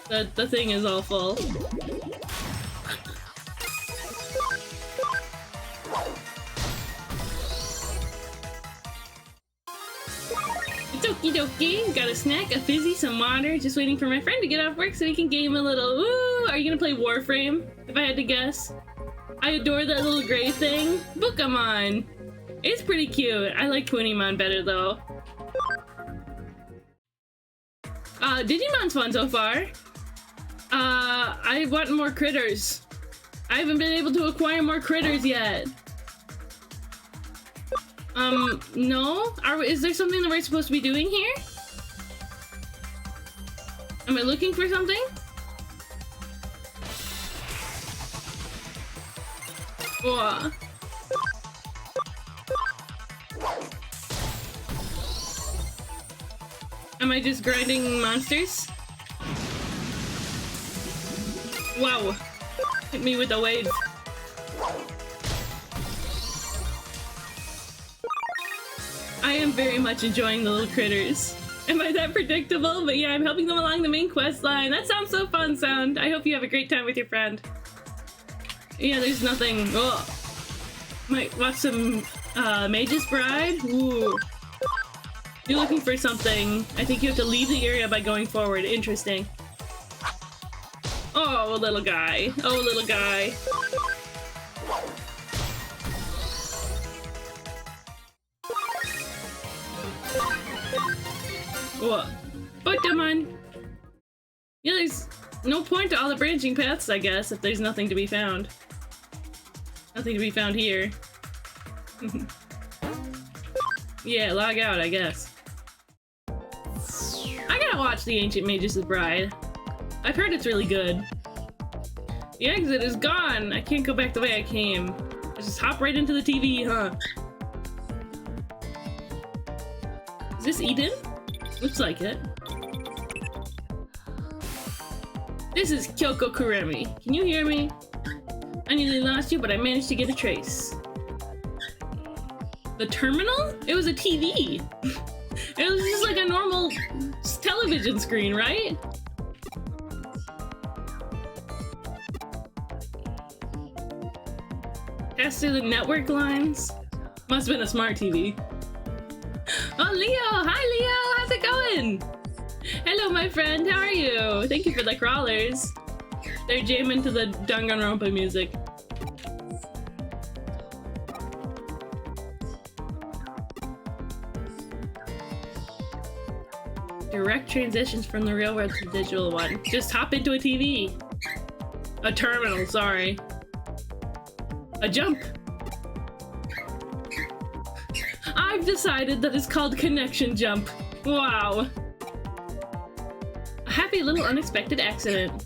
The thing is all full. It's okie dokie. Got a snack, a fizzy, some water. Just waiting for my friend to get off work so we can game a little. Ooh, are you gonna play Warframe? If I had to guess. I adore that little gray thing. Pokemon. It's pretty cute. I like Punimon better though. Digimon's fun so far. I want more critters. I haven't been able to acquire more critters yet. No? Is there something that we're supposed to be doing here? Am I looking for something? Whoa. Am I just grinding monsters? Wow. Hit me with a wave. I am very much enjoying the little critters. Am I that predictable? But yeah, I'm helping them along the main quest line. That sounds so fun, Sound. I hope you have a great time with your friend. Yeah, there's nothing. Oh. Might watch some Mage's Bride. Ooh. You're looking for something. I think you have to leave the area by going forward. Interesting. Oh, little guy. Oh, little guy. What? Pokemon! Yeah, there's no point to all the branching paths, I guess, if there's nothing to be found. Nothing to be found here. Yeah, log out, I guess. I gotta watch The Ancient Mage's Bride. I've heard it's really good. The exit is gone! I can't go back the way I came. I just hop right into the TV, huh? Is this Eden? Looks like it. This is Kyoko Kuremi. Can you hear me? I nearly lost you, but I managed to get a trace. The terminal? It was a TV. It was just like a normal television screen, right? Pass through the network lines. Must have been a smart TV. Oh, Leo! Hi, Leo! How's it going? Hello, my friend. How are you? Thank you for the crawlers. They're jamming to the Danganronpa music. Direct transitions from the real world to the digital one. Just hop into a TV. A terminal, sorry. A jump. I've decided that it's called connection jump. Wow. A happy little unexpected accident.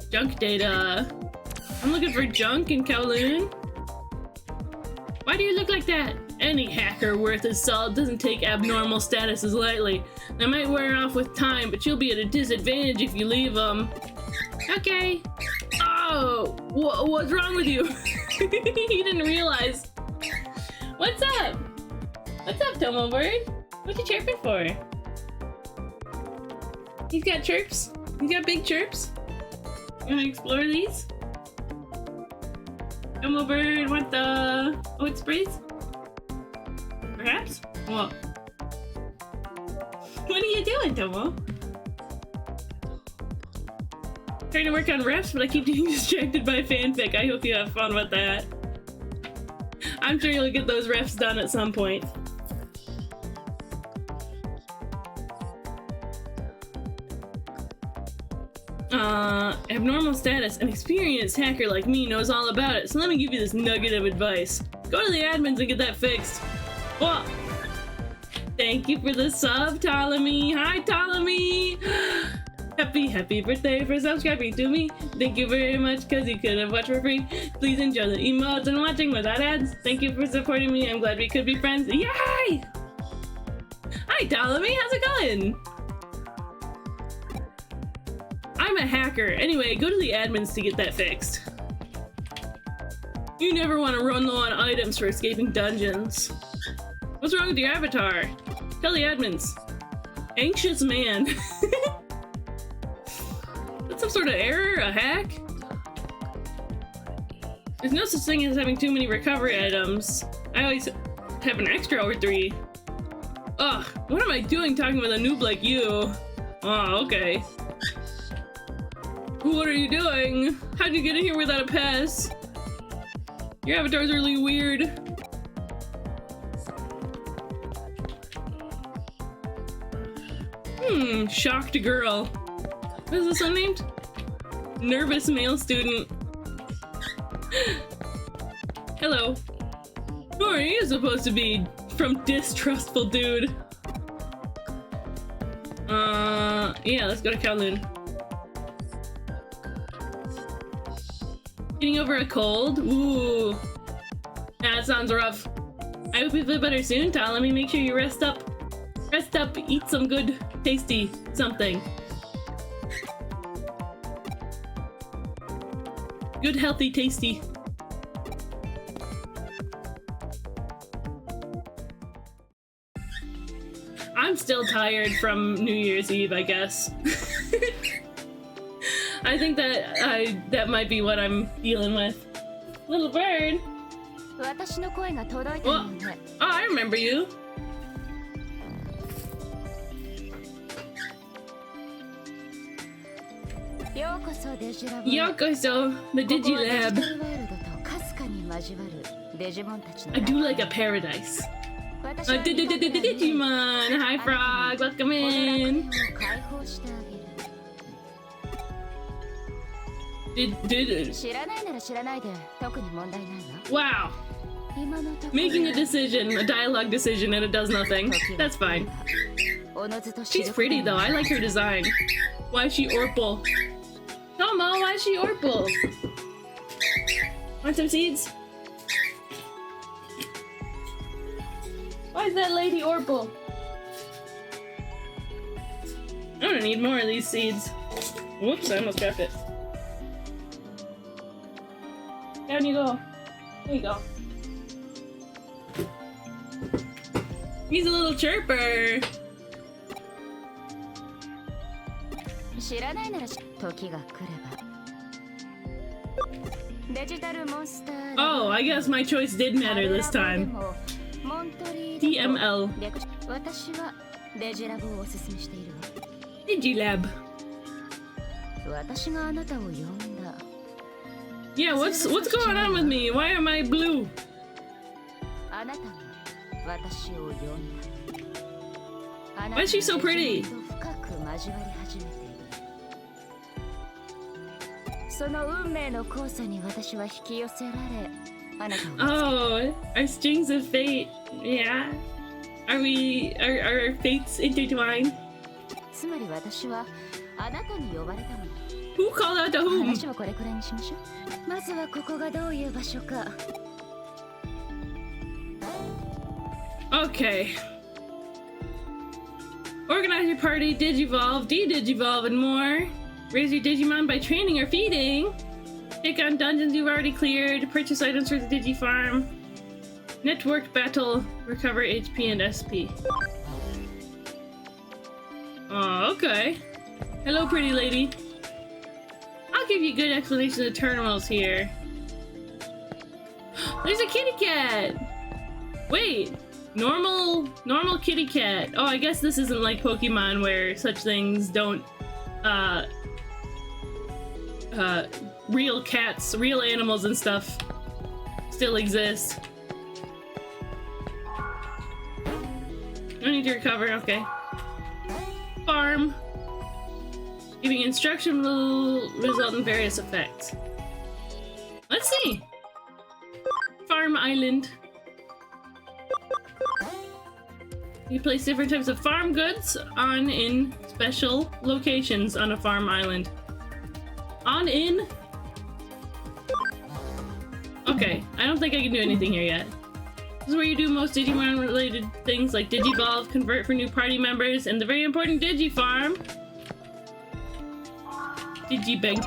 Junk data. I'm looking for junk in Kowloon. Why do you look like that? Any hacker worth his salt doesn't take abnormal statuses lightly. They might wear off with time, but you'll be at a disadvantage if you leave them. Okay. Oh, what's wrong with you? He didn't realize. What's up? What's up, Tomo Bird? What you chirping for? He's got chirps? He's got big chirps? You wanna explore these? Tomo Bird, what the... oat sprays? Perhaps? What? What are you doing, Tomo? Trying to work on refs, but I keep getting distracted by fanfic. I hope you have fun with that. I'm sure you'll get those refs done at some point. Abnormal status. An experienced hacker like me knows all about it, so let me give you this nugget of advice. Go to the admins and get that fixed. Whoa! Thank you for the sub, Ptolemy. Hi, Ptolemy! Happy birthday for subscribing to me. Thank you very much, because you could have watched for free. Please enjoy the emotes and watching without ads. Thank you for supporting me. I'm glad we could be friends. Yay! Hi, Ptolemy. How's it going? I'm a hacker. Anyway, go to the admins to get that fixed. You never want to run low on items for escaping dungeons. What's wrong with your avatar? Tell the admins. Anxious man. That's some sort of error? A hack? There's no such thing as having too many recovery items. I always have an extra or 3. Ugh, what am I doing talking with a noob like you? Oh, okay. What are you doing? How'd you get in here without a pass? Your avatar's really weird. Shocked girl. What is this one named? Nervous male student. Hello. Who are you supposed to be? From distrustful dude. Yeah, let's go to Kowloon. Getting over a cold? Ooh. That sounds rough. I hope you feel better soon, Tal. Let me make sure you rest up. Rest up, eat some good, tasty something. Good, healthy, tasty. I'm still tired from New Year's Eve, I guess. I think that might be what I'm dealing with. Little bird. Oh, I remember you. Yokoso, the Digilab. I do like a paradise. Digimon! Hi, Frog! Welcome in! Wow! Making a decision, a dialogue decision, and it does nothing. That's fine. She's pretty though, I like her design. Why is she Orpal? Tomo, why is she Orpal? Want some seeds? Why is that lady Orpal? I'm gonna need more of these seeds. Whoops, I almost dropped it. Down you go. There you go. He's a little chirper. Oh, I guess my choice did matter this time. DML. Digilab. Yeah, what's going on with me? Why am I blue? Why is she so pretty? Oh, our strings of fate. Yeah. Are our fates intertwined? Who called out to whom? Okay. Organize your party, digivolve, de-digivolve, and more. Raise your Digimon by training or feeding. Take on dungeons you've already cleared. Purchase items for the Digifarm. Networked battle. Recover HP and SP. Oh, okay. Hello, pretty lady. I'll give you a good explanation of the terminals here. There's a kitty cat! Wait. Normal kitty cat. Oh, I guess this isn't like Pokemon where such things don't, real cats, real animals and stuff still exist. No need to recover, okay. Farm. Giving instruction will result in various effects. Let's see. Farm Island. You place different types of farm goods on in special locations on a farm island. On in? Okay, I don't think I can do anything here yet. This is where you do most Digimon related things like Digivolve, convert for new party members, and the very important Digifarm. Digibank.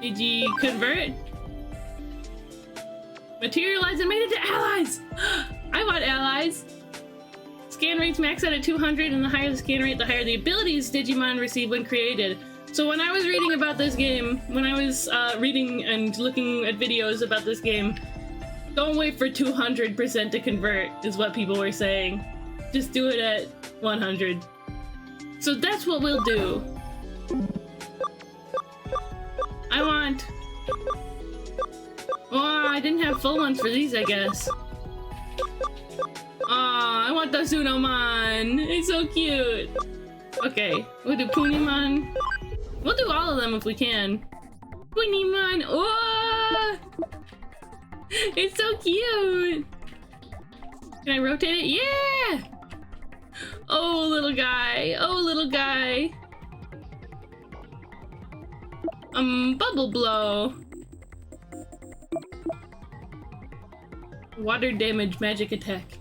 Digi-convert. Materialize and made it to allies! I want allies! Scan rates max out at 200, and the higher the scan rate, the higher the abilities Digimon receive when created. So when I was reading about this game, when I was reading and looking at videos about this game, don't wait for 200% to convert, is what people were saying. Just do it at 100. So that's what we'll do. I want... Oh, I didn't have full ones for these, I guess. Aw, I want the Sunomon! It's so cute! Okay, we'll do Punimon. We'll do all of them if we can. Punimon! Oh! It's so cute! Can I rotate it? Yeah! Oh, little guy! Oh, little guy! Bubble Blow. Water damage magic attack.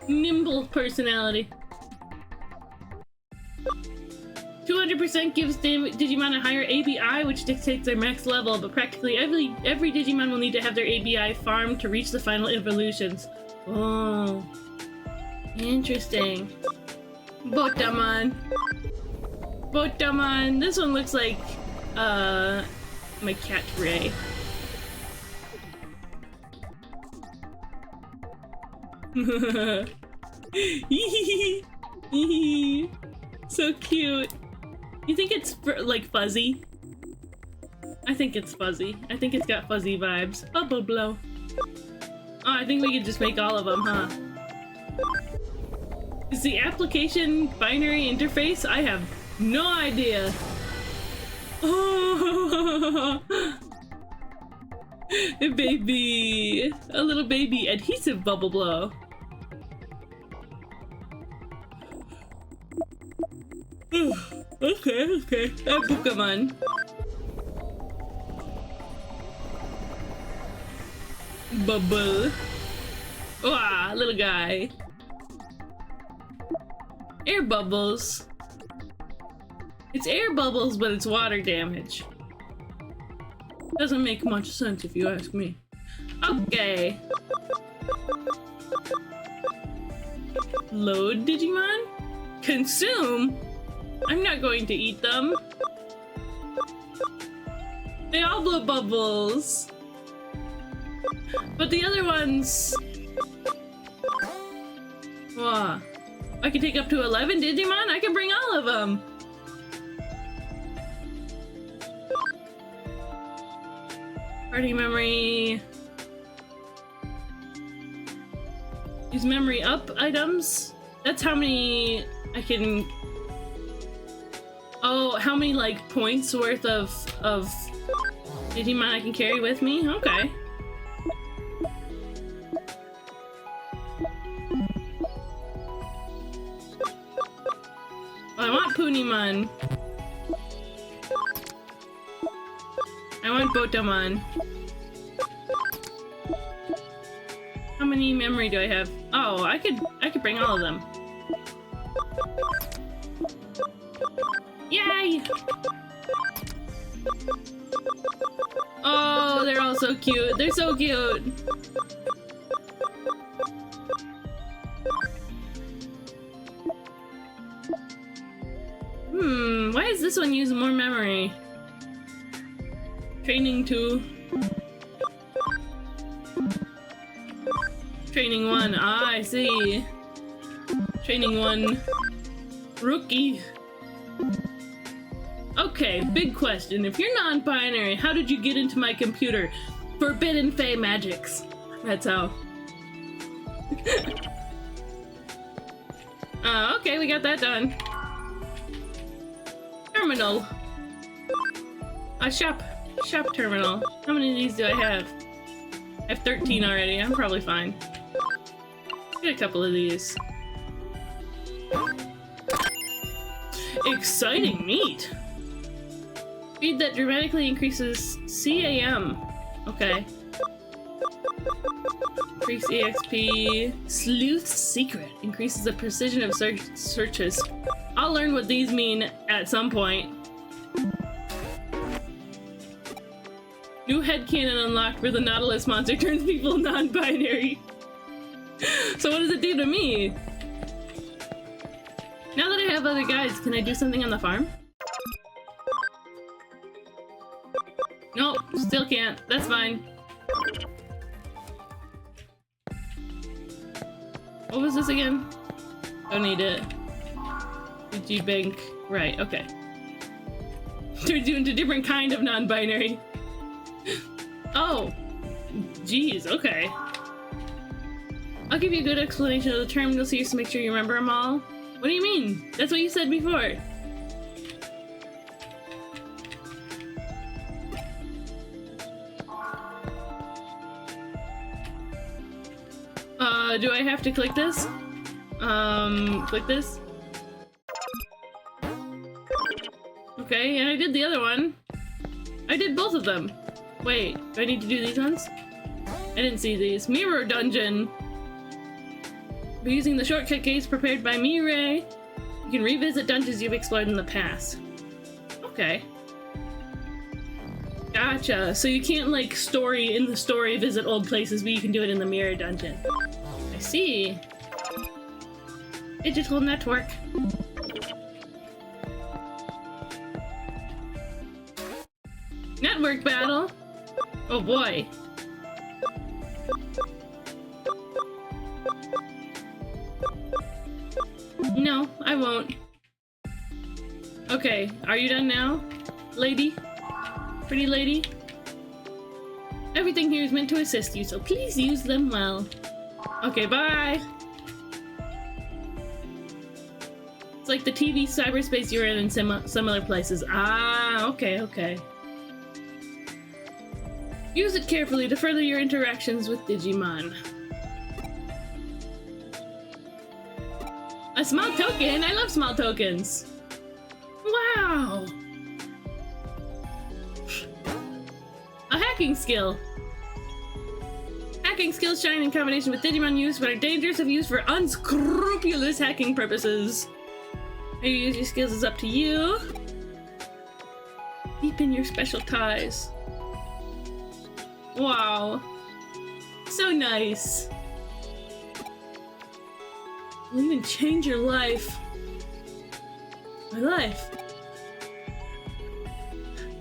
Nimble personality. 200% gives Digimon a higher ABI, which dictates their max level, but practically every Digimon will need to have their ABI farmed to reach the final evolutions. Oh. Interesting. Botamon. Botamon. This one looks like, my cat Ray. So cute. You think it's like fuzzy? I think it's fuzzy. I think it's got fuzzy vibes. Bubble blow. Oh, I think we could just make all of them, huh? Is the application binary interface? I have no idea. Oh, a baby. A little baby adhesive bubble blow. Okay. Pokemon. Bubble. Ah, little guy. Air bubbles. It's air bubbles, but it's water damage. Doesn't make much sense if you ask me. Okay. Load Digimon? Consume? I'm not going to eat them. They all blow bubbles. But the other ones... Wow. I can take up to 11 Digimon? I can bring all of them. Party memory. Use memory up items. That's how many I can... Oh, how many like points worth of Digimon I can carry with me? Okay. I want Punimon. I want Botamon. How many memory do I have? Oh, I could bring all of them. Yay! Oh, they're all so cute. They're so cute. Why is this one using more memory? Training 2. Training 1. Ah, I see. Training 1. Rookie. Okay, big question. If you're non-binary, how did you get into my computer? Forbidden Fey magics. That's how. Okay, we got that done. Terminal. A shop terminal. How many of these do I have? I have 13 already. I'm probably fine. Get a couple of these. Exciting meat! Speed that dramatically increases CAM. Okay. Increase EXP. Sleuth's secret increases the precision of searches. I'll learn what these mean at some point. New headcanon unlocked where the Nautilus monster turns people non-binary. So what does it do to me? Now that I have other guides, can I do something on the farm? Nope, still can't. That's fine. What was this again? Don't need it. Digi bank. Right, okay. Turns you into a different kind of non-binary. Oh. Jeez, okay. I'll give you a good explanation of the terminal so you to make sure you remember them all. What do you mean? That's what you said before. Do I have to click this? Click this? Okay, and I did the other one. I did both of them. Wait, do I need to do these ones? I didn't see these. Mirror dungeon. By using the shortcut gates prepared by Mirai, you can revisit dungeons you've explored in the past. Okay. Gotcha. So you can't, like, in the story visit old places, but you can do it in the mirror dungeon. I see. Digital network. Network battle? Oh boy. No, I won't. Okay, are you done now, lady? Pretty lady? Everything here is meant to assist you, so please use them well. Okay, bye! It's like the TV cyberspace you were in similar places. Ah, okay, okay. Use it carefully to further your interactions with Digimon. A small token? I love small tokens! Wow! A hacking skill! Hacking skills shine in combination with Digimon use but are dangerous if used for unscrupulous hacking purposes. How you use your skills is up to you. Deepen your special ties. Wow. So nice. Will even change your life. My life.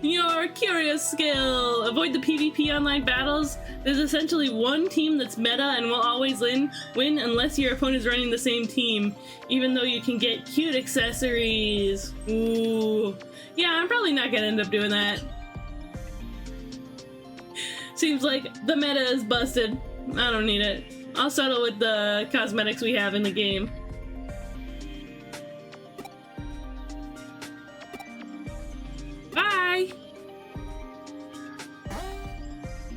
Your curious skill! Avoid the PvP online battles. There's essentially one team that's meta and will always win unless your opponent is running the same team, even though you can get cute accessories. Ooh. Yeah, I'm probably not gonna end up doing that. Seems like the meta is busted. I don't need it. I'll settle with the cosmetics we have in the game. Bye!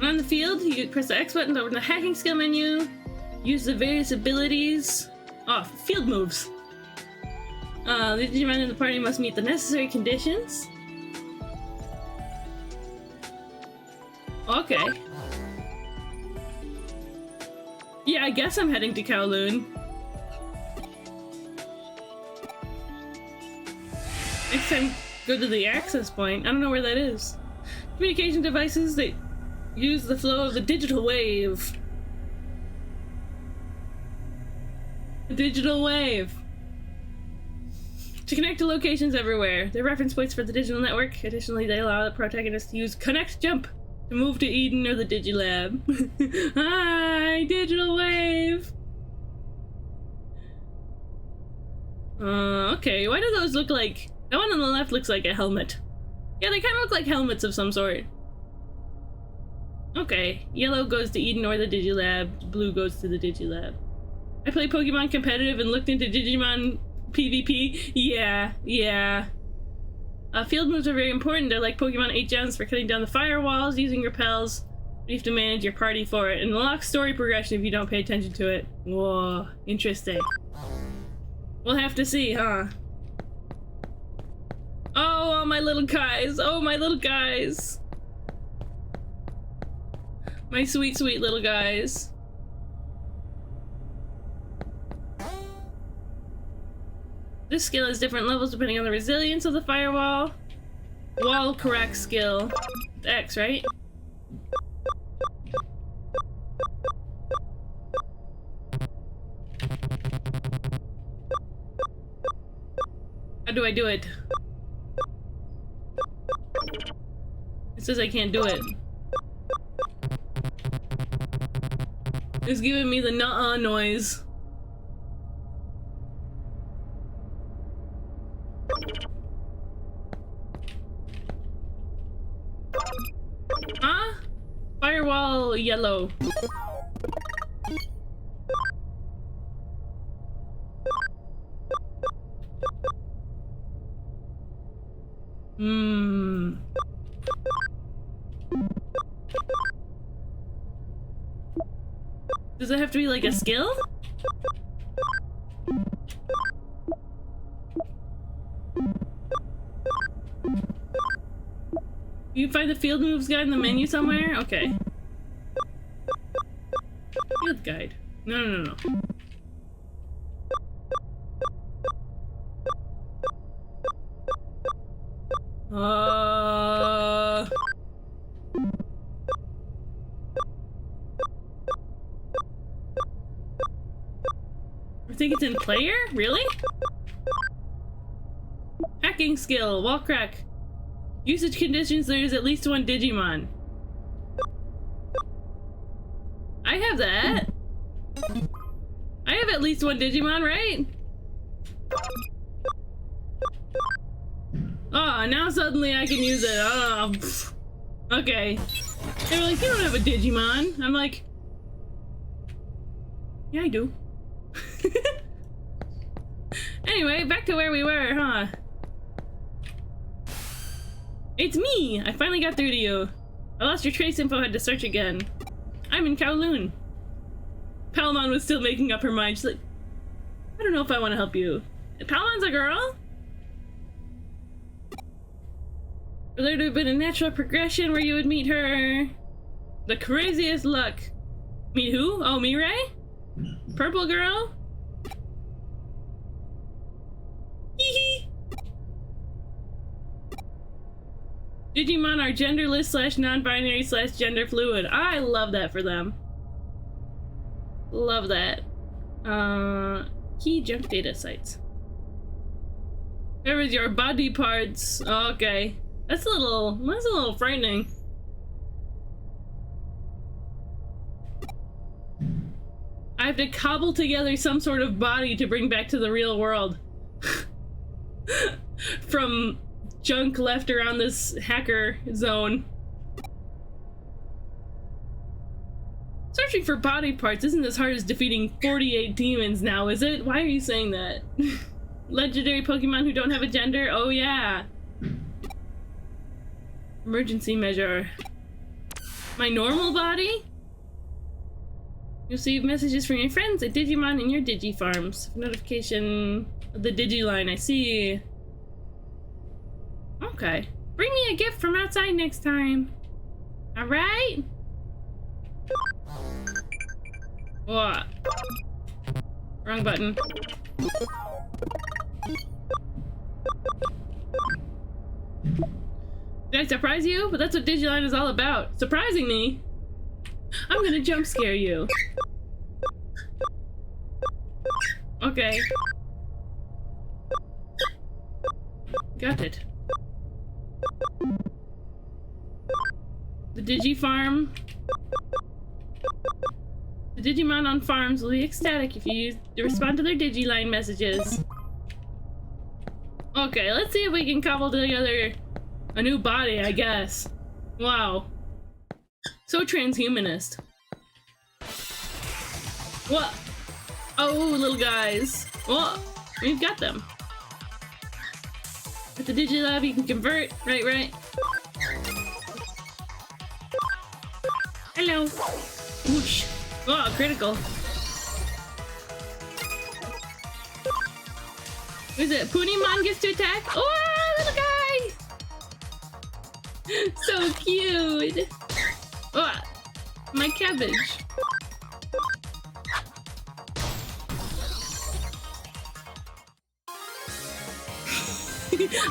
On the field, you press the X button to open the hacking skill menu. Use the various abilities. Oh, field moves. The Digimon in the party must meet the necessary conditions. Okay. Yeah, I guess I'm heading to Kowloon. Next time, go to the access point. I don't know where that is. Communication devices that use the flow of the digital wave. The digital wave. To connect to locations everywhere. They're reference points for the digital network. Additionally, they allow the protagonist to use Connect Jump to move to Eden or the Digilab. Hi, digital wave! Okay, why do those look like... That one on the left looks like a helmet. Yeah, they kind of look like helmets of some sort. Okay, yellow goes to Eden or the Digilab, blue goes to the Digilab. I play Pokemon competitive and looked into Digimon PvP. Yeah. Field moves are very important. They're like Pokemon 8 gems for cutting down the firewalls, using repels. You have to manage your party for it, and unlock story progression if you don't pay attention to it. Whoa, interesting. We'll have to see, huh? Oh, my little guys. Oh, my little guys. My sweet, sweet little guys. This skill has different levels depending on the resilience of the firewall. Wall correct skill. X, right? How do I do it? It says I can't do it. It's giving me the nuh-uh noise. Huh? Firewall yellow. Does it have to be like a skill? You can find the field moves guide in the menu somewhere? Okay. guide. No. I think it's in player? Really? Hacking skill, wall crack. Usage conditions, there is at least one Digimon. I have that. I have at least one Digimon, right? Oh, now suddenly I can use it. Oh, pfft. Okay. They were like, you don't have a Digimon. I'm like, yeah, I do. Anyway, back to where we were, huh? It's me! I finally got through to you. I lost your trace info, had to search again. I'm in Kowloon. Palamon was still making up her mind. She's like, I don't know if I want to help you. Palamon's a girl? For there to have been a natural progression where you would meet her. The craziest luck. Meet who? Oh, Mirai? Purple girl? Hee. Digimon are genderless / non-binary / gender fluid. I love that for them. Love that. Key junk data sites. There is your body parts. Oh, okay. That's a little frightening. I have to cobble together some sort of body to bring back to the real world. From junk left around this hacker zone. Searching for body parts isn't as hard as defeating 48 demons now, is it? Why are you saying that? Legendary Pokemon who don't have a gender? Oh yeah. Emergency measure. My normal body? You receive messages from your friends at Digimon in your Digifarms. Notification of the Digiline, I see. Okay. Bring me a gift from outside next time. Alright? What? Wrong button. Did I surprise you? But that's what Digiline is all about. Surprising me? I'm gonna jump scare you. Okay. Got it. The Digifarm. The Digimon on farms will be ecstatic if you respond to their Digiline messages. Okay, let's see if we can cobble together a new body, I guess. Wow. So transhumanist. What? Oh, little guys. Well, we've got them. At the Digilab, you can convert. Right. Hello. Whoosh. Oh, critical. Is it Punimon gets to attack? Oh, little guy! So cute. Oh, my cabbage.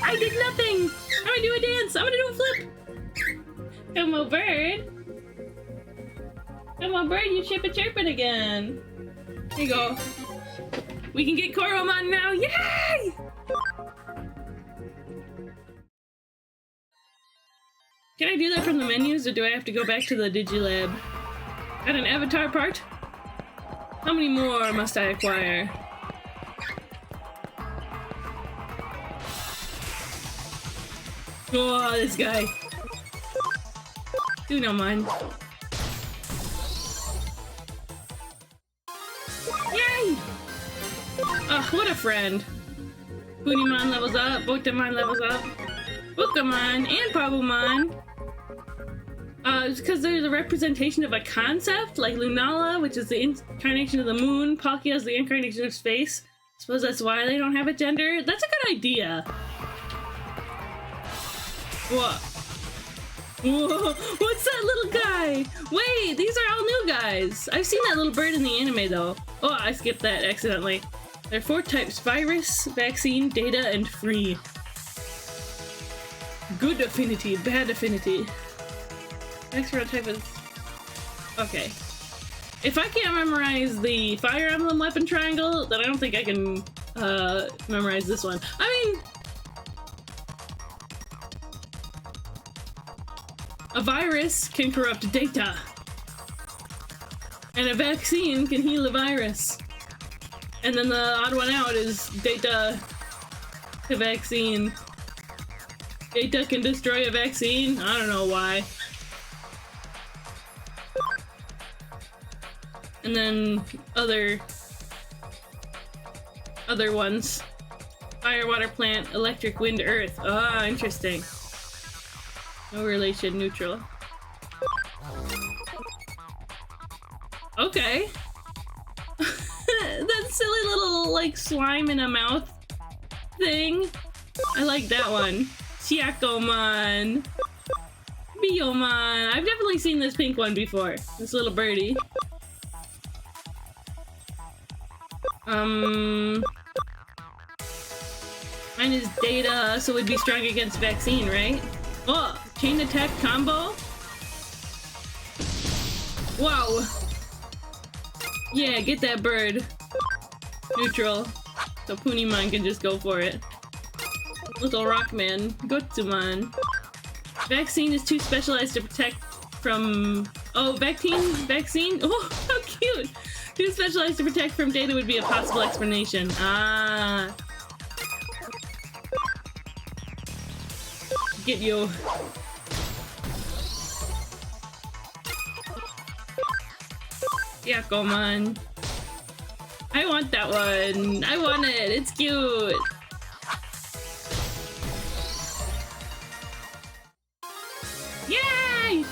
I did nothing! I'm gonna do a dance! I'm gonna do a flip! Come on, bird! Come on, bird, you chirpin' again! There you go. We can get Koromon now! Yay! Can I do that from the menus, or do I have to go back to the Digilab? Got an avatar part? How many more must I acquire? Oh, this guy. Do not mind. Yay! Oh, what a friend. Punimon levels up, Botamon levels up. Bukamon and Pabumon. It's because there's a representation of a concept, like Lunala, which is the incarnation of the moon. Palkia is the incarnation of space. Suppose that's why they don't have a gender? That's a good idea. What? Whoa, what's that little guy? Wait, these are all new guys. I've seen that little bird in the anime though. Oh, I skipped that accidentally. There are 4 types: virus, vaccine, data, and free. Good affinity, bad affinity. Next round type is... Okay. If I can't memorize the Fire Emblem weapon triangle, then I don't think I can memorize this one. I mean... A virus can corrupt data. And a vaccine can heal a virus. And then the odd one out is data to vaccine. Data can destroy a vaccine? I don't know why. And then other ones. Fire, water, plant, electric, wind, earth. Ah, interesting. No relation, neutral. Okay. That silly little, like, slime in a mouth thing. I like that one. Chiakomon. Biomon. I've definitely seen this pink one before. This little birdie. Mine is data, so it'd be strong against vaccine, right? Oh, chain attack combo? Wow. Yeah, get that bird. Neutral. So Punimon can just go for it. Little Rockman. Gotsumon. Vaccine is too specialized to protect from... Oh, vaccine? Oh, how cute! Too specialized to protect from data would be a possible explanation. Ah. Get you. Yeah, come on. I want that one. I want it. It's cute. Yay!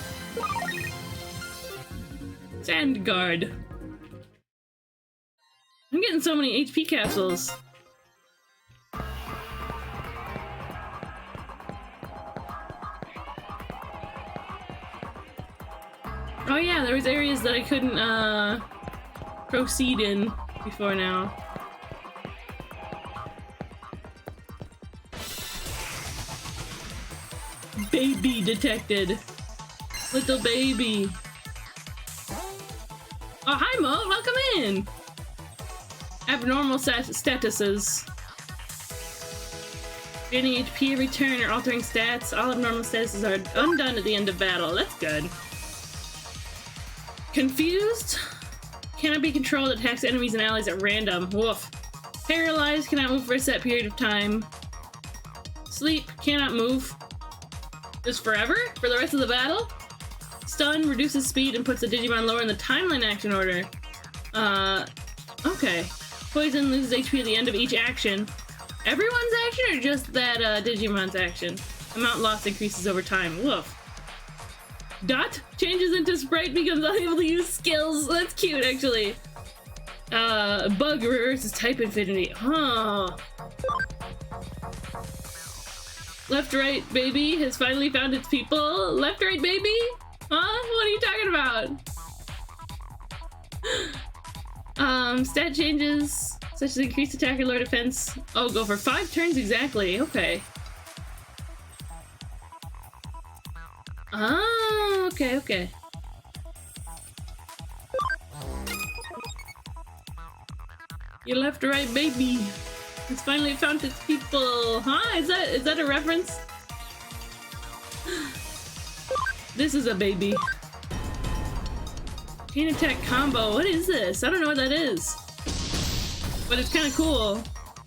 Sand guard. I'm getting so many HP capsules. Oh yeah, there was areas that I couldn't proceed in before now. Baby detected. Little baby. Oh, hi Mo, welcome in. Abnormal statuses. Gaining HP every turn or altering stats. All abnormal statuses are undone at the end of battle. That's good. Confused? Cannot be controlled, attacks enemies and allies at random. Woof. Paralyzed, cannot move for a set period of time. Sleep, cannot move. Just forever? For the rest of the battle? Stun, reduces speed and puts the Digimon lower in the timeline action order. Okay. Poison loses HP at the end of each action. Everyone's action or just that Digimon's action? Amount lost increases over time. Woof. Dot changes into sprite, becomes unable to use skills. That's cute, actually. Bug reverses type infinity. Huh. Left right baby has finally found its people. Left right baby? Huh? What are you talking about? Stat changes such as increased attack or lower defense. Oh, go for 5 turns exactly. Okay. Ah, okay. You left right baby. It's finally found its people. Huh? Is that a reference? This is a baby. Chain attack combo. What is this? I don't know what that is. But it's kind of cool.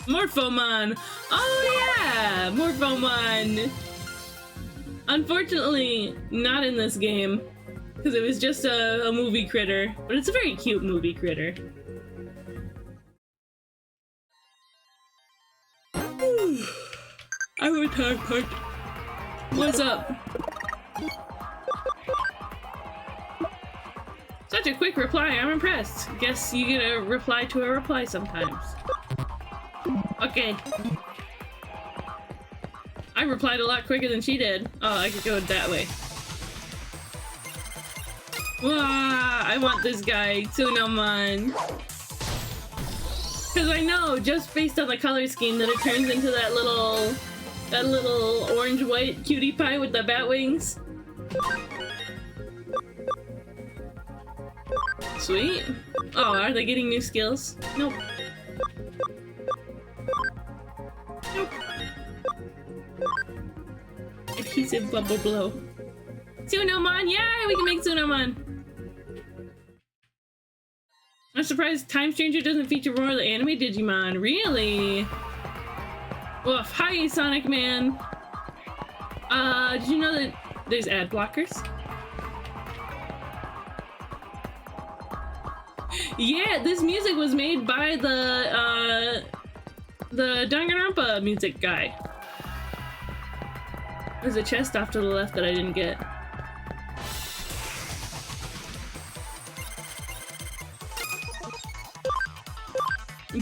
Morphomon. Oh yeah! Morphomon. Unfortunately, not in this game. Because it was just a movie critter. But it's a very cute movie critter. Avatar part. What's up? Such a quick reply, I'm impressed. Guess you get a reply to a reply sometimes. Okay. I replied a lot quicker than she did. Oh, I could go that way. I want this guy, Tsunomon. Because I know, just based on the color scheme, that it turns into that little orange-white cutie pie with the bat wings. Sweet. Oh, are they getting new skills? Nope. Nope. Adhesive bubble blow. Tsunomon! Yay! We can make Tsunomon! I'm surprised Time Stranger doesn't feature more of the anime Digimon. Really? Woof. Hi, Sonic Man. Did you know that there's ad blockers? Yeah, this music was made by the Danganronpa music guy. There's a chest off to the left that I didn't get.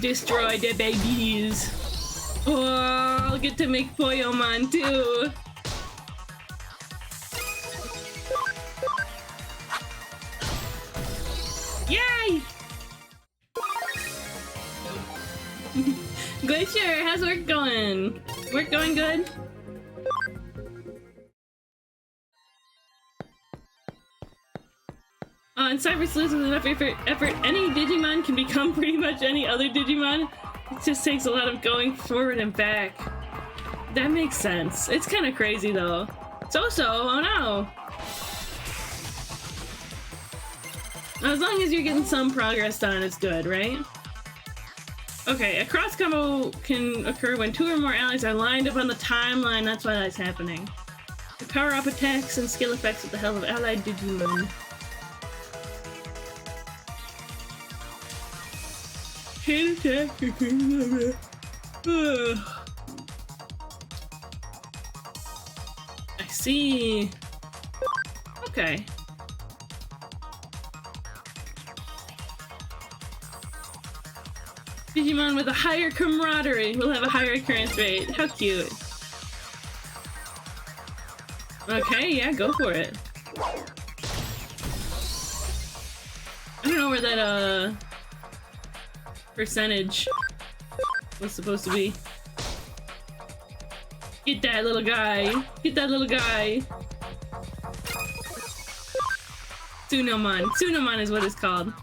Destroy the babies. Oh, I'll get to make Poyomon too. Yay! Glacier, how's work going? Work going good? In Cyber Sleuth, with enough effort, any Digimon can become pretty much any other Digimon. It just takes a lot of going forward and back. That makes sense. It's kind of crazy though. So-so, oh no! As long as you're getting some progress done, it's good, right? Okay, a cross combo can occur when 2 or more allies are lined up on the timeline. That's why that's happening. To power up attacks and skill effects with the help of allied Digimon. Hit attack. I see. Okay. Digimon with a higher camaraderie will have a higher occurrence rate. How cute. Okay, yeah, go for it. I don't know where that, percentage was supposed to be. Get that little guy. Get that little guy. Tsunomon. Tsunomon is what it's called.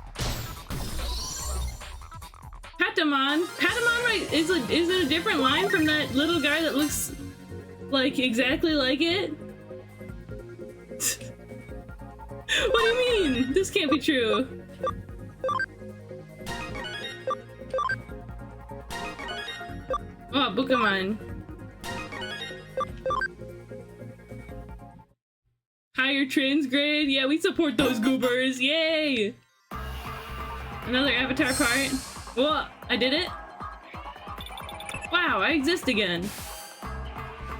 Patamon. Patamon, right? Is it a different line from that little guy that looks like exactly like it? What do you mean? This can't be true. Oh, Bookemon. Higher trans grade? Yeah, we support those goobers. Yay! Another avatar part. Whoa, I did it? Wow, I exist again.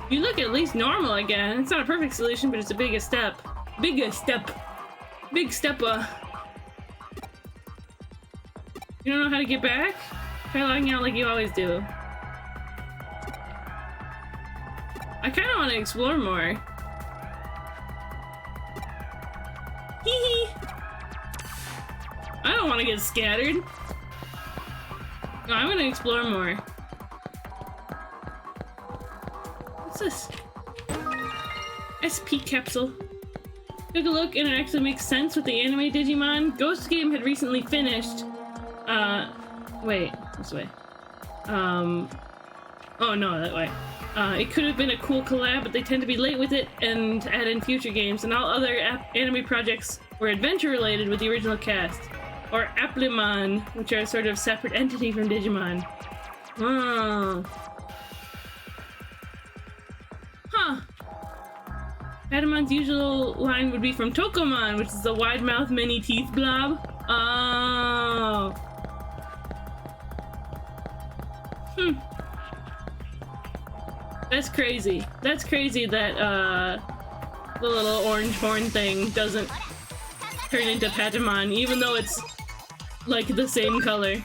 You look at least normal again. It's not a perfect solution, but it's a big step. Big step. Big stepper. You don't know how to get back? Try logging out like you always do. I kind of want to explore more. Hee hee. I don't want to get scattered. No, I'm gonna explore more. What's this? SP capsule. Took a look and it actually makes sense with the anime Digimon. Ghost Game had recently finished. Wait, this way. Oh no, that way. It could have been a cool collab, but they tend to be late with it and add in future games, and all other anime projects were adventure related with the original cast. Or Applemon, which are a sort of separate entity from Digimon. Oh. Huh. Patamon's usual line would be from Tokomon, which is the wide mouth, many teeth blob. Oh. That's crazy. That's crazy that, the little orange horn thing doesn't turn into Patamon, even though it's, like, the same color.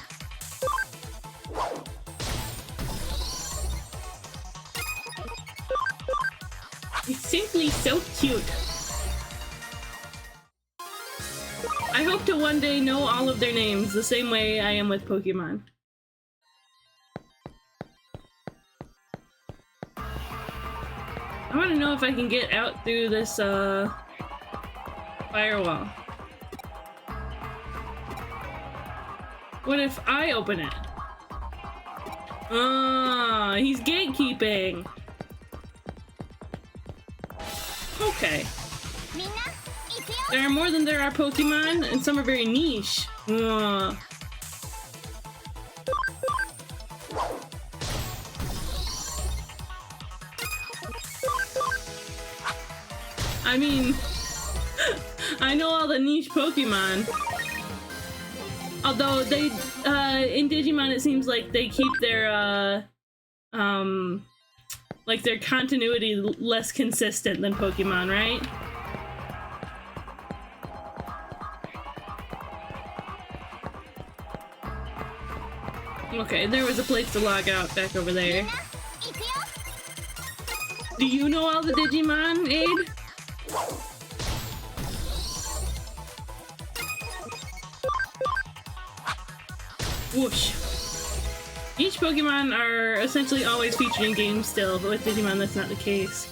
It's simply so cute. I hope to one day know all of their names the same way I am with Pokemon. I want to know if I can get out through this firewall. What if I open it? Ah, he's gatekeeping. Okay. There are more than there are Pokemon, and some are very niche. I mean, I know all the niche Pokemon. Although they, in Digimon it seems like they keep their, like their continuity less consistent than Pokemon, right? Okay, there was a place to log out back over there. Do you know all the Digimon, Aid? Whoosh. Each Pokemon are essentially always featured in games still, but with Digimon that's not the case.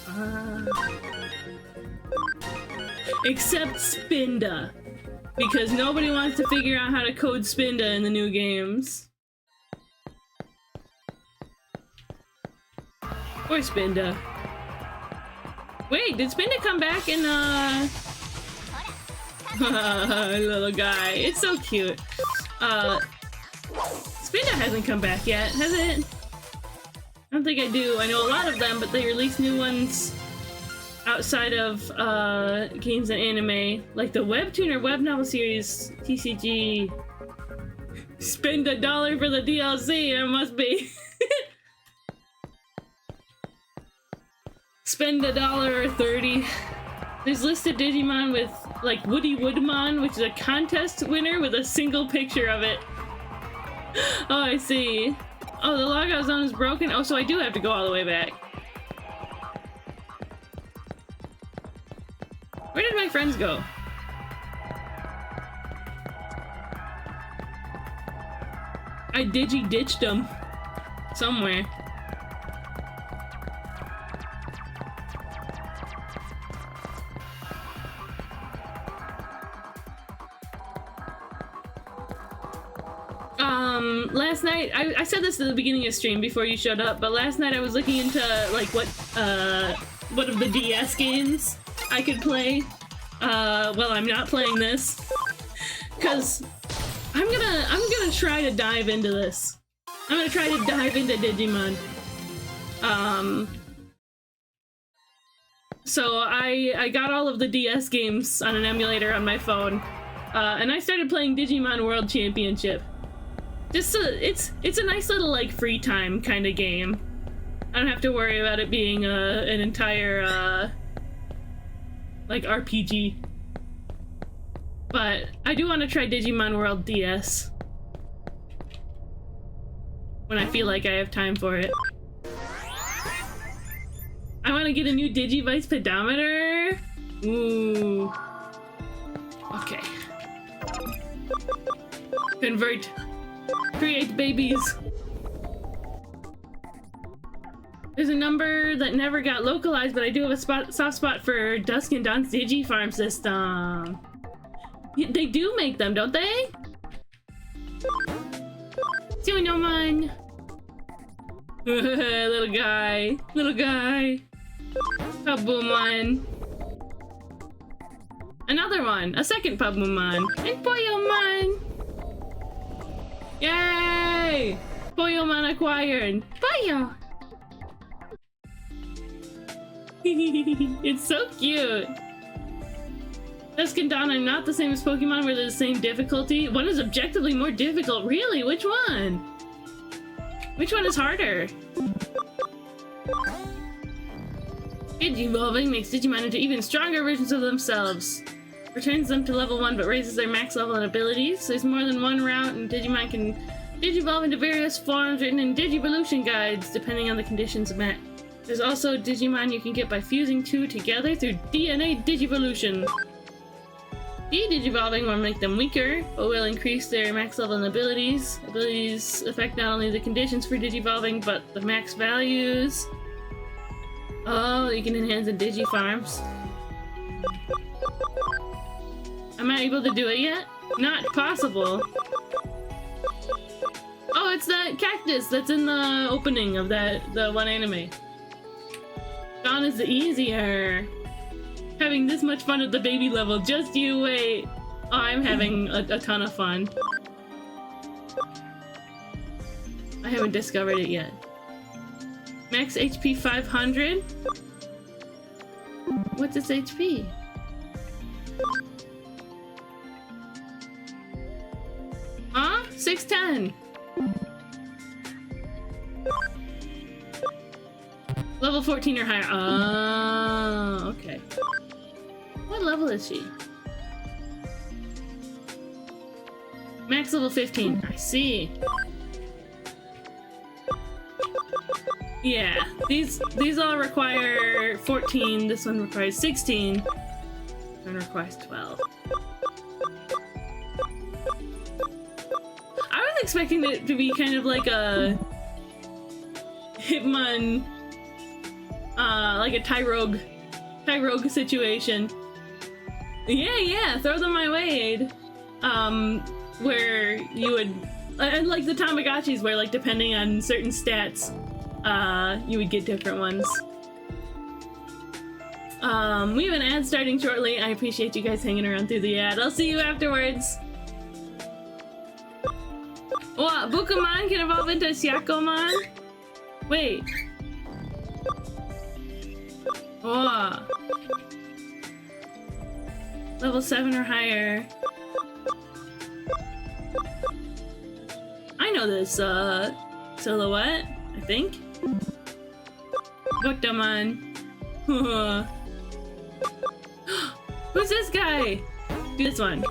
Except Spinda. Because nobody wants to figure out how to code Spinda in the new games. Poor Spinda. Wait, did Spinda come back in, little guy. It's so cute. Spinda hasn't come back yet, has it? I don't think I do. I know a lot of them, but they release new ones outside of, games and anime. Like the webtoon or web novel series, TCG. Spend $1 for the DLC, it must be. Spend $1 or 30. There's listed Digimon with, like, Woody Woodmon, which is a contest winner with a single picture of it. Oh, I see. Oh, the logout zone is broken? Oh, so I do have to go all the way back. Where did my friends go? I digi-ditched them. Somewhere. Last night, I said this at the beginning of stream before you showed up, but last night I was looking into, like, what of the DS games I could play, well, I'm not playing this, because I'm gonna try to dive into this. I'm gonna try to dive into Digimon. So I got all of the DS games on an emulator on my phone, and I started playing Digimon World Championship. Just it's a nice little, like, free time kind of game. I don't have to worry about it being an entire like RPG. But I do want to try Digimon World DS when I feel like I have time for it. I want to get a new Digivice pedometer. Ooh. Okay. Convert. Create babies. There's a number that never got localized, but I do have a soft spot for Dusk and Dawn's Digifarm system. Yeah, they do make them, don't they? Digimon. Little guy. Little guy. Pabumon. Another one. A second Pabumon. And Poyomon. Yay! Poyomon acquired. Poyo! It's so cute. Dusk and Dawn are not the same as Pokemon where they're the same difficulty. One is objectively more difficult. Really? Which one? Which one is harder? Digivolving makes Digimon into even stronger versions of themselves. Returns them to level 1 but raises their max level and abilities. There's more than one route and Digimon can digivolve into various forms written in Digivolution guides depending on the conditions met. There's also Digimon you can get by fusing two together through DNA Digivolution. De-digivolving will make them weaker, but will increase their max level and abilities. Abilities affect not only the conditions for digivolving, but the max values. Oh, you can enhance the digifarms. Am I able to do it yet? Not possible. Oh, it's that cactus that's in the opening of the one anime. Dawn is easier. Having this much fun at the baby level, just you wait. Oh, I'm having a ton of fun. I haven't discovered it yet. Max HP 500? What's its HP? Huh? 610. Level 14 or higher. Oh, okay. What level is she? Max level 15. I see. Yeah, these all require 14. This one requires 16. This one requires 12. I was expecting it to be kind of like a Hitmon, like a Tyrogue situation. Yeah, throw them my way, where you would, and like the Tamagotchis, where like depending on certain stats, you would get different ones. We have an ad starting shortly. I appreciate you guys hanging around through the ad. I'll see you afterwards. What? Bukamon can evolve into Syakomon? Wait. Oh. Level 7 or higher. I know this, silhouette, I think. Bukamon. Who's this guy? Do this one.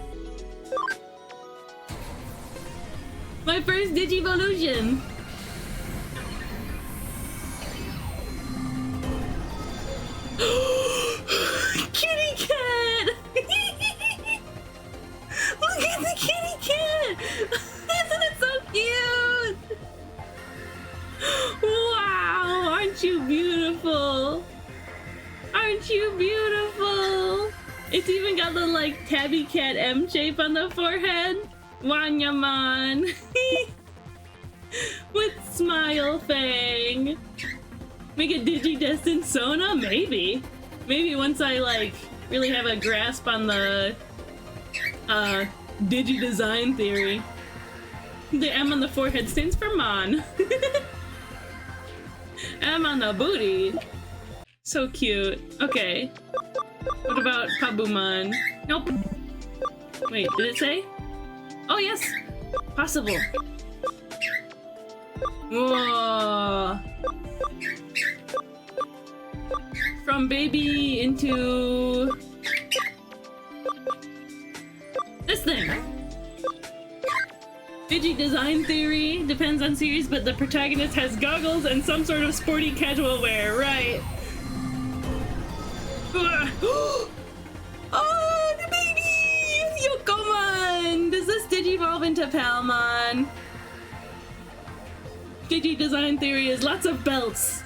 My first Digivolution! Kitty cat! Look at the kitty cat! Isn't it so cute? Wow! Aren't you beautiful? Aren't you beautiful? It's even got the like tabby cat M shape on the forehead. Wanyaman! With Smile Fang! Make a Digidestined Sona? Maybe. Maybe once I like really have a grasp on the Digi-design theory. The M on the forehead stands for Mon. M on the booty. So cute. Okay. What about Pabumon? Nope. Wait, did it say? Oh yes! Possible. Whoa! From baby into this thing. Digi-design theory depends on series, but the protagonist has goggles and some sort of sporty casual wear, right? Oh, the baby! Yokomon! Does this Digivolve into Palmon? Digi-design theory is lots of belts.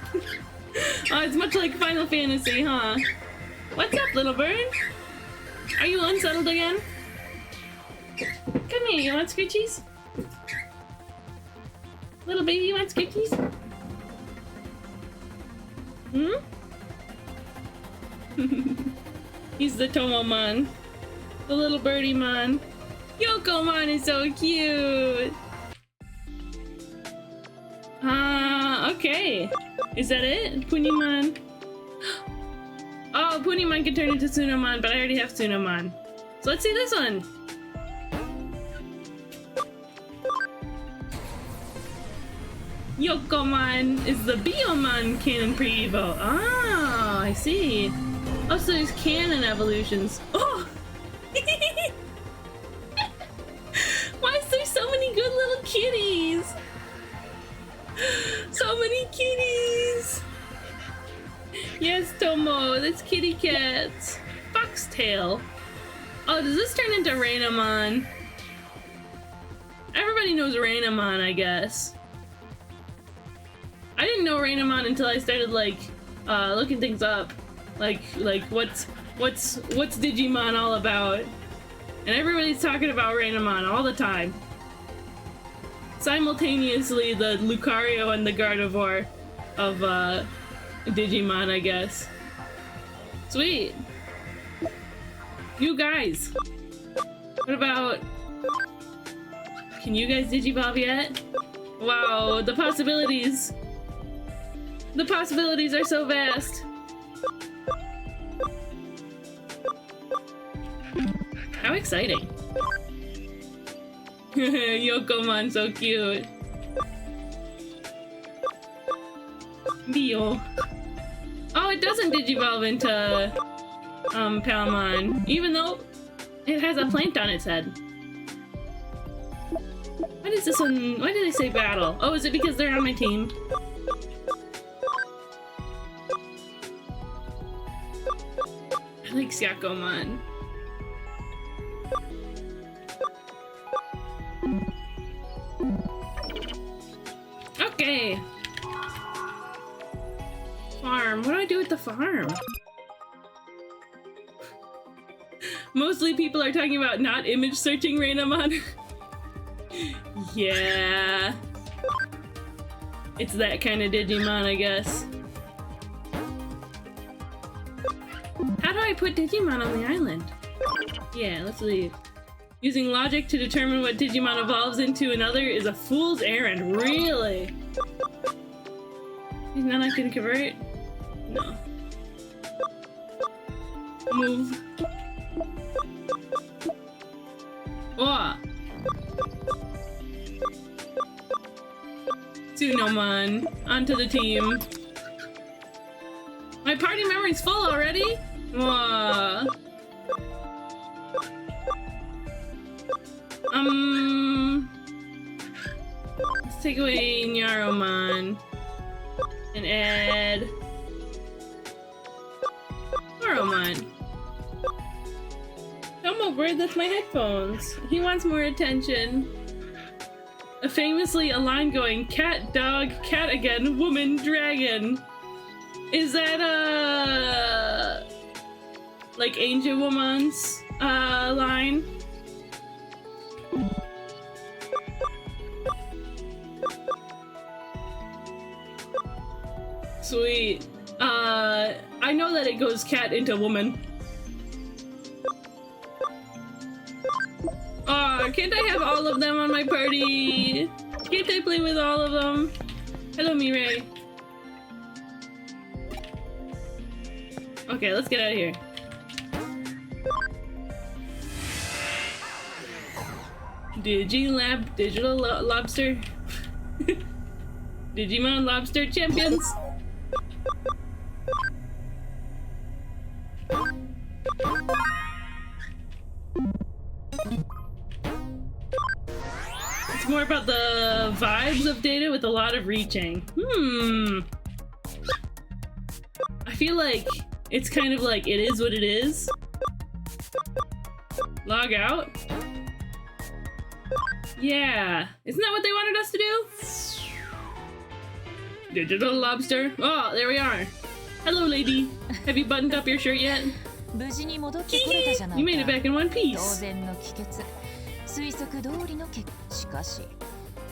Oh, it's much like Final Fantasy, huh? What's up, little bird? Are you unsettled again? Come here, you want scritchies? Little baby, you want scritchies? Hmm? He's the Tomomon. The little birdie mon. Yokomon is so cute! Okay. Is that it? Punimon? Oh, Punimon can turn into Tsunomon, but I already have Tsunomon. So let's see this one. Yokomon is the Biomon canon pre-evo. Ah, I see. Oh, so there's canon evolutions. Oh! Why is there so many good little kitties? So many kitties! Yes, Tomo, that's kitty cats. Foxtail. Oh, does this turn into Rainamon? Everybody knows Rainamon, I guess. I didn't know Rainamon until I started like looking things up. Like what's Digimon all about? And everybody's talking about Rainamon all the time. Simultaneously, the Lucario and the Gardevoir of Digimon, I guess. Sweet. You guys. What about... Can you guys Digivolve yet? Wow, the possibilities. The possibilities are so vast. How exciting. Yokomon, so cute. Bio. Oh, it doesn't Digivolve into Palmon, even though it has a plant on its head. Why does this one, why did they say battle? Oh, is it because they're on my team? I like Syakomon. Okay. Farm. What do I do with the farm? Mostly people are talking about not image searching Rainamon. Yeah. It's that kind of Digimon, I guess. How do I put Digimon on the island? Yeah, let's leave. Using logic to determine what Digimon evolves into another is a fool's errand. Really? There's none I can convert? No. Move. Oh! Tsunomon, onto the team. My party memory's full already? Whoa. Let's take away Nyaromon and add Oromon. Come over, that's my headphones. He wants more attention. Famously, a line going, cat, dog, cat again, woman, dragon. Is that, like Angel Woman's, line? Sweet. I know that it goes cat into woman. Aw, can't I have all of them on my party? Can't I play with all of them? Hello, Mirai. Okay, let's get out of here. Digilab, Digital Lobster. Digimon Lobster Champions. It's more about the vibes of data with a lot of reaching. I feel like it's kind of like it is what it is. Log out. Yeah. Isn't that what they wanted us to do? Digital Lobster. Oh, there we are. Hello, lady. Have you buttoned up your shirt yet? You made it back in one piece. 推測通りの結果。しかし、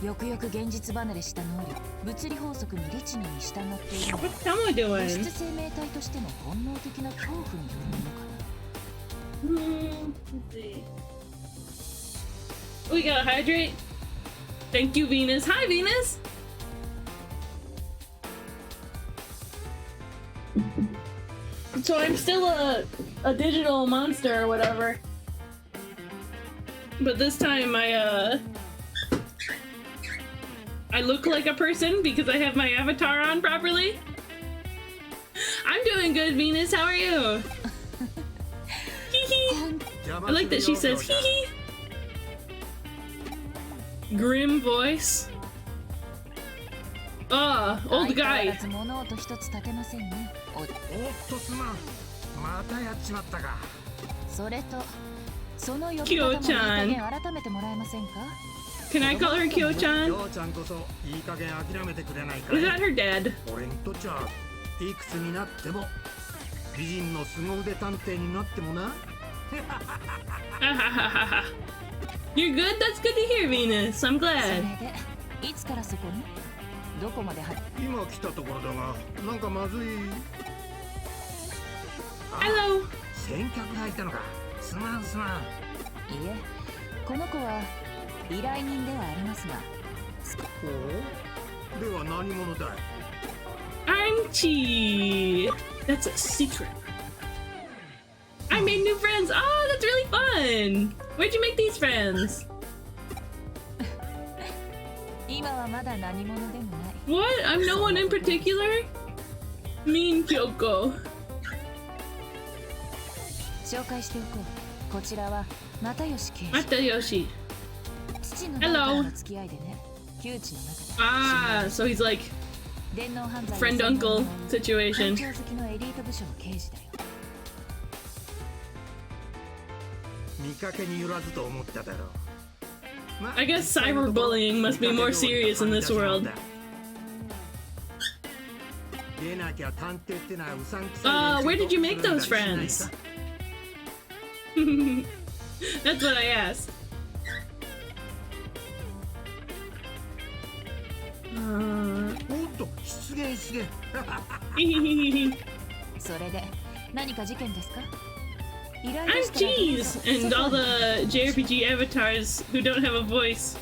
よくよく現実離れした能力、物理法則の律儀に従っているのは、物質生命体としての本能的な恐怖によるものかな。Let's see. We gotta hydrate. Thank you, Venus. Hi, Venus. So I'm still a digital monster or whatever. But this time I look like a person because I have my avatar on properly. I'm doing good, Venus. How are you? Hee I like that she says hee hee. Grim voice. Ah, old guy. それとその呼び方もいい加減改めてもらえませんか？ Can I call her Kyo-chan? きょうちゃんこそいい加減諦めてくれないかい？ Is that her dad? 俺にとっちゃいくつになっても美人の凄腕探偵になってもな。You're good? That's good to hear, Venus. I'm それ glad. でいつからそこに？どこまで今来たところだがなんかまずい。Hello. 先客がいたのか。すまんすまん。いえ、この子は依頼人ではありますが。おお、では何者だい？ Archie. That's a secret. I made new friends. Oh, that's really fun. Where'd you make these friends? 今はまだ何者でもない。 What? I'm no one in particular? Mean Kyoko. 紹介しておこう。こちらは又吉刑事。 Matayoshi. 父の代からの付き合いでね。旧知の中で。 Ah, so he's like 電脳犯罪 friend uncle situation. 環境好きのエリート部署の刑事だよ。見かけによらずと思っただろう。 I guess cyberbullying must be more serious in this world. 出なきゃ探偵ってのはうさんくさい。 Where did you make those friends? That's what I asked. おっと出現出現。それで何か事件ですか？ I'm Cheese! And all the JRPG avatars who don't have a voice.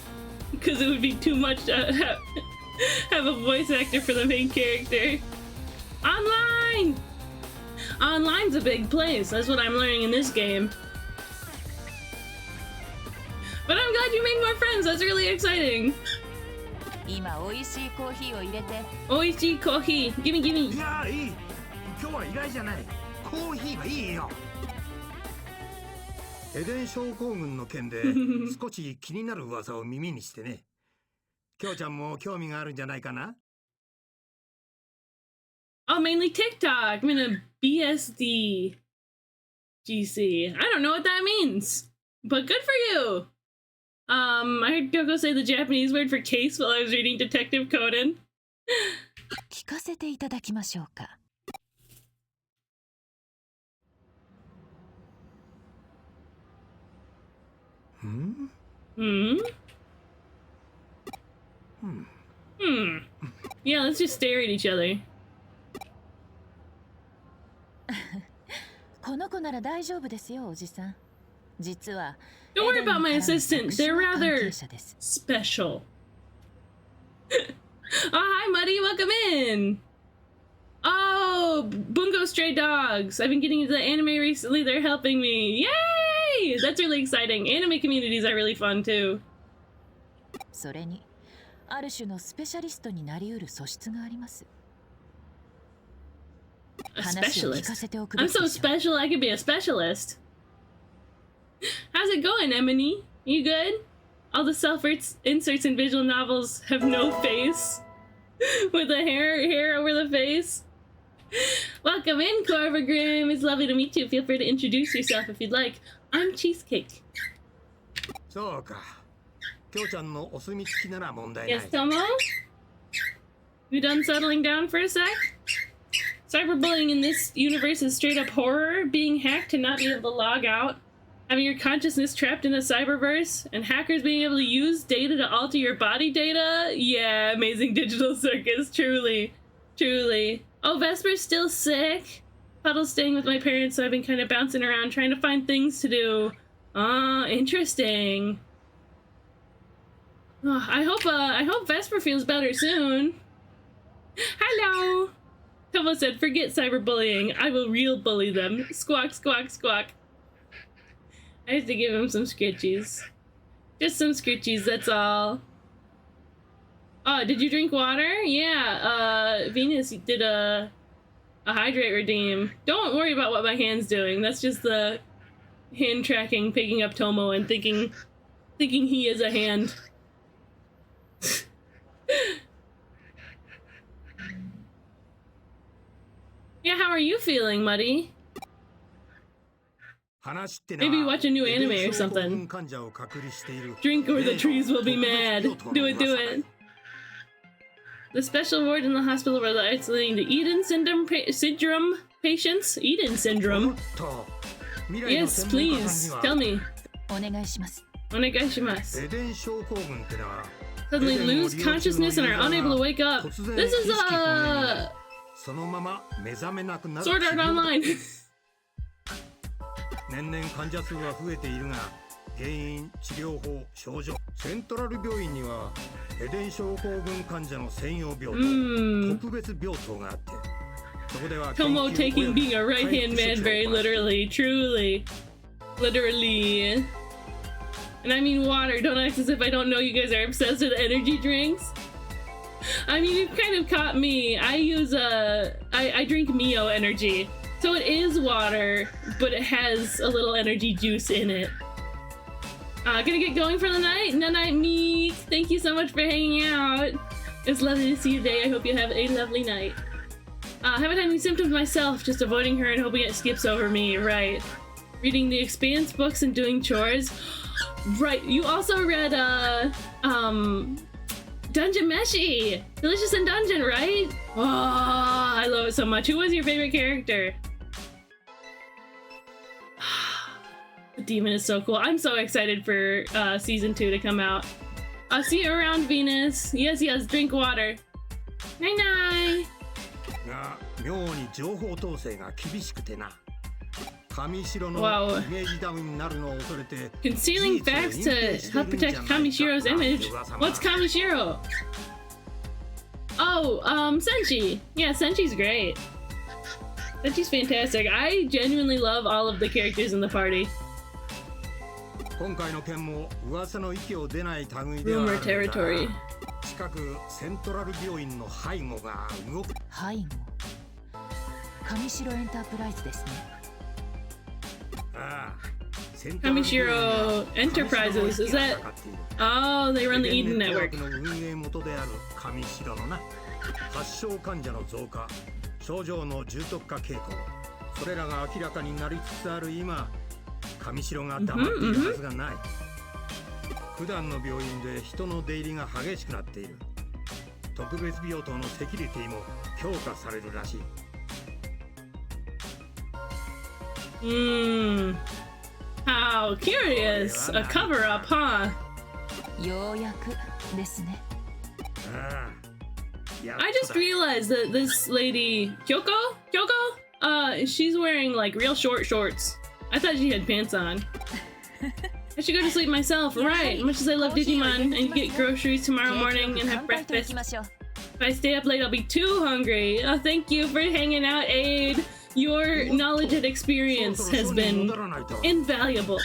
Because it would be too much to have a voice actor for the main character. Online! Online's a big place. That's what I'm learning in this game. But I'm glad you made more friends. That's really exciting. 今美味しいコーヒーを入れて。 Oishi coffee. Gimme, い gimme. やいい。今日は依頼じゃない。コーヒーはいいよ。エデン症候群の件で少し気になる噂を耳にしてね。きょうちゃんも興味があるんじゃないかな？ Oh, mainly TikTok. I'm in a BSD GC. I don't know what that means, but good for you. I heard Kyoko say the Japanese word for case while I was reading Detective Conan. 聞かせていただきましょうか。Hmm? Yeah, let's just stare at each other. この子なら大丈夫ですよ、おじさん。実は Don't worry about my assistant. They're rather 関係者です。 special. Oh, hi, Muddy. Welcome in. Oh, Bungo Stray Dogs. I've been getting into the anime recently. They're helping me. Yay! That's really exciting. Anime communities are really fun, too. それにある種のスペシャリストになりうる素質があります。 A 話を聞か specialist. せておくべ I'm きで so しょう。 special, I could be a specialist. How's it going, Emily? You good? All the self-inserts in visual novels have no face. With the hair over the face. Welcome in, Corva Grimm. It's lovely to meet you. Feel free to introduce yourself if you'd like. I'm Cheesecake. そうか。きょうちゃんのお墨付きなら問題ない。 Yes, Tomo? You done settling down for a sec? Cyberbullying in this universe is straight up horror. Being hacked to not be able to log out. Having your consciousness trapped in a cyberverse. And hackers being able to use data to alter your body data. Yeah, amazing digital circus. Truly. Truly. Oh, Vesper's still sick. Puddle's staying with my parents, so I've been kind of bouncing around trying to find things to do. Ah, interesting. Oh, I hope Vesper feels better soon. Hello. Tomo said, forget cyberbullying. I will real bully them. Squawk, squawk, squawk. I have to give him some scritchies. Just some scritchies, that's all. Oh, did you drink water? Yeah, Venus did a hydrate redeem. Don't worry about what my hand's doing. That's just the hand tracking, picking up Tomo and thinking he is a hand. Yeah, how are you feeling, Muddy? Maybe watch a new anime or something. Drink or the trees will be mad. Do it, do it. The special ward in the hospital where they're isolating the Eden syndrome patients. Eden syndrome? Yes, please. Tell me. Onegaishimasu. Suddenly lose consciousness and are unable to wake up. This is Sword Art Online. 年々患者数は増えているが、原因、治療法、症状、セントラル病院にはエデン症候群患者の専用病棟、特別病棟があって、そこでは Tomo taking being a right-hand man very literally, truly, literally. And I mean water. Don't act as if I don't know you guys are obsessed with energy drinks. I mean, you've kind of caught me. I use I drink Mio energy. So it is water, but it has a little energy juice in it. Gonna get going for the night? Night Meek. Thank you so much for hanging out. It's lovely to see you today. I hope you have a lovely night. Haven't had any symptoms myself, just avoiding her and hoping it skips over me. Right. Reading the Expanse books and doing chores. Right. You also read Dungeon Meshi. Delicious in Dungeon, right? Oh, I love it so much. Who was your favorite character? The demon is so cool. I'm so excited for season 2 to come out. I'll see you around, Venus. Yes, yes, drink water. Night night. Wow. Concealing facts to help protect Kamishiro's image. What's Kamishiro? Oh, Senshi. Yeah, Senshi's great. Senshi's fantastic. I genuinely love all of the characters in the party. Rumor territory. 近くセントラル病院の背後が動く。背後。上白エンタープライズですね。Kamishiro Enterprises, is that? Oh, they run the Eden Network. 発症患者の増加、症状の重篤化傾向、それらが明らかになりつつある今、上白が黙っているはずがない。普段の病院で人の出入りが激しくなっている。特別病棟のセキュリティも強化されるらしい。How curious! A cover-up, huh? ようやくですね。I just realized that this lady, Kyoko? She's wearing like real short shorts. I thought she had pants on. I should go to sleep myself, right? Much as I love Digimon and get groceries tomorrow morning and have breakfast. If I stay up late, I'll be too hungry. Oh, thank you for hanging out, Aid. Your knowledge and experience has been invaluable.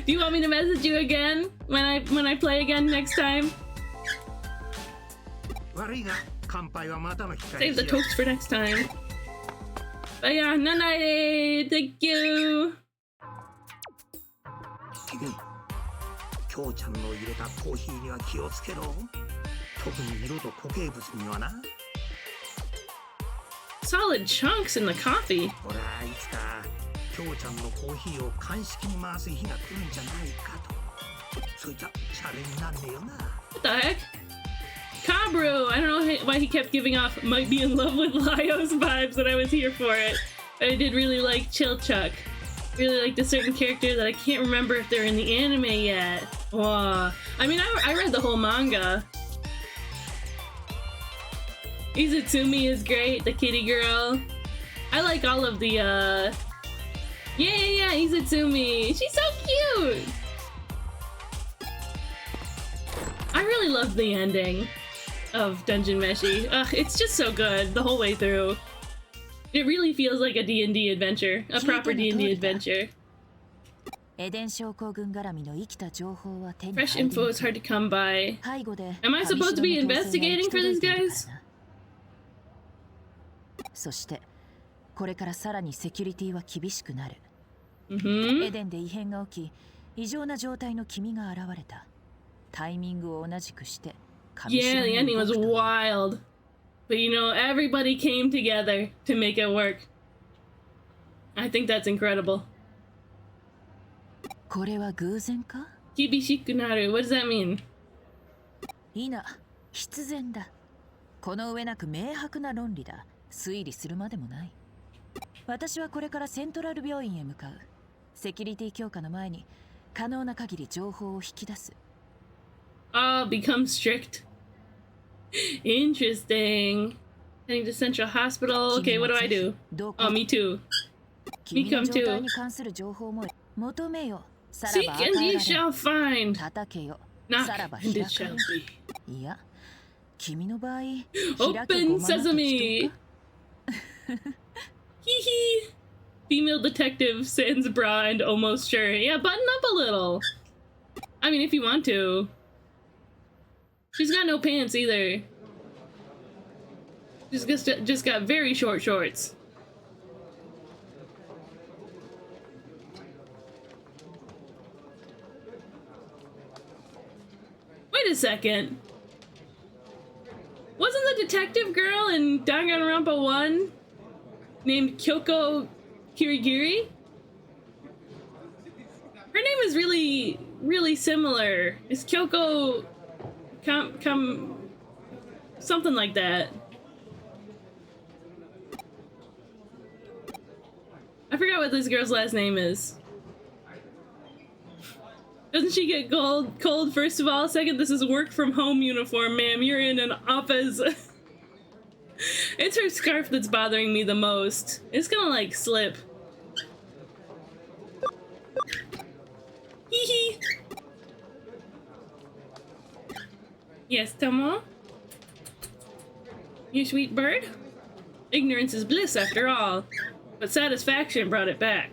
Do you want me to message you again when I play again next time? Save the toast for next time. But yeah, night, thank you. 君、きょうちゃんの入れたコーヒーには気をつけろ。特に色と固形物にはな。Solid chunks in the coffee. ほら、いつかきょうちゃんのコーヒーを鑑識に回す日が来るんじゃないかと。そういったチャレンジなんだよな。What the heck? Kabru! I don't know why he kept giving off might be in love with Lyo's vibes, but I was here for it. But I did really like Chilchuck. Really like a certain character that I can't remember if they're in the anime yet. Wow. I mean, I read the whole manga. Izutsumi is great, the kitty girl. I like all of the, Yeah, Izutsumi. She's so cute! I really love the ending of Dungeon Meshi. Ugh, it's just so good the whole way through. It really feels like a D&D adventure, a proper D&D adventure. Fresh info is hard to come by. Am I supposed to be investigating for these guys? そしてこれからさらにセキュリティは厳しくなる。エデンで異変が起き、異常な状態の君が現れた。タイミングを同じくして。Yeah, the ending was wild. But you know, everybody came together to make it work. I think that's incredible. これは偶然か? Kibishikunaru, what does that mean? いいな、必然だ。この上なく明白な論理だ。推理するまでもない。私はこれからセントラル病院へ向かう。セキュリティ強化の前に可能な限り情報を引き出す。Become strict. Interesting. Heading to Central Hospital. Okay, what do I do? Oh, me too. Me come too. に関する情報も求めよ。 Seek and ye shall find. 叩けよ。 Knock and it shall be. いや、君の場合、 Open sesame. Hee hee. Female detective sans bra and almost sure. Yeah, button up a little. I mean, if you want to. She's got no pants either. She's just got very short shorts. Wait a second. Wasn't the detective girl in Danganronpa 1 named Kyoko Kirigiri? Her name is really similar. Is Kyoko something like that? I forgot what this girl's last name is. Doesn't she get cold first of all? Second, this is work from home uniform, ma'am. You're in an office. It's her scarf that's bothering me the most. It's gonna like slip. Hee hee. Yes, Tomo? You sweet bird? Ignorance is bliss after all. But satisfaction brought it back.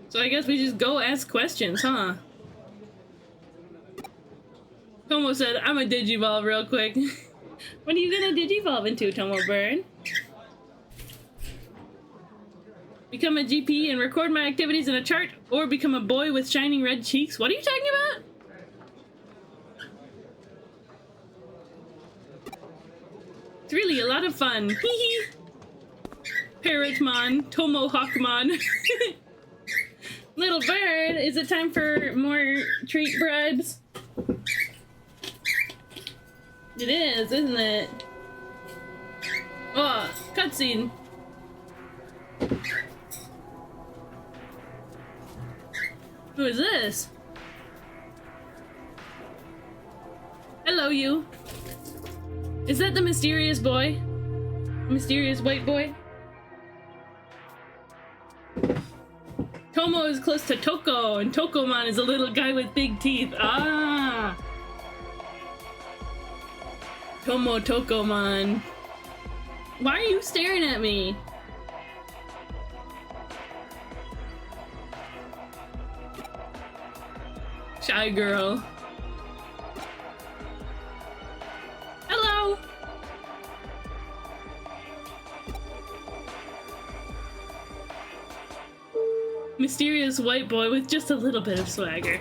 So I guess we just go ask questions, huh? Tomo said, I'm a Digivolve real quick. What are you gonna Digivolve into, Tomo Bird? Become a GP and record my activities in a chart, or become a boy with shining red cheeks? What are you talking about? It's really a lot of fun. Hee hee. Parrotmon, Tomo Hawkmon. Little bird, is it time for more treat bribes? It is, isn't it? Oh, cutscene. Who is this? Hello, you. Is that the mysterious boy? Mysterious white boy? Tomo is close to Toko, and Tokomon is a little guy with big teeth. Ah! Tomo Tokomon. Why are you staring at me? Shy girl. Hello! Mysterious white boy with just a little bit of swagger.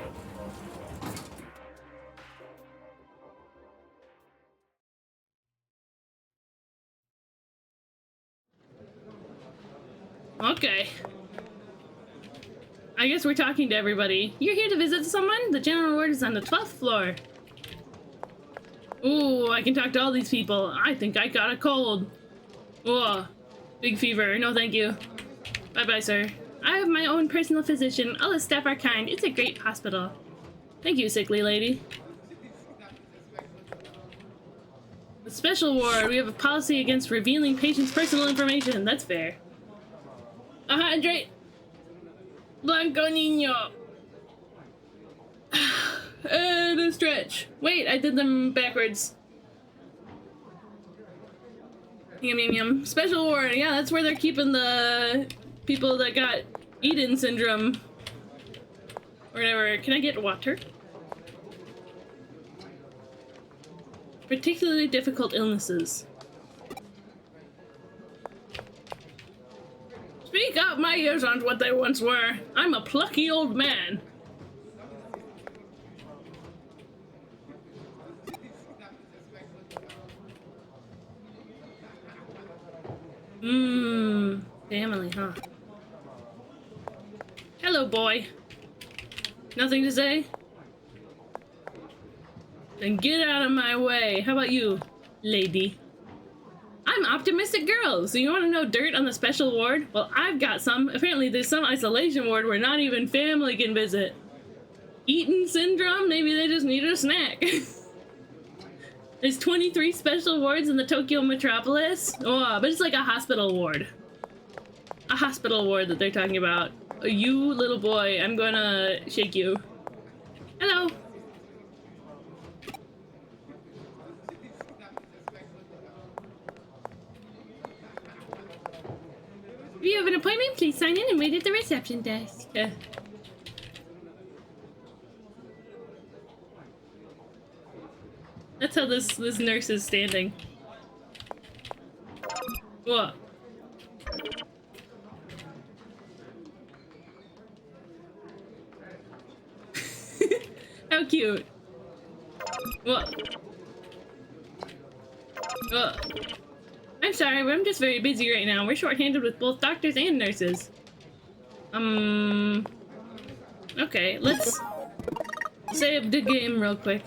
Okay. I guess we're talking to everybody. You're here to visit someone? The general ward is on the 12th floor. Ooh, I can talk to all these people. I think I got a cold. Whoa. Big fever. No, thank you. Bye-bye, sir. I have my own personal physician. All the staff are kind. It's a great hospital. Thank you, sickly lady. The special ward. We have a policy against revealing patients' personal information. That's fair. Hydrate. Blanco Niño. And a stretch. Wait, I did them backwards. Yum yum yum. Special ward. Yeah, that's where they're keeping the people that got Eden syndrome. Or whatever. Can I get water? Particularly difficult illnesses. Speak up, my ears aren't what they once were. I'm a plucky old man. Family, huh? Hello, boy. Nothing to say? Then get out of my way. How about you, lady? I'm Optimistic Girl. So you want to know dirt on the special ward? Well, I've got some. Apparently there's some isolation ward where not even family can visit. Eating syndrome? Maybe they just need a snack. There's 23 special wards in the Tokyo metropolis. Oh, but it's like a hospital ward. A hospital ward that they're talking about. You little boy, I'm gonna shake you. Hello. If you have an appointment, please sign in and wait at the reception desk. That's how this nurse is standing. What? How cute. What? I'm sorry, but I'm just very busy right now. We're short-handed with both doctors and nurses. Okay, let's save the game real quick.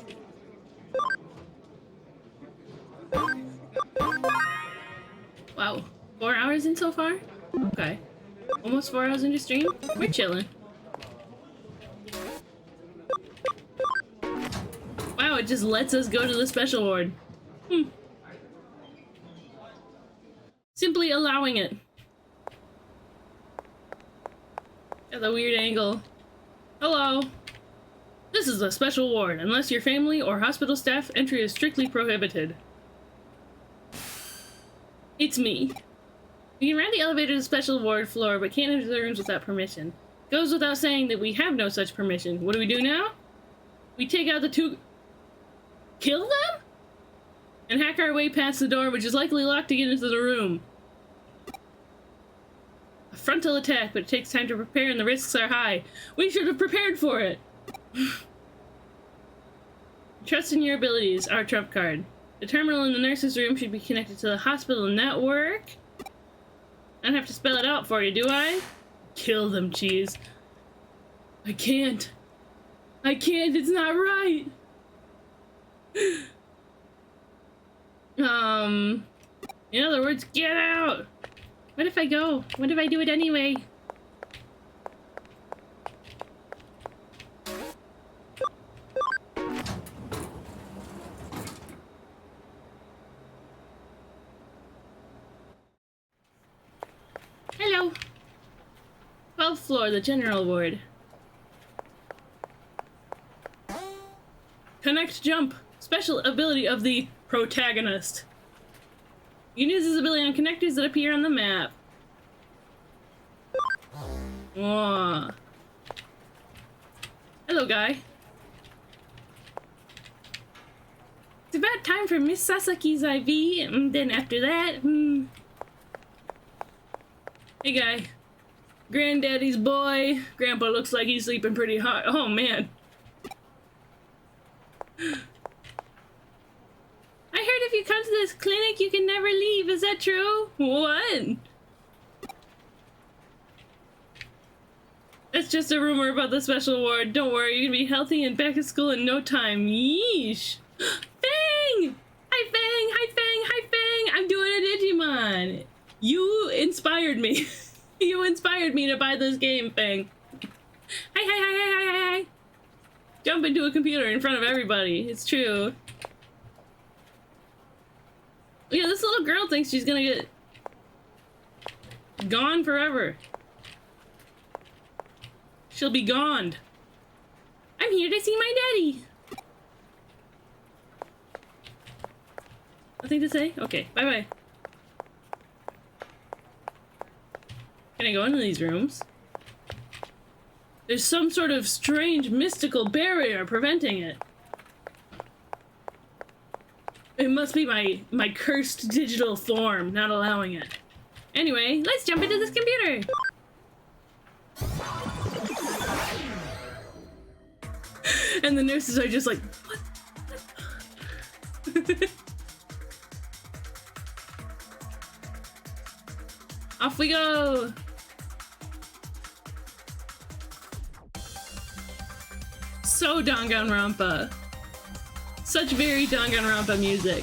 Wow, 4 hours in so far? Okay. Almost 4 hours into stream? We're chilling. Wow, it just lets us go to the special ward. Simply allowing it. Got the weird angle. Hello. This is a special ward. Unless your family or hospital staff, entry is strictly prohibited. It's me. You can ride the elevator to the special ward floor, but can't enter the rooms without permission. Goes without saying that we have no such permission. What do we do now? We take out the two... Kill them? And hack our way past the door, which is likely locked to get into the room. A frontal attack, but it takes time to prepare and the risks are high. We should have prepared for it! Trust in your abilities, our trump card. The terminal in the nurse's room should be connected to the hospital network. I don't have to spell it out for you, do I? Kill them, cheese. I can't. I can't, it's not right! In other words, get out! What if I go? What if I do it anyway? Hello! 12th floor, the general ward. Connect jump! Special ability of the protagonist. You can use this ability on connectors that appear on the map. Whoa. Hello, guy. It's about time for Miss Sasaki's IV, and then after that, Hey, guy. Granddaddy's boy. Grandpa looks like he's sleeping pretty hard. Oh, man. I heard if you come to this clinic, you can never leave. Is that true? What? That's just a rumor about the special ward. Don't worry, you're gonna be healthy and back at school in no time. Yeesh. Fang! Hi, Fang! Hi, Fang! Hi, Fang! I'm doing a Digimon. You inspired me. You inspired me to buy this game, Fang. Hi, hi, hi, hi, hi, hi. Jump into a computer in front of everybody. It's true. Yeah, this little girl thinks she's gonna get gone forever. She'll be gone. I'm here to see my daddy. Nothing to say? Okay, bye-bye. Can I go into these rooms? There's some sort of strange mystical barrier preventing it. It must be my cursed digital form not allowing it. Anyway, let's jump into this computer. And the nurses are just like, what? Off we go! So Danganronpa. Such very Danganronpa music.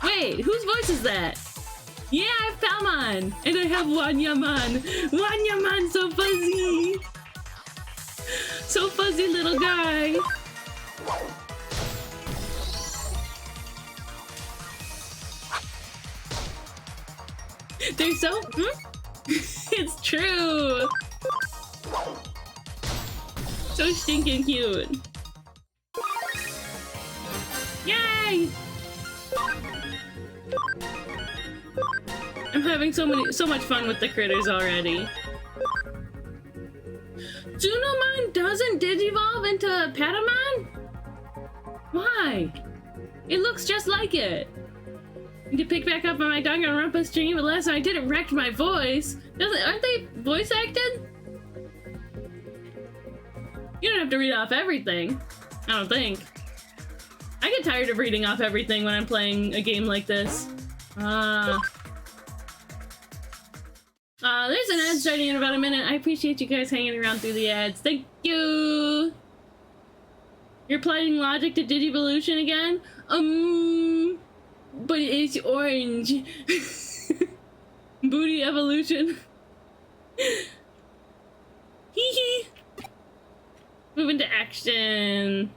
Wait, whose voice is that? Yeah, I have Palmon! And I have Wanyaman! Wanyaman, so fuzzy! So fuzzy little guy! They're so... It's true! So stinking cute. Yay! I'm having so much fun with the critters already. Tsunomon doesn't digivolve into Patamon? Why? It looks just like it. I need to pick back up on my Danganronpa stream, but last time I did it wrecked my voice. Aren't they voice acted? You don't have to read off everything. I don't think. I get tired of reading off everything when I'm playing a game like this. There's an ad starting in about a minute. I appreciate you guys hanging around through the ads. Thank you! You're applying logic to Digivolution again? But it's orange. Booty evolution. Hee hee. Move into action.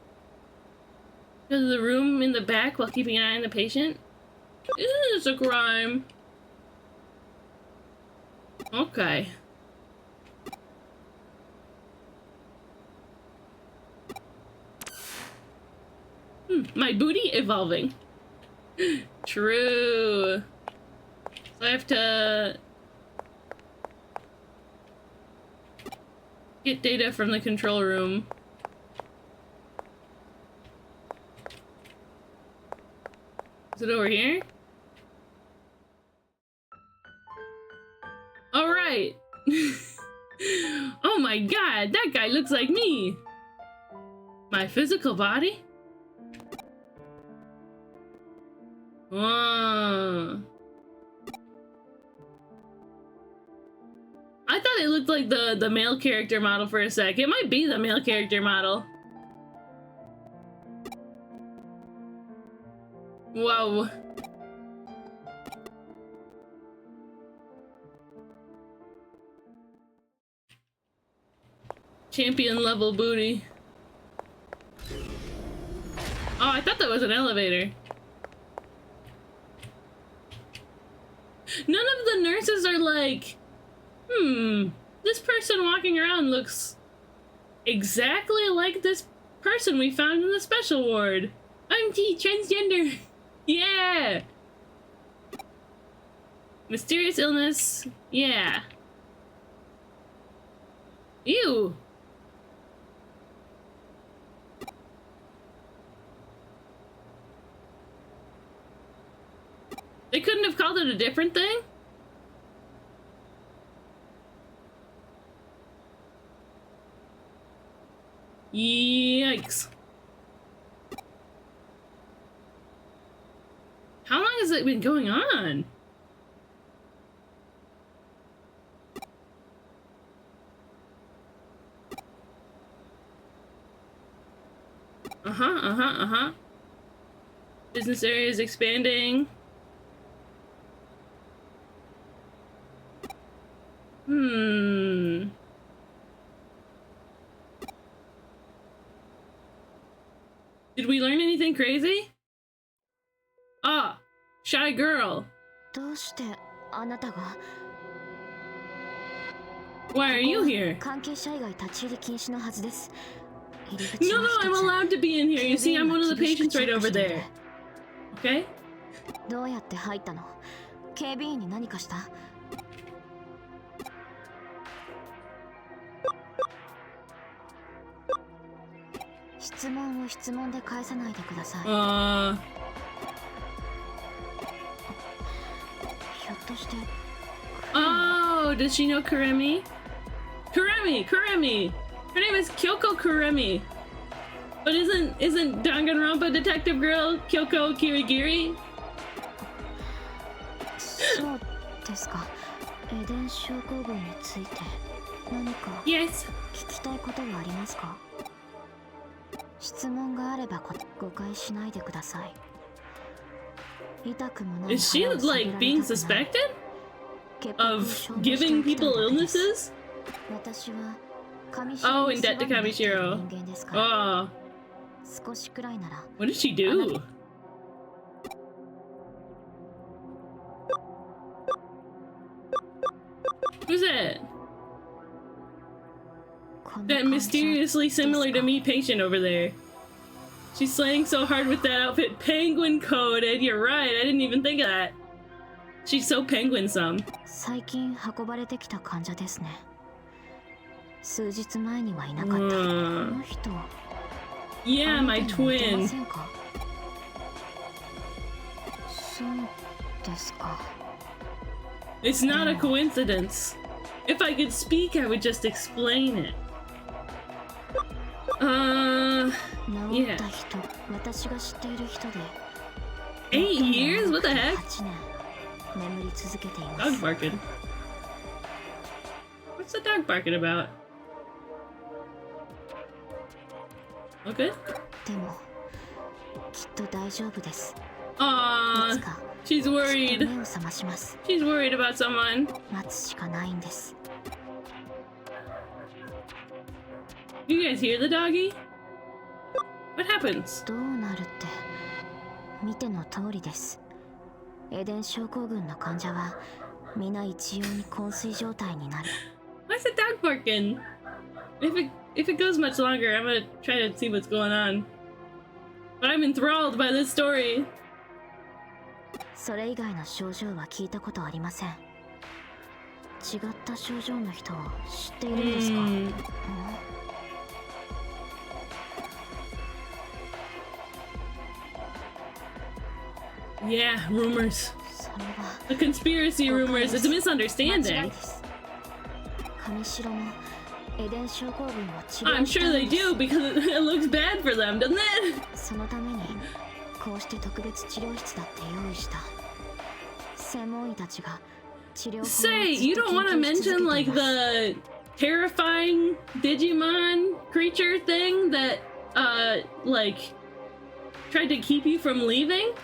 Go to the room in the back while keeping an eye on the patient. Isn't this a crime? Okay. My booty evolving. True. So I have to get data from the control room. Is it over here? Alright. Oh my god, that guy looks like me. My physical body? I thought it looked like the male character model for a sec. It might be the male character model. Whoa. Champion level booty. Oh, I thought that was an elevator. None of the nurses are like, this person walking around looks exactly like this person we found in the special ward. I'm T, transgender. Yeah. Mysterious illness. Yeah. Ew. They couldn't have called it a different thing? Yikes. How long has it been going on? Business area is expanding. Did we learn anything crazy? Ah, shy girl. Why are you here? No, I'm allowed to be in here. You see, I'm one of the patients right over there. Okay? Oh, does she know Kuremi? Kuremi! Her name is Kyoko Kuremi. But isn't Danganronpa detective girl Kyoko Kirigiri? そうですか。エデン症候群について何か Yes. 聞きたいことはありますか？質問があれば誤解しないでください。痛くもない Is she like being suspected of giving people illnesses? 私は Oh, in debt to Kamishiro. Oh. 少しくらいなら What did she do? Who's that? That mysteriously similar to me patient over there. She's slaying so hard with that outfit. Penguin coded. You're right. I didn't even think of that. She's so penguin-some. 最近運ばれてきた患者ですね。数日前にはいなかった。この人。Yeah, my twin. そうですか。It's not a coincidence. If I could speak, I would just explain it. Yeah. 私が知っている人で。8 years? What the heck? 8年眠り続けています。Dog barking. What's the dog barking about? Okay. でもきっと大丈夫です。Aww. She's worried. 目を覚まします。She's worried about someone. 待つしかないんです。You guys hear the doggy? What happens? どうなるって見ての通りです。エデン症候群の患者は皆一様に昏睡状態になる。Why's the dog barking? If it goes much longer, I'm gonna try to see what's going on. But I'm enthralled by this story. それ以外の症状は聞いたことありません。違った症状の人を知っているんですか？Yeah, rumors. The conspiracy rumors. It's a misunderstanding. I'm sure they do because it looks bad for them, doesn't it? そのためにこうして特別治療室だって用意した。専門医たちが治療法を Say, you don't want to mention like the terrifying Digimon creature thing that like tried to keep you from leaving?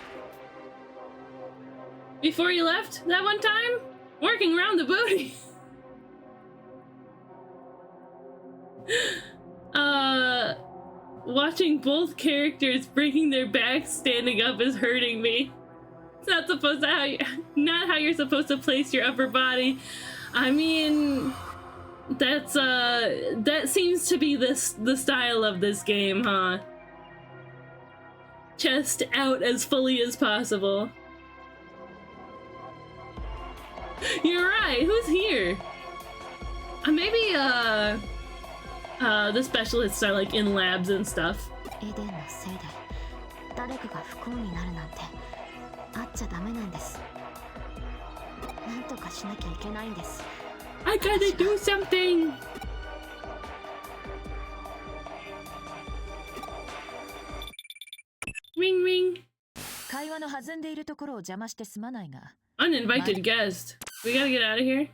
Before you left that one time? Working around the booty. Watching both characters breaking their backs standing up is hurting me. It's not supposed to not how you're supposed to place your upper body. I mean, that's that seems to be the style of this game, huh? Chest out as fully as possible. You're right. Who's here? Maybe the specialists are like in labs and stuff. エデンのせいで誰かが不幸になるなんてあっちゃダメなんです。なんとかしなきゃいけないんです。I gotta do something. Ring ring. 会話の弾んでいるところを邪魔してすまないが。Uninvited guest. We gotta get out of here.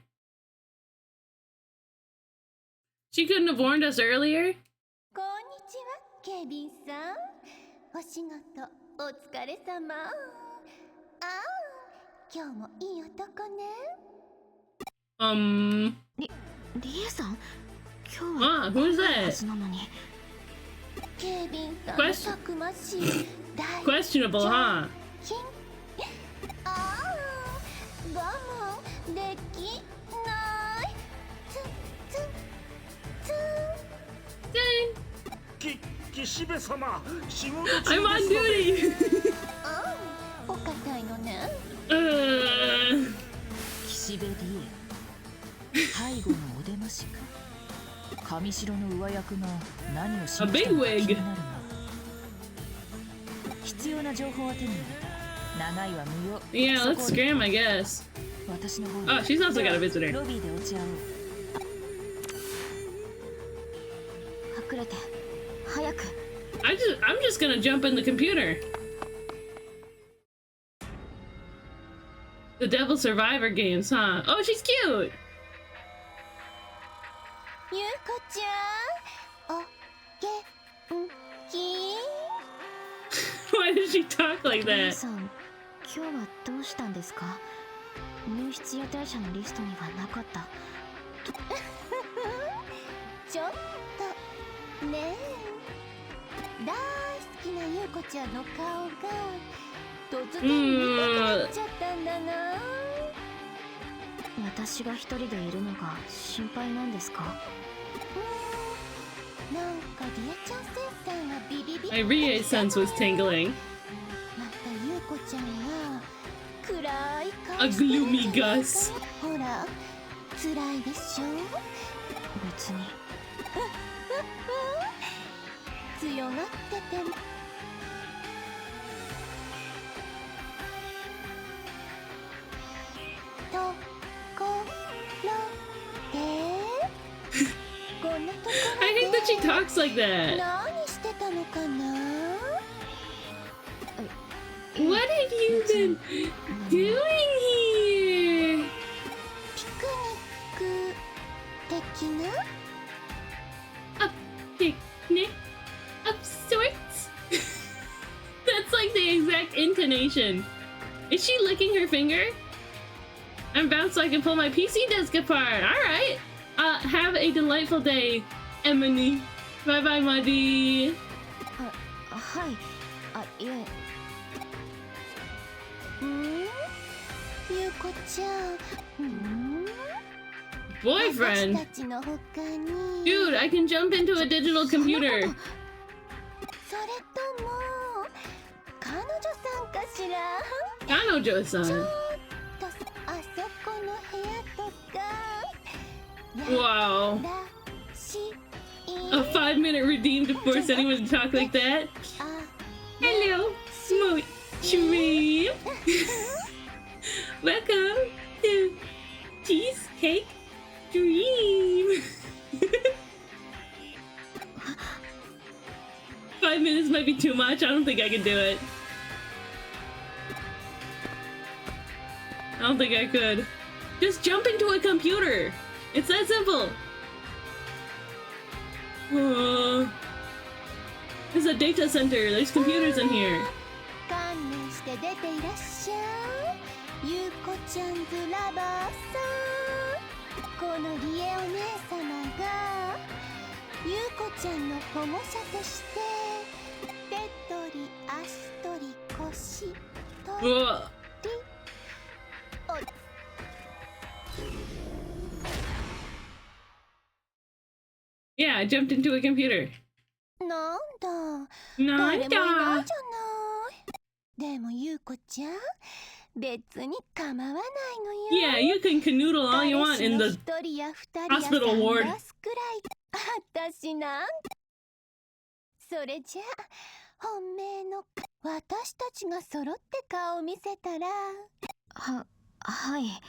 She couldn't have warned us earlier. こんにちは、ケビンさん。お仕事お疲れ様。ああ、今日もいい男ね。リエさん、今日は who's that? はずなのに。ケビンさんのたくましい大 Questionable, huh? ああ、我慢できない。岸辺様、仕事中 I'm on duty. ああ、お堅いのね。岸辺理恵、背後のお出ましか。上白の上役が何をしに来たのか気になるが。必要な情報は手に入れた。長いは無用。Yeah, let's scram, I guess. 私の方 Oh, she's also got a visitor. ロビーで落ち合おう。隠れて、早く。I'm just gonna jump in the computer. The Devil Survivor games, huh? Oh, she's cute! ゆうこちゃん、お元気？ Why does she talk like 皆 that? さん、今日はどうしたんですか？入室予定者のリストにはなかった。ちょっとねえ、大好きなゆうこちゃんの顔が突然見たくなっちゃったんだな。私が一人でいるのが心配なんですか？なんかりえちゃんセンサーがビビビ My Rie sense was tingling. またゆうこちゃんが暗い A 顔してる gloomy んじゃないか Gus. ほら辛いでしょ。別に。強がっててもところでこんなとこ I hate that she talks like ろで that. 何してたのかな。 What have you been doing here? ピクニック的な。 A picnic of sorts? That's like the exact intonation. Is she licking her finger? I'm bounced so I can pull my PC desk apart. Alright. Have a delightful day, Emily. Bye bye, Muddy. はい。いえ。ゆうこちゃん。Boyfriend? 私たちの他に Dude, I can jump into a digital computer. それとも彼女さんかしら。 Kanojo-san. ちょっとあそこの部屋とか。 Wow. らしい。 A 5-minute redeem to force anyone to talk like that? あ Hello, Smooth Shrimp. Welcome to Cheesecake Dream. 5 minutes might be too much. I don't think I can do it. I don't think I could. Just jump into a computer. It's that simple. There's a data center. There's computers in here. 観念して出ていらっしゃい。ゆうこちゃんずラバーさん。このリエお姉様がゆうこちゃんの保護者として手取り足取り腰取り Ugh. お Yeah, I jumped into a computer. なんだ誰もいないじゃ Nanda. ない。でもゆうこちゃん別に構わないのよ。 Yeah, you can canoodle all you want in the 一人や二人や hospital ward. 三出すくらい。私なんそれじゃ本命の私たちが揃って顔を見せたら。はい。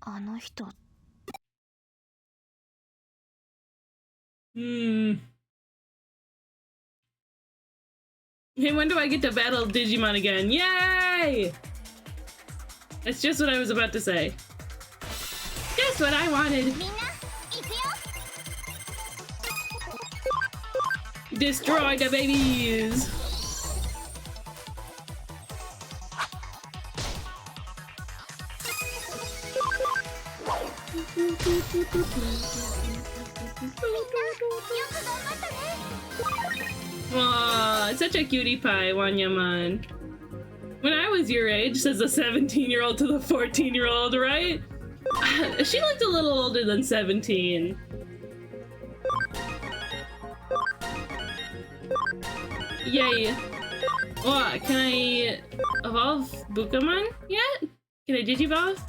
あの人。Hmm. Hey, when do I get to battle Digimon again? Yay! That's just what I was about to say. Just what I wanted. みんな行くよ。 Destroy the babies! Aw, such a cutie pie, Wanyaman. When I was your age, says the 17-year-old to the 14-year-old, right? She looked a little older than 17. Yay. What, can I evolve Bukamon yet? Can I Digivolve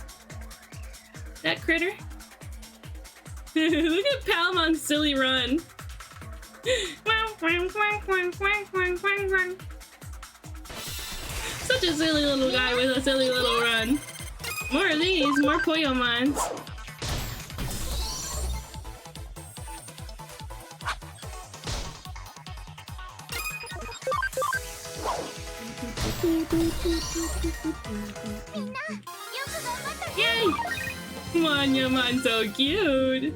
that critter? Look at Palmon's silly run. Such a silly little guy with a silly little run. More of these, more Poyomons. Yay! Come on, Yaman, so cute.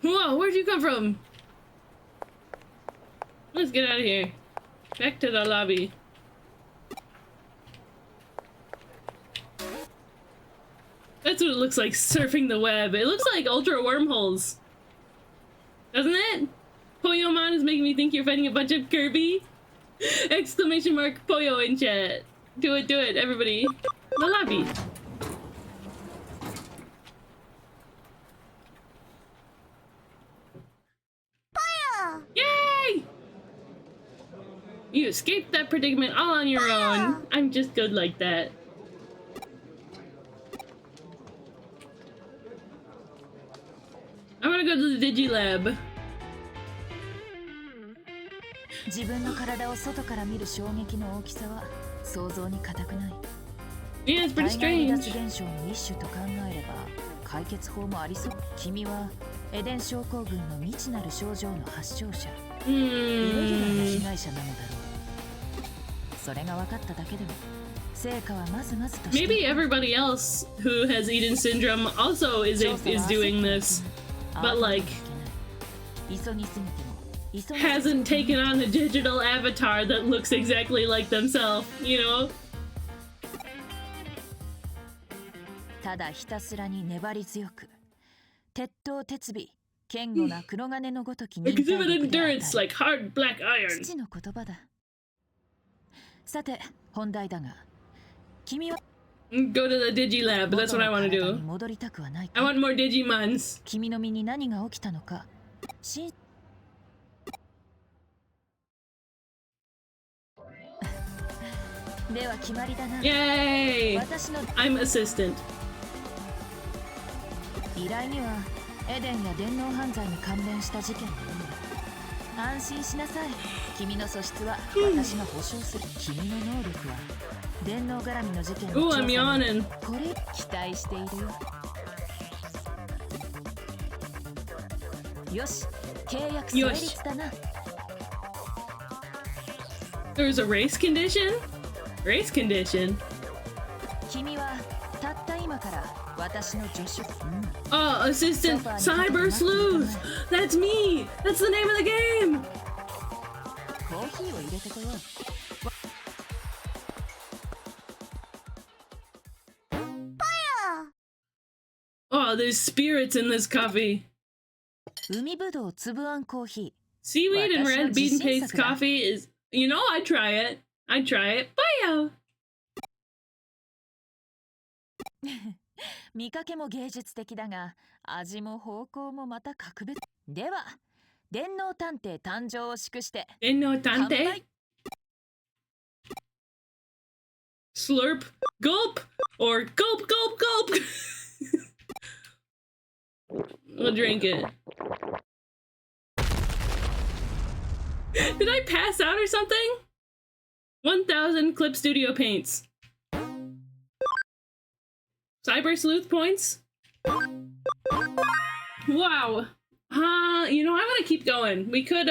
Whoa, where'd you come from? Let's get out of here. Back to the lobby. That's what it looks like, surfing the web. It looks like ultra wormholes. Doesn't it? Poyomon is making me think you're fighting a bunch of Kirby. Exclamation mark Poyo in chat. Do it, everybody. The lobby. Poyo! Yay! You escaped that predicament all on your own. I'm just good like that. I wanna go to the Digilab. 自分の体を外から見る衝撃の大きさは想像に難くない。 Yeah, it's pretty 体外離 strange. 脱現象の一種と考えれば解決法もありそう。君はエデン症候群の未知なる症状の発症者。イレギュラーな被害者なのだろう。それが分かっただけでも成果はまずまずとして。 Maybe everybody else who has Eden syndrome also is doing this, but like 急ぎすぎても hasn't taken on a digital avatar that looks exactly like themselves, you know? ただひたすらに粘り強く鉄頭鉄尾堅固な黒金のごとき忍耐 Exhibit 力で与え endurance like hard black iron. 父の言葉だ。さて本題だが君は Go to the Digilab, that's what I want to 元の体 do. に戻りたくはない I か。 want more Digimons. 君の身に何が起きたのかしでは決まりだな。 Yay! 私の I'm assistant. 依頼にはエデンや電脳犯罪に関連した事件のみだ。安心しなさい。君の素質は私が保証する。君の能力は電脳絡みの事件の Ooh, 調査 I'm に yawning. これ期待しているよ。よし、契約成立だな。 There's a race condition? Race condition? 君はたった今から私の助手。Oh, assistant Cyber Sleuth! That's me! That's the name of the game! コーヒーを入れてこよう。 Oh, there's spirits in this coffee. 海ぶどう粒あんコーヒ Seaweed and red bean paste coffee is... You know, I'd try it. I'd try it. Bye! ー。見かけも芸術的だが味も方向もまた格別。では電脳探偵誕生を祝して No tante. Slurp, gulp, or gulp, gulp, gulp. We'll drink it. Did I pass out or something? 1,000 Clip Studio paints. Cyber Sleuth points? Wow. You know, I want to keep going. We could,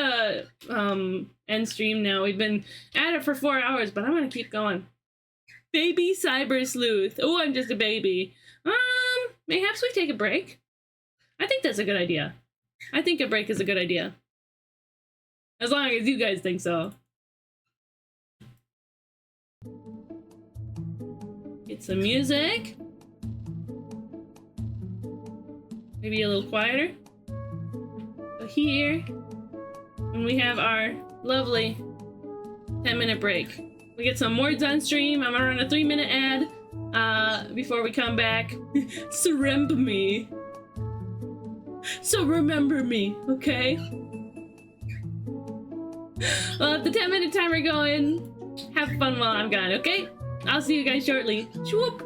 end stream now. We've been at it for 4 hours, but I want to keep going. Baby Cyber Sleuth. Oh, I'm just a baby. Mayhaps we take a break? I think that's a good idea. I think a break is a good idea. As long as you guys think so. Get some music. Maybe a little quieter. So here, and we have our lovely 10-minute break. We get some words on stream. I'm gonna run a 3-minute ad before we come back. Surrember me. So remember me, okay? We'll have the 10-minute timer going. Have fun while I'm gone, okay? I'll see you guys shortly. Swoop!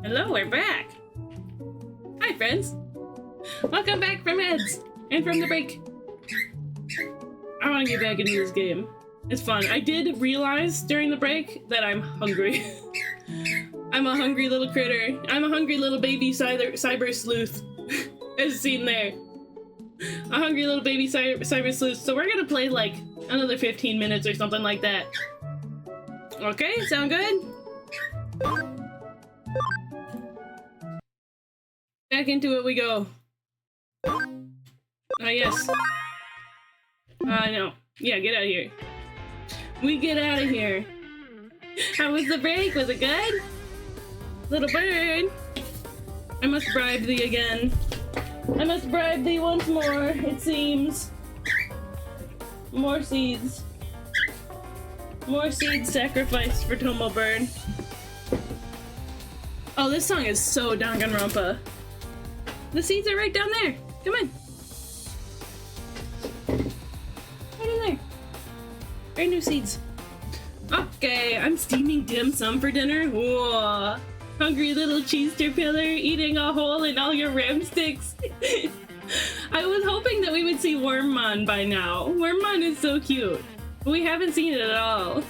Hello, we're back. Hi, friends. Welcome back from Eds and from the break. I want to get back into this game. It's fun. I did realize during the break that I'm hungry. I'm a hungry little critter. I'm a hungry little baby cyber sleuth, as seen there. A hungry little baby cyber sleuth. So we're gonna play like another 15 minutes or something like that. Okay, sound good? Back into it we go. Yes. No. Yeah, get out of here. We get out of here. How was the break? Was it good? Little bird. I must bribe thee again. I must bribe thee once more, it seems. More seeds. More seeds sacrificed for Tomo Bird. Oh, this song is so Danganronpa. The seeds are right down there. Come on. Right in there. Brand new seeds. Okay, I'm steaming dim sum for dinner. Whoa. Hungry little cheese pillar eating a hole in all your ram sticks. I was hoping that we would see Wormmon by now. Wormmon is so cute. But we haven't seen it at all.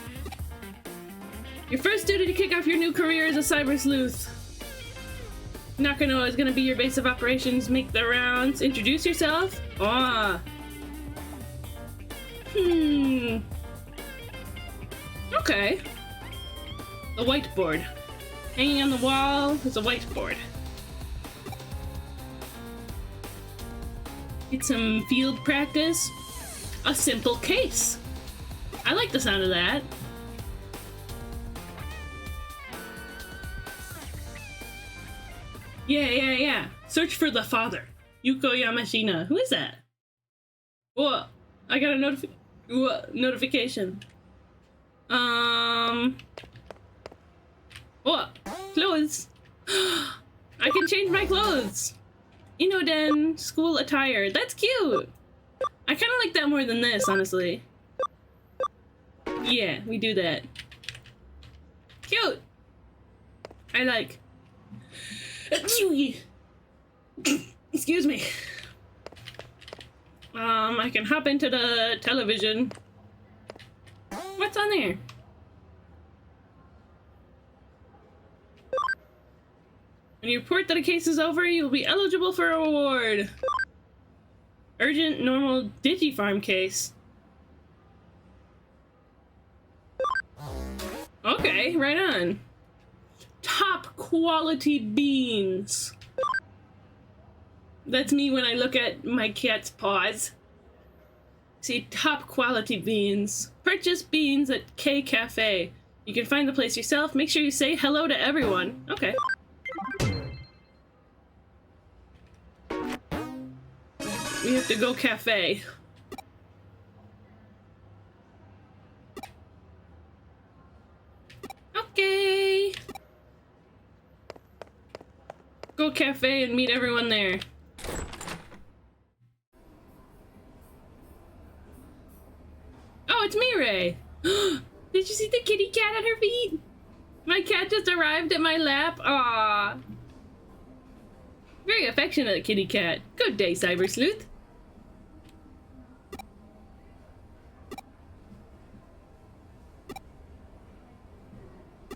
Your first duty to kick off your new career as a cyber sleuth. Nakano is going to be your base of operations. Make the rounds. Introduce yourself. Ah. Okay. The whiteboard. Hanging on the wall is a whiteboard. Get some field practice. A simple case. I like the sound of that. Yeah. Search for the father. Yuko Yamashina. Who is that? Whoa. I got a notification. What? Clothes. I can change my clothes. Inoden school attire. That's cute. I kind of like that more than this, honestly. Yeah, we do that. Cute. I like. Excuse me. I can hop into the television. What's on there? When you report that a case is over, you'll be eligible for a reward. Urgent normal Digifarm case. Okay, right on. Top quality beans. That's me when I look at my cat's paws. See, top quality beans. Purchase beans at K Cafe. You can find the place yourself. Make sure you say hello to everyone. Okay. We have to go cafe. Okay. Go cafe and meet everyone there. Oh, it's Mirai. Did you see the kitty cat at her feet? My cat just arrived at my lap. Aww. Very affectionate kitty cat. Good day, Cyber Sleuth.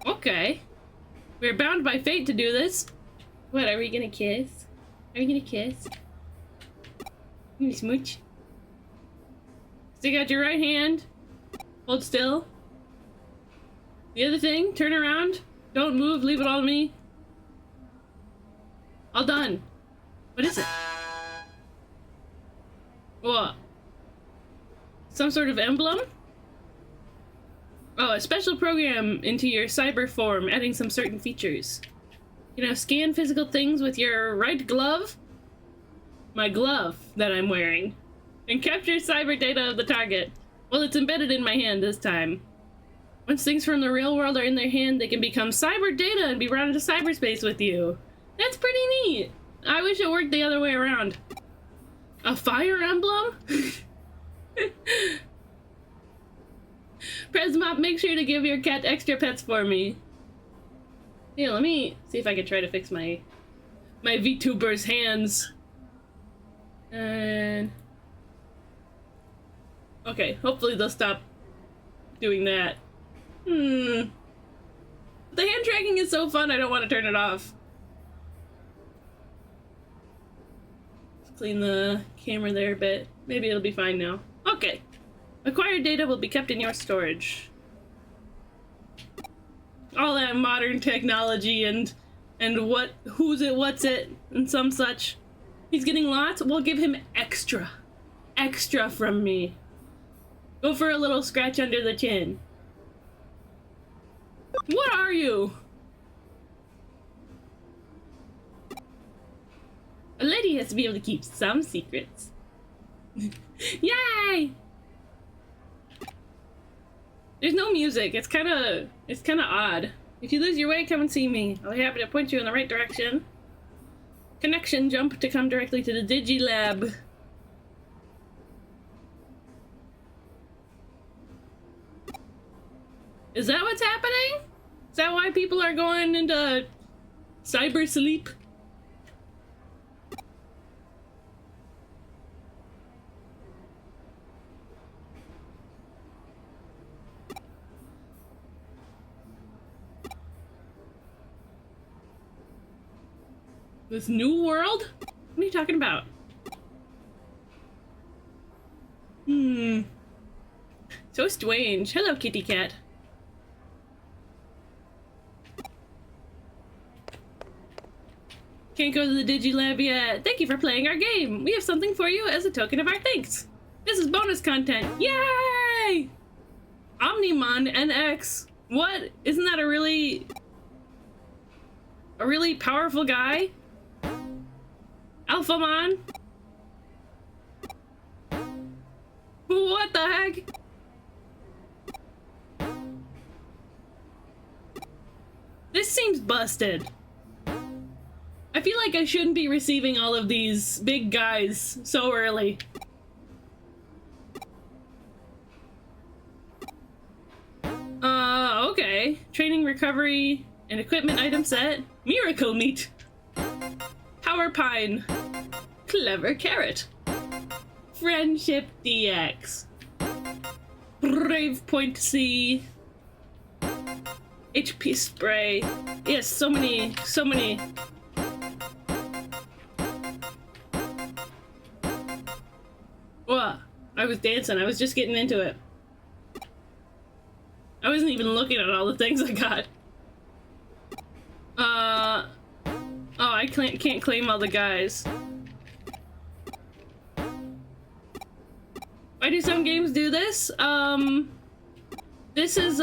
Okay. We're bound by fate to do this. What, are we gonna kiss? Are we gonna kiss? You smooch. Stick out your right hand. Hold still. The other thing, turn around. Don't move, leave it all to me. All done. What is it? What? Some sort of emblem? Oh, a special program into your cyber form, adding some certain features. You know, scan physical things with your right glove. My glove that I'm wearing. And capture cyber data of the target. Well, it's embedded in my hand this time. Once things from the real world are in their hand, they can become cyber data and be brought into cyberspace with you. That's pretty neat. I wish it worked the other way around. A fire emblem? Presmop, make sure to give your cat extra pets for me. Yeah, let me see if I can try to fix my VTuber's hands. And okay, hopefully they'll stop doing that. The hand tracking is so fun, I don't want to turn it off. Let's clean the camera there a bit. Maybe it'll be fine now. Okay. Acquired data will be kept in your storage. All that modern technology and who's it, what's it, and some such. He's getting lots, we'll give him extra. Extra from me. Go for a little scratch under the chin. What are you? A lady has to be able to keep some secrets. Yay! There's no music. It's kind of odd. If you lose your way, come and see me. I'll be happy to point you in the right direction. Connection jump to come directly to the Digilab. Is that what's happening? Is that why people are going into cyber sleep? This new world? What are you talking about? So strange. Hello, kitty cat. Can't go to the Digilab yet. Thank you for playing our game. We have something for you as a token of our thanks. This is bonus content. Yay! Omnimon NX. What? Isn't that a really powerful guy? Alphamon? What the heck? This seems busted. I feel like I shouldn't be receiving all of these big guys so early. Okay. Training, recovery, and equipment item set. Miracle meat. Power pine. Clever carrot. Friendship DX. Brave point C. HP spray. Yes, so many. Whoa, I was dancing. I was just getting into it. I wasn't even looking at all the things I got. Oh, I can't claim all the guys. Why do some games do this? This is,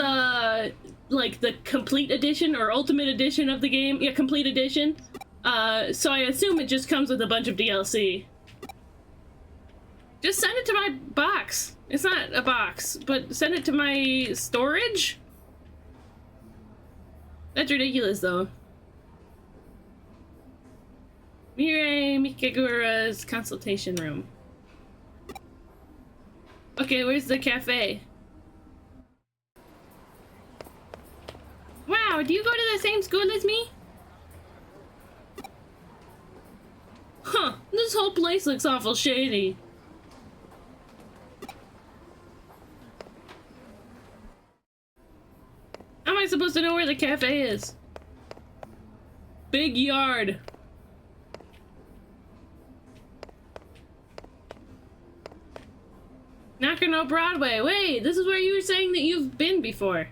like the complete edition or ultimate edition of the game. Yeah, complete edition. So I assume it just comes with a bunch of DLC. Just send it to my box. It's not a box, but send it to my storage? That's ridiculous, though. Mirai Mikagura's consultation room. Okay, where's the cafe? Wow, do you go to the same school as me? Huh, this whole place looks awful shady. How am I supposed to know where the cafe is? Big yard. Nakano Broadway. Wait, this is where you were saying that you've been before.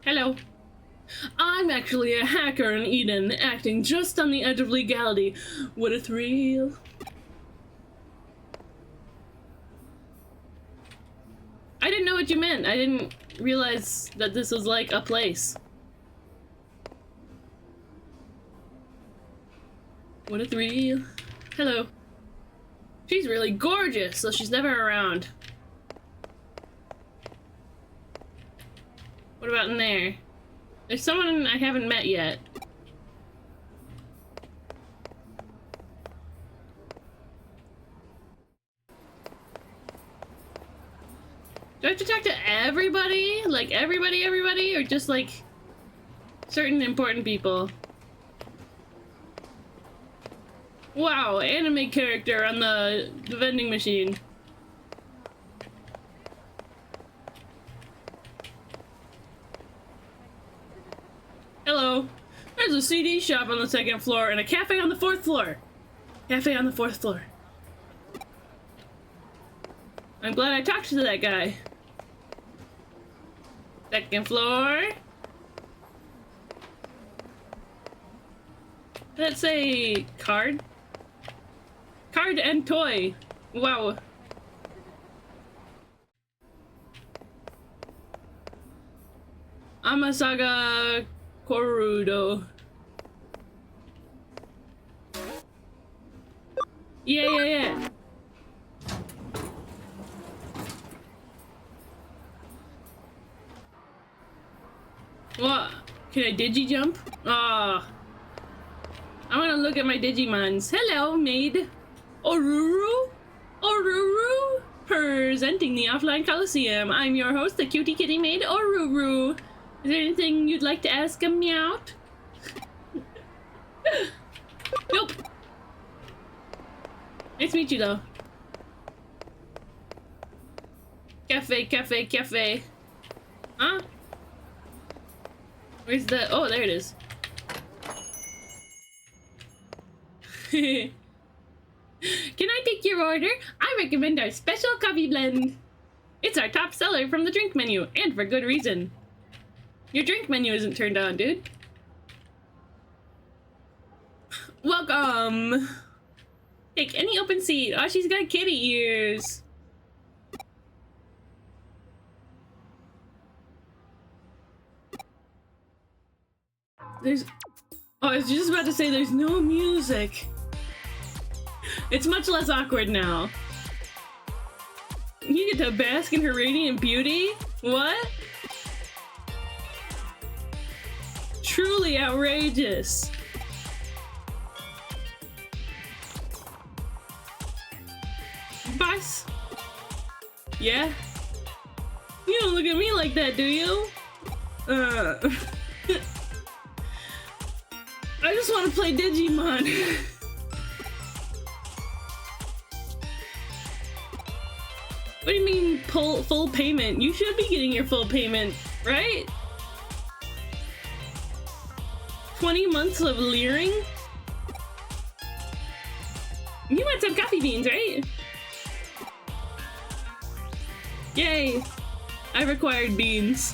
Hello. I'm actually a hacker in Eden, acting just on the edge of legality. What a thrill. I didn't know what you meant. I didn't realize that this was like a place. What a thrill. Hello. She's really gorgeous, so she's never around. What about in there? There's someone I haven't met yet. Do I have to talk to everybody? Like everybody, or just like Certain important people. Wow, anime character on the vending machine. Hello. There's a CD shop on the 2nd floor and a cafe on the 4th floor. Cafe on the 4th floor. I'm glad I talked to that guy. 2nd floor. Let's say card. Card and toy. Wow. Amasaga Korudo. Yeah. What? Can I digi jump? Ah. I want to look at my Digimons. Hello, maid. Oruru? Oruru? Presenting the Offline Coliseum. I'm your host, the cutie kitty maid, Oruru. Is there anything you'd like to ask a meowt? Nope. Nice to meet you, though. Cafe. Huh? Where's the... Oh, there it is. Can I take your order? I recommend our special coffee blend. It's our top seller from the drink menu, and for good reason. Your drink menu isn't turned on, dude. Welcome. Take any open seat. Oh, she's got kitty ears. There's... Oh, I was just about to say there's no music. It's much less awkward now. You get to bask in her radiant beauty? What? Truly outrageous. Boss? Yeah? You don't look at me like that, do you? I just want to play Digimon. What do you mean full payment? You should be getting your full payment, right? 20 months of leering? You want some coffee beans, right? Yay! I've acquired beans.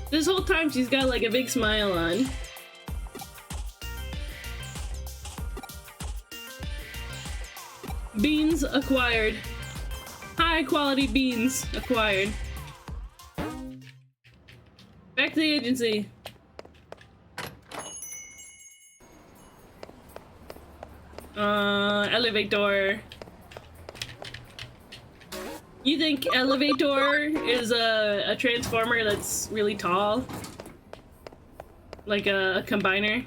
This whole time she's got like a big smile on. Beans acquired. High quality beans acquired. Back to the agency. Elevator. You think Elevator is a transformer that's really tall? Like a combiner?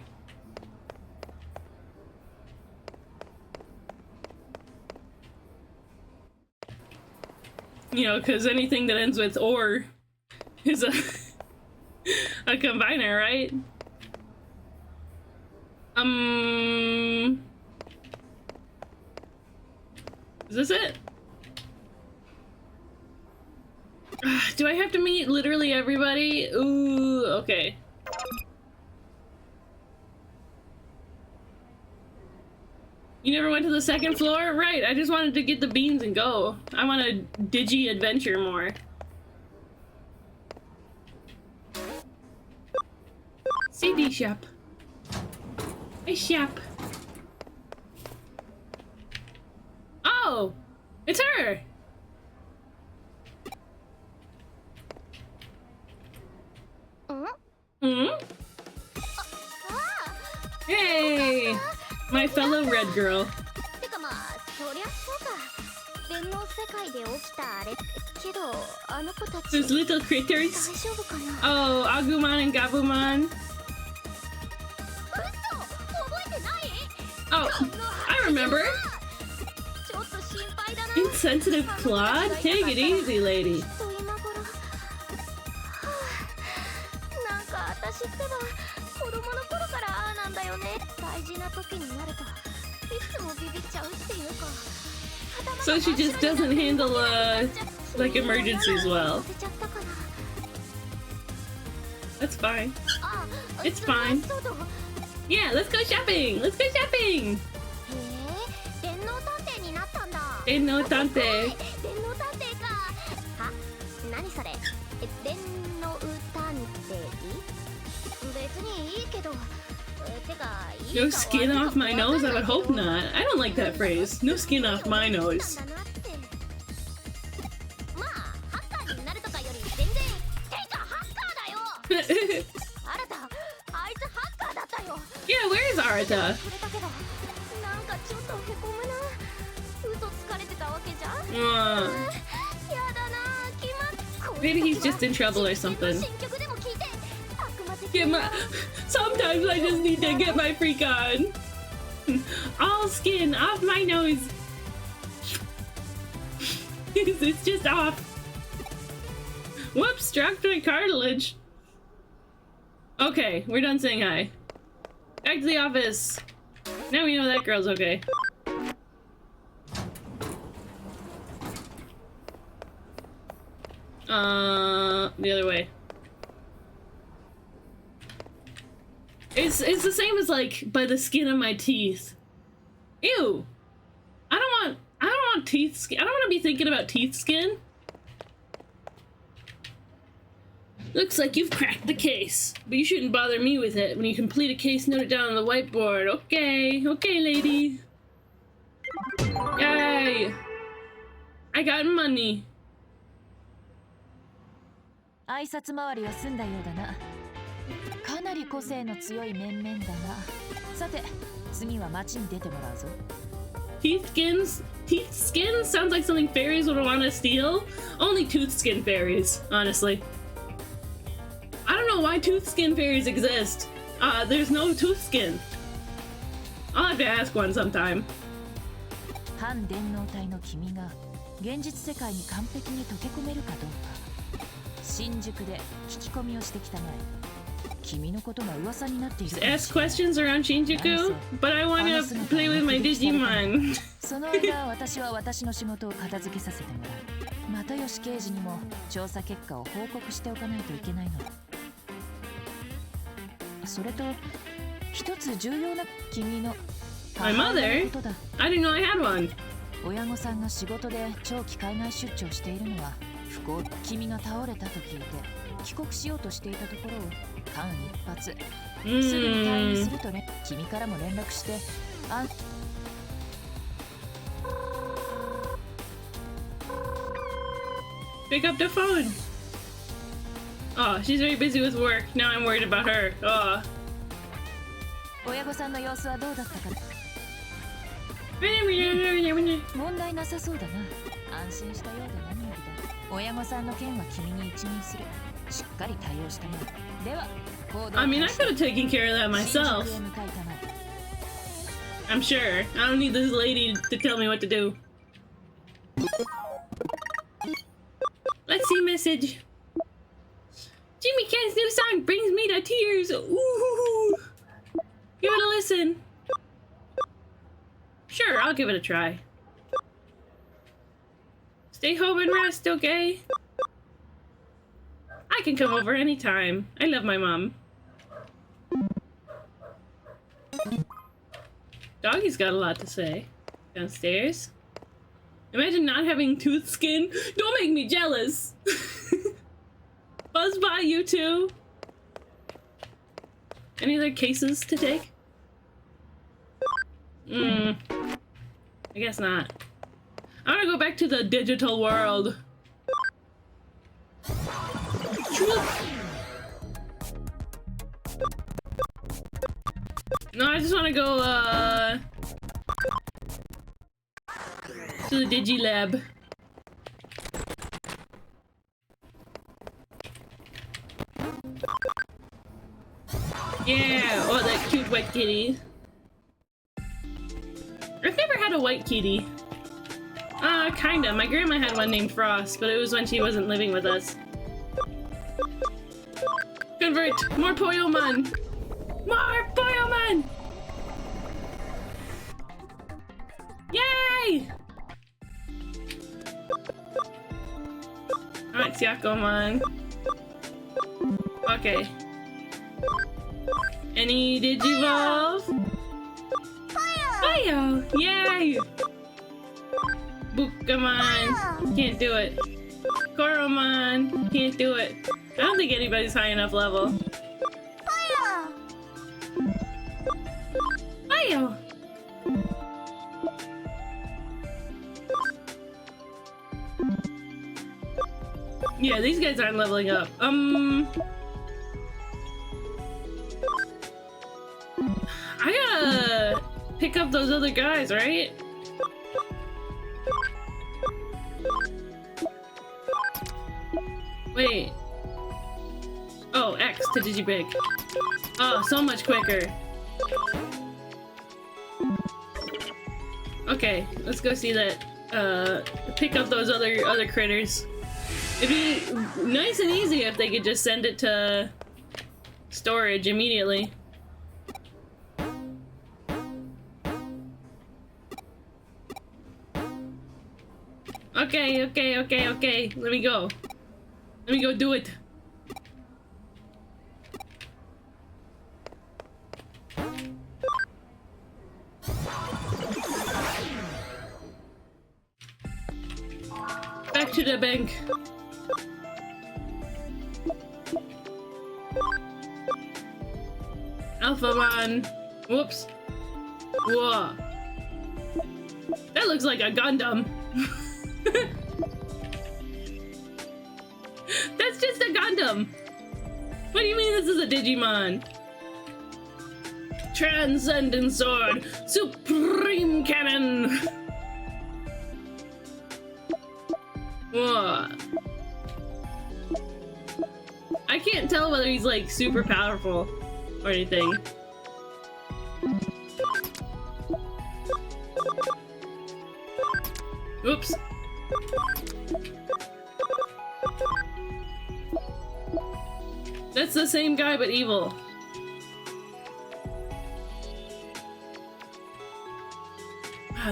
You know, because anything that ends with or is a combiner, right? Is this it? Do I have to meet literally everybody? Ooh, okay. You never went to the 2nd floor? Right, I just wanted to get the beans and go. I want to digi-adventure more. CD shop. A shop. Oh! It's her! Hey! My fellow red girl. Those little critters. Oh, Agumon and Gabumon. remember. Insensitive Claude? Take it easy, lady. なんか私ってば子供の頃からああなんだよね。大事な時になるといつもビビっちゃうっていうか。 So she just doesn't handle like emergencies well. That's fine. It's fine. Yeah, let's go shopping. Let's go shopping. 電脳探偵になったんだ。電脳探偵。電脳探偵か。は？何それ？電脳探偵？別にいいけど。てか、 No skin off my nose? I would hope not. I don't like that phrase. No skin off my nose. まあ、ハッカーになるとかより全然。てか、ハッカーだよ。新た、あいつハッカーだったよ。 Yeah, where is Arata? なんかちょっとへこむな。嘘つかれてたわけじゃん。やだな、決まっ。 Maybe he's just in trouble or something. Yeah, sometimes I just need to get my freak on. All skin off my nose. It's just off. Whoops, dropped my cartilage. Okay, we're done saying hi. Back to the office. Now we know that girl's okay. The other way. It's the same as like by the skin of my teeth. Ew. I don't want teeth skin. I don't want to be thinking about teeth skin. Looks like you've cracked the case, but you shouldn't bother me with it. When you complete a case, note it down on the whiteboard. Okay, okay, lady. Yay! I got money. 挨拶回りは済んだようだな。かなり個性の強い面々だな。さて、次は街に出てもらうぞ。Teeth skins? Teeth skins sounds like something fairies would want to steal. Only tooth skin fairies, honestly. I don't know why tooth skin fairies exist. There's no tooth skin. I'll have to ask one sometime. 反電脳体の君が現実世界に完璧に溶け込めるかどうか。新宿で聞き込みをしてきたまえ。君のことが噂になっている。Ask questions around Shinjuku, but I want to play with my Digimon. その間、私は私の仕事を片付けさせてもらう。又吉刑事にも調査結果を報告しておかないといけないのだ。それと一つ重要な君の My mother? I didn't know I had one. 親御さんが仕事で長期海外出張しているのは不幸。君が倒れたと聞いて帰国しようとしていたところを間一髪すぐに退院するとね。君からも連絡して。Pick up the phone. Oh, she's very busy with work. Now I'm worried about her. Oh. 親御さんの様子はどうだったか。問題なさそうだな。安心したようで何よりだ。親御さんの件は君に一任する。しっかり対応したまえ。では、I mean, I could have taken care of that myself. I'm sure. I don't need this lady to tell me what to do. Let's see message. Jimmy Ken's new song brings me to tears. Ooh. Give it a listen. Sure, I'll give it a try. Stay home and rest, okay? I can come over anytime. I love my mom. Doggy's got a lot to say. Downstairs. Imagine not having tooth skin. Don't make me jealous. Buzz by, you two. Any other cases to take? I guess not. I want to go back to the digital world. No, I just want to go, to the Digilab. Yeah! Oh, that cute wet kitty. I've never white kitty. Kinda. My grandma had one named Frost, but it was when she wasn't living with us. Convert! More Poyomon! More Poyomon! Yay! Alright, Syakomon. Okay. Any Digivolve? Fire! Yay! Bukamon! Can't do it. Koromon! Can't do it. I don't think anybody's high enough level. Fire! Yeah, these guys aren't leveling up. I gotta pick up those other guys, right? Wait. Oh, X to Digipick. Oh, so much quicker. Okay, let's go see that. Pick up those other critters. It'd be nice and easy if they could just send it to storage immediately. Okay. Let me go. Let me go do it. Back to the bank. Alphamon. Whoops. Whoa. That looks like a Gundam. That's just a Gundam. What do you mean this is a Digimon? Transcendent Sword. Supreme Cannon. Whoa. I can't tell whether he's like super powerful or anything. Oops. That's the same guy but evil.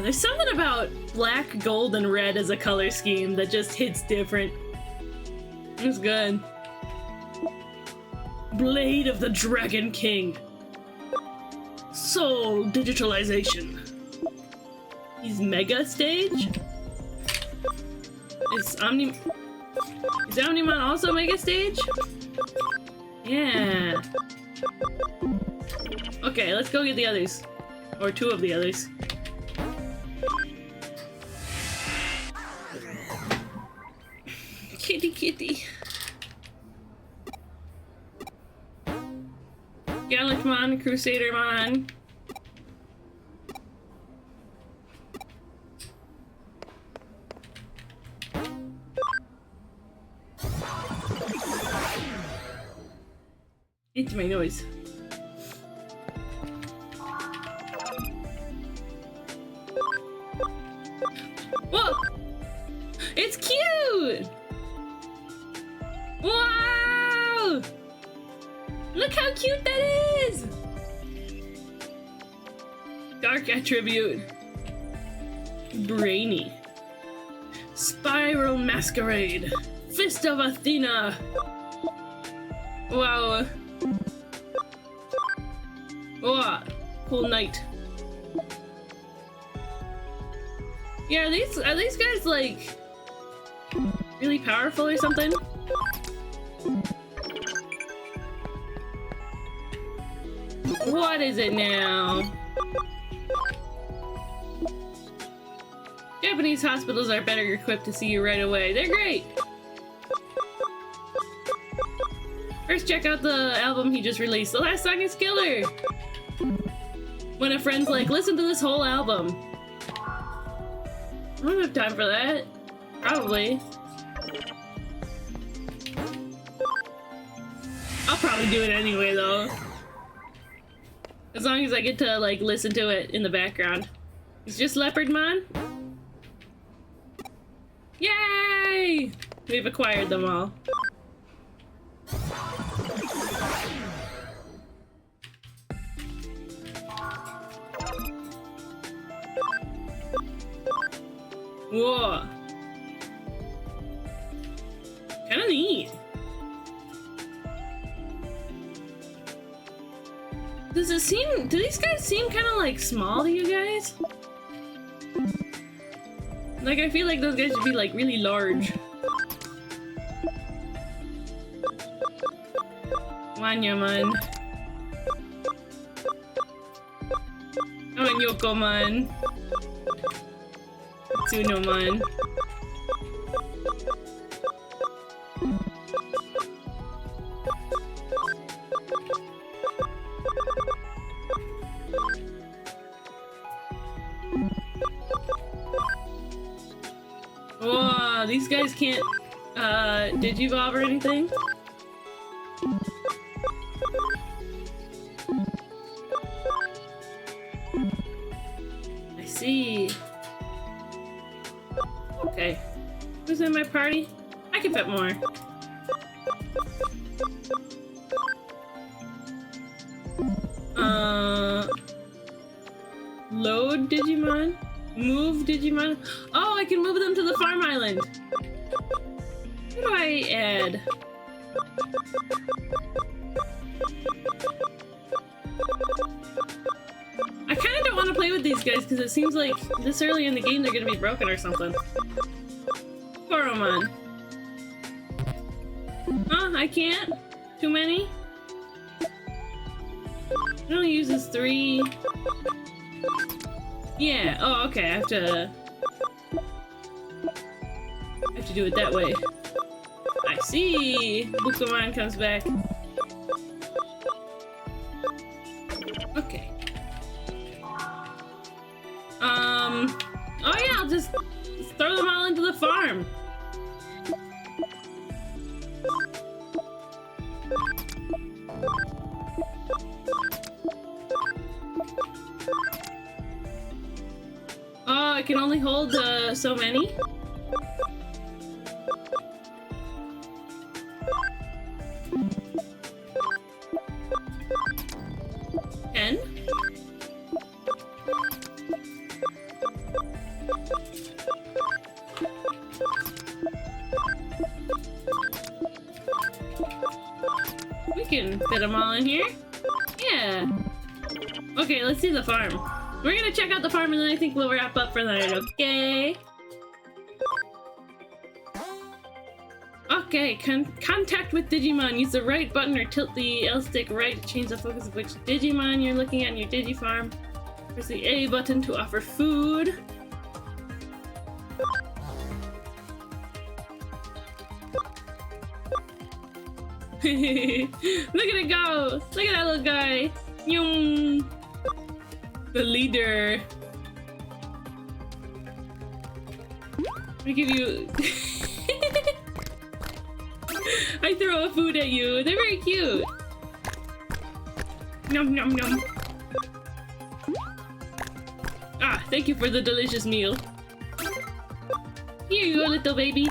There's something about black, gold, and red as a color scheme that just hits different. It's good. Blade of the Dragon King. Soul digitalization. He's Mega Stage? Is Omnimon also Mega Stage? Yeah. Okay, let's go get the others. Or two of the others. Kitty. Galacmon, Crusadermon. It's my noise. Whoa! It's cute! Wow! Look how cute that is! Dark attribute. Brainy. Spiral Masquerade. Fist of Athena. Wow. Oh, cool night. Yeah, are these guys like really powerful or something? What is it now? Japanese hospitals are better equipped to see you right away. They're great! First, check out the album he just released. The last song is killer! When a friend's like, listen to this whole album. I don't have time for that. Probably. I'll probably do it anyway, though. As long as I get to, like, listen to it in the background. It's just Leopardmon? Yay! We've acquired them all. Whoa. Kinda neat. Do these guys seem kinda like small to you guys? Like, I feel like those guys should be like really large. Wanya-man. Oh, Yoko-man. Tsuno-man. Whoa, these guys can't, digivolve or anything? I see. Okay. Who's in my party? I can fit more. Load Digimon? Move Digimon? Oh, I can move them to the farm island! What do I add? I kinda don't want to play with these guys because it seems like this early in the game they're gonna be broken or something. Koromon. Huh? I can't? Too many? It only uses 3. Yeah, oh okay, I have to do it that way. I see! Bukomon comes back. Okay. Oh yeah, I'll just throw them all into the farm. Oh, I can only hold so many? We can fit them all in here. Yeah. Okay, let's see the farm. We're gonna check out the farm and then I think we'll wrap up for the night, okay? Okay, contact with Digimon. Use the right button or tilt the L stick right to change the focus of which Digimon you're looking at in your Digifarm. Press the A button to offer food. Look at it go! Look at that little guy! Yum! The leader. I give you. I throw a food at you. They're very cute. Nom nom nom. Ah, thank you for the delicious meal. Here you go, little baby.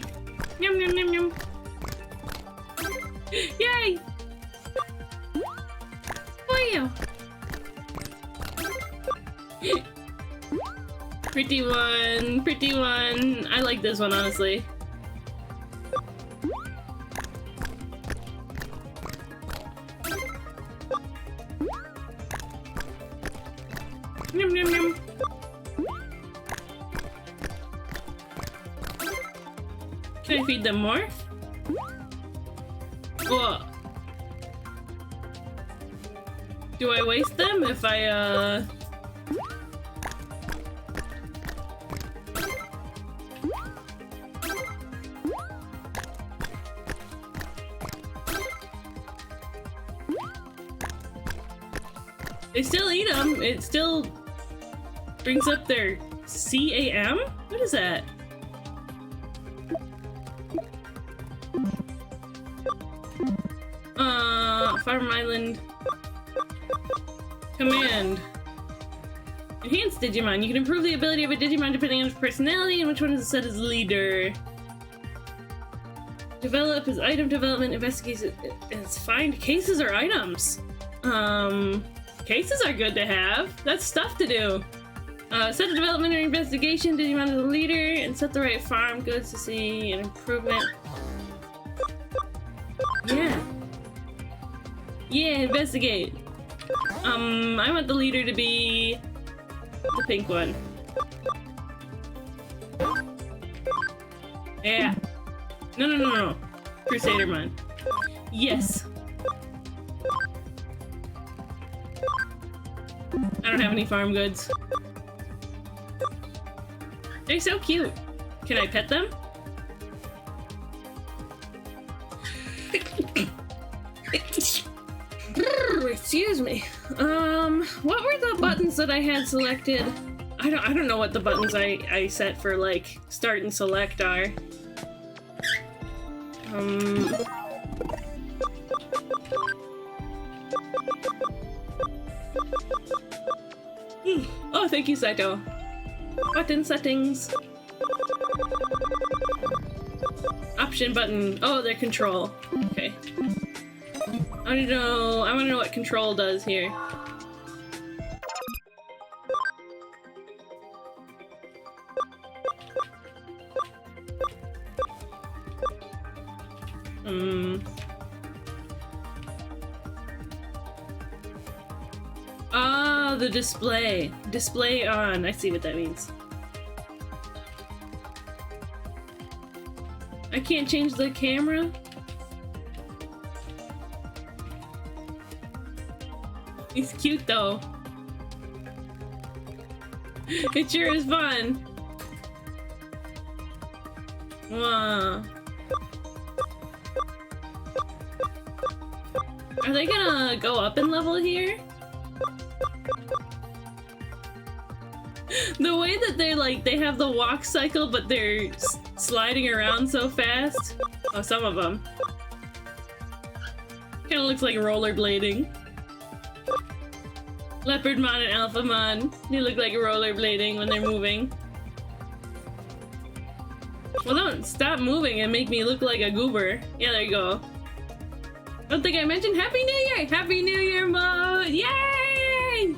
Nom nom nom nom. Yay! Wow! Pretty one, pretty one. I like this one, honestly. Nom nom nom. Can I feed them more? Whoa. Do I waste them if I, They still eat them. It still brings up their CAM? What is that? Farm Island. Command. Enhanced Digimon. You can improve the ability of a Digimon depending on its personality and which one is set as leader. Develop is item development, investigate is find cases or items. Cases are good to have. That's stuff to do. Set a development or investigation, Digimon as a leader, and set the right farm goods to see an improvement. Yeah. Yeah, investigate. I want the leader to be the pink one. Yeah. No. Crusadermon. Yes. I don't have any farm goods. They're so cute. Can I pet them? Excuse me. What were the buttons that I had selected? I don't know what the buttons I set for like start and select are. Oh, thank you, Saito. Button settings. Option button. Oh, they're control. Okay. I want to know what control does here. Ah, the display. Display on. I see what that means. I can't change the camera? He's cute though. It sure is fun. Wow. Are they gonna go up in level here? The way that they're like, they have the walk cycle, but they're sliding around so fast. Oh, some of them. Kinda looks like rollerblading. Leopardmon and Alphamon. They look like rollerblading when they're moving. Well, don't stop moving and make me look like a goober. Yeah, there you go. I don't think I mentioned Happy New Year! Happy New Year mode! Yay!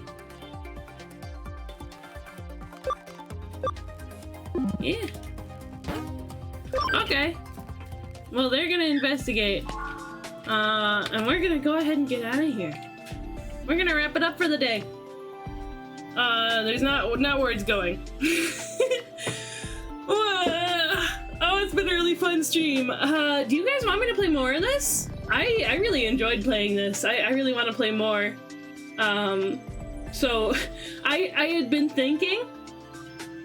Yeah. Okay. Well, they're gonna investigate. And we're gonna go ahead and get out of here. We're gonna wrap it up for the day. There's not words going. Oh, it's been a really fun stream. Do you guys want me to play more of this? I really enjoyed playing this. I really want to play more. So I had been thinking,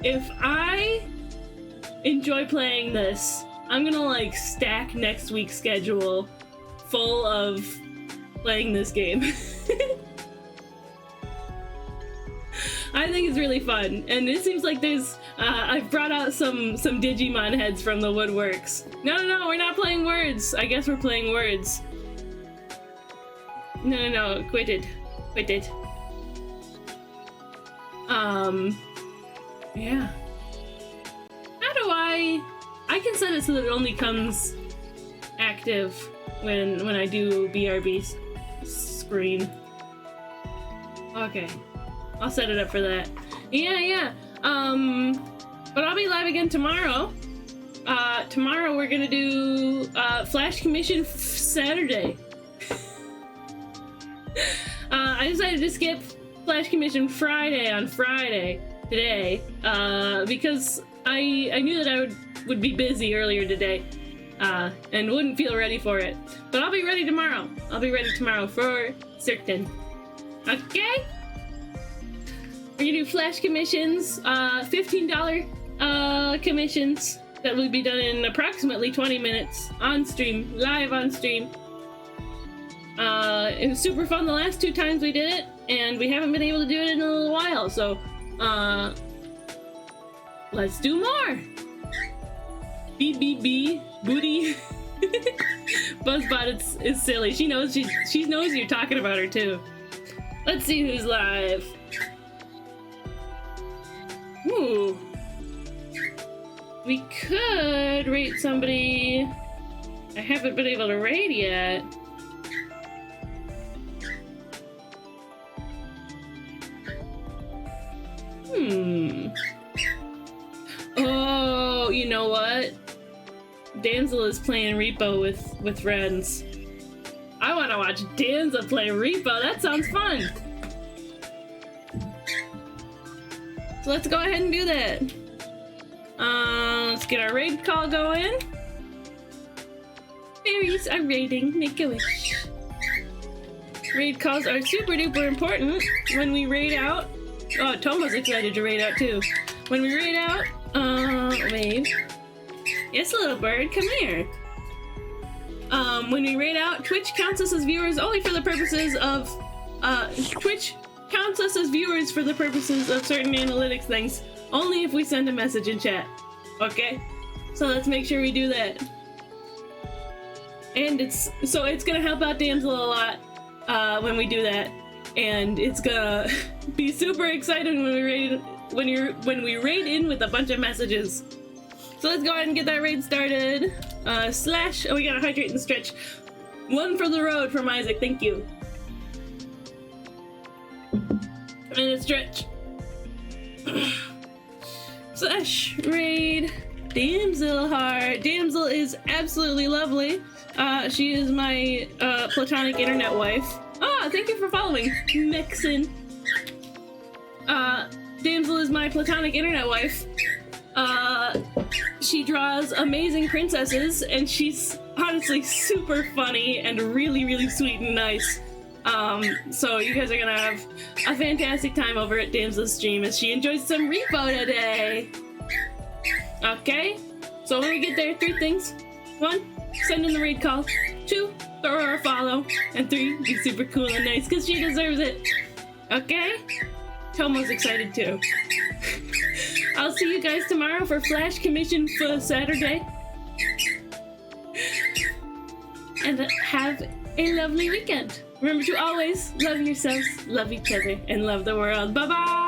if I enjoy playing this, I'm gonna like stack next week's schedule full of playing this game. I think it's really fun, and it seems like there's I've brought out some Digimon heads from the woodworks. No, we're not playing words. I guess we're playing words. No, quit it. Yeah. How do I can set it so that it only comes active when I do BRB's screen. Okay. I'll set it up for that. Yeah. But I'll be live again tomorrow. Tomorrow we're gonna do Flash Commission Saturday. I decided to skip Flash Commission Friday on Friday today because I knew that I would be busy earlier today and wouldn't feel ready for it. But I'll be ready tomorrow. I'll be ready tomorrow for certain. Okay? We're gonna do flash commissions, $15 commissions that will be done in approximately 20 minutes on stream, live on stream. It was super fun the last 2 times we did it, and we haven't been able to do it in a little while, so let's do more. B booty. Buzzbot is silly. She knows you're talking about her too. Let's see who's live. Ooh. We could rate somebody I haven't been able to rate yet. Oh, you know what? Damsel is playing Repo with friends. I want to watch Damsel play Repo. That sounds fun. So let's go ahead and do that. Let's get our raid call going. Fairies are raiding. Make a wish. Raid calls are super duper important when we raid out. Oh, Tomo's excited to raid out too. When we raid out, wave. Yes, little bird, come here. When we raid out, Twitch counts us as viewers only for the purposes of, Twitch counts us as viewers for the purposes of certain analytics things, only if we send a message in chat. Okay? So let's make sure we do that. And it's gonna help out Damsel a lot, when we do that. And it's gonna be super exciting when we raid in with a bunch of messages. So let's go ahead and get that raid started. Slash, oh, we gotta hydrate and stretch. One for the road from Isaac, thank you. And a stretch. Slash raid Damsel heart. Damsel is absolutely lovely. She is my platonic internet wife. Ah, thank you for following, Mexin. Damsel is my platonic internet wife. She draws amazing princesses, and she's honestly super funny and really, really sweet and nice. So you guys are gonna have a fantastic time over at Damsel's stream as she enjoys some Repo today. Okay? So when we get there, 3 things. 1, send in the raid call. 2, throw her a follow. And 3, be super cool and nice, because she deserves it. Okay? Tomo's excited too. I'll see you guys tomorrow for Flash Commission for Saturday. And have a lovely weekend. Remember to always love yourselves, love each other, and love the world. Bye-bye!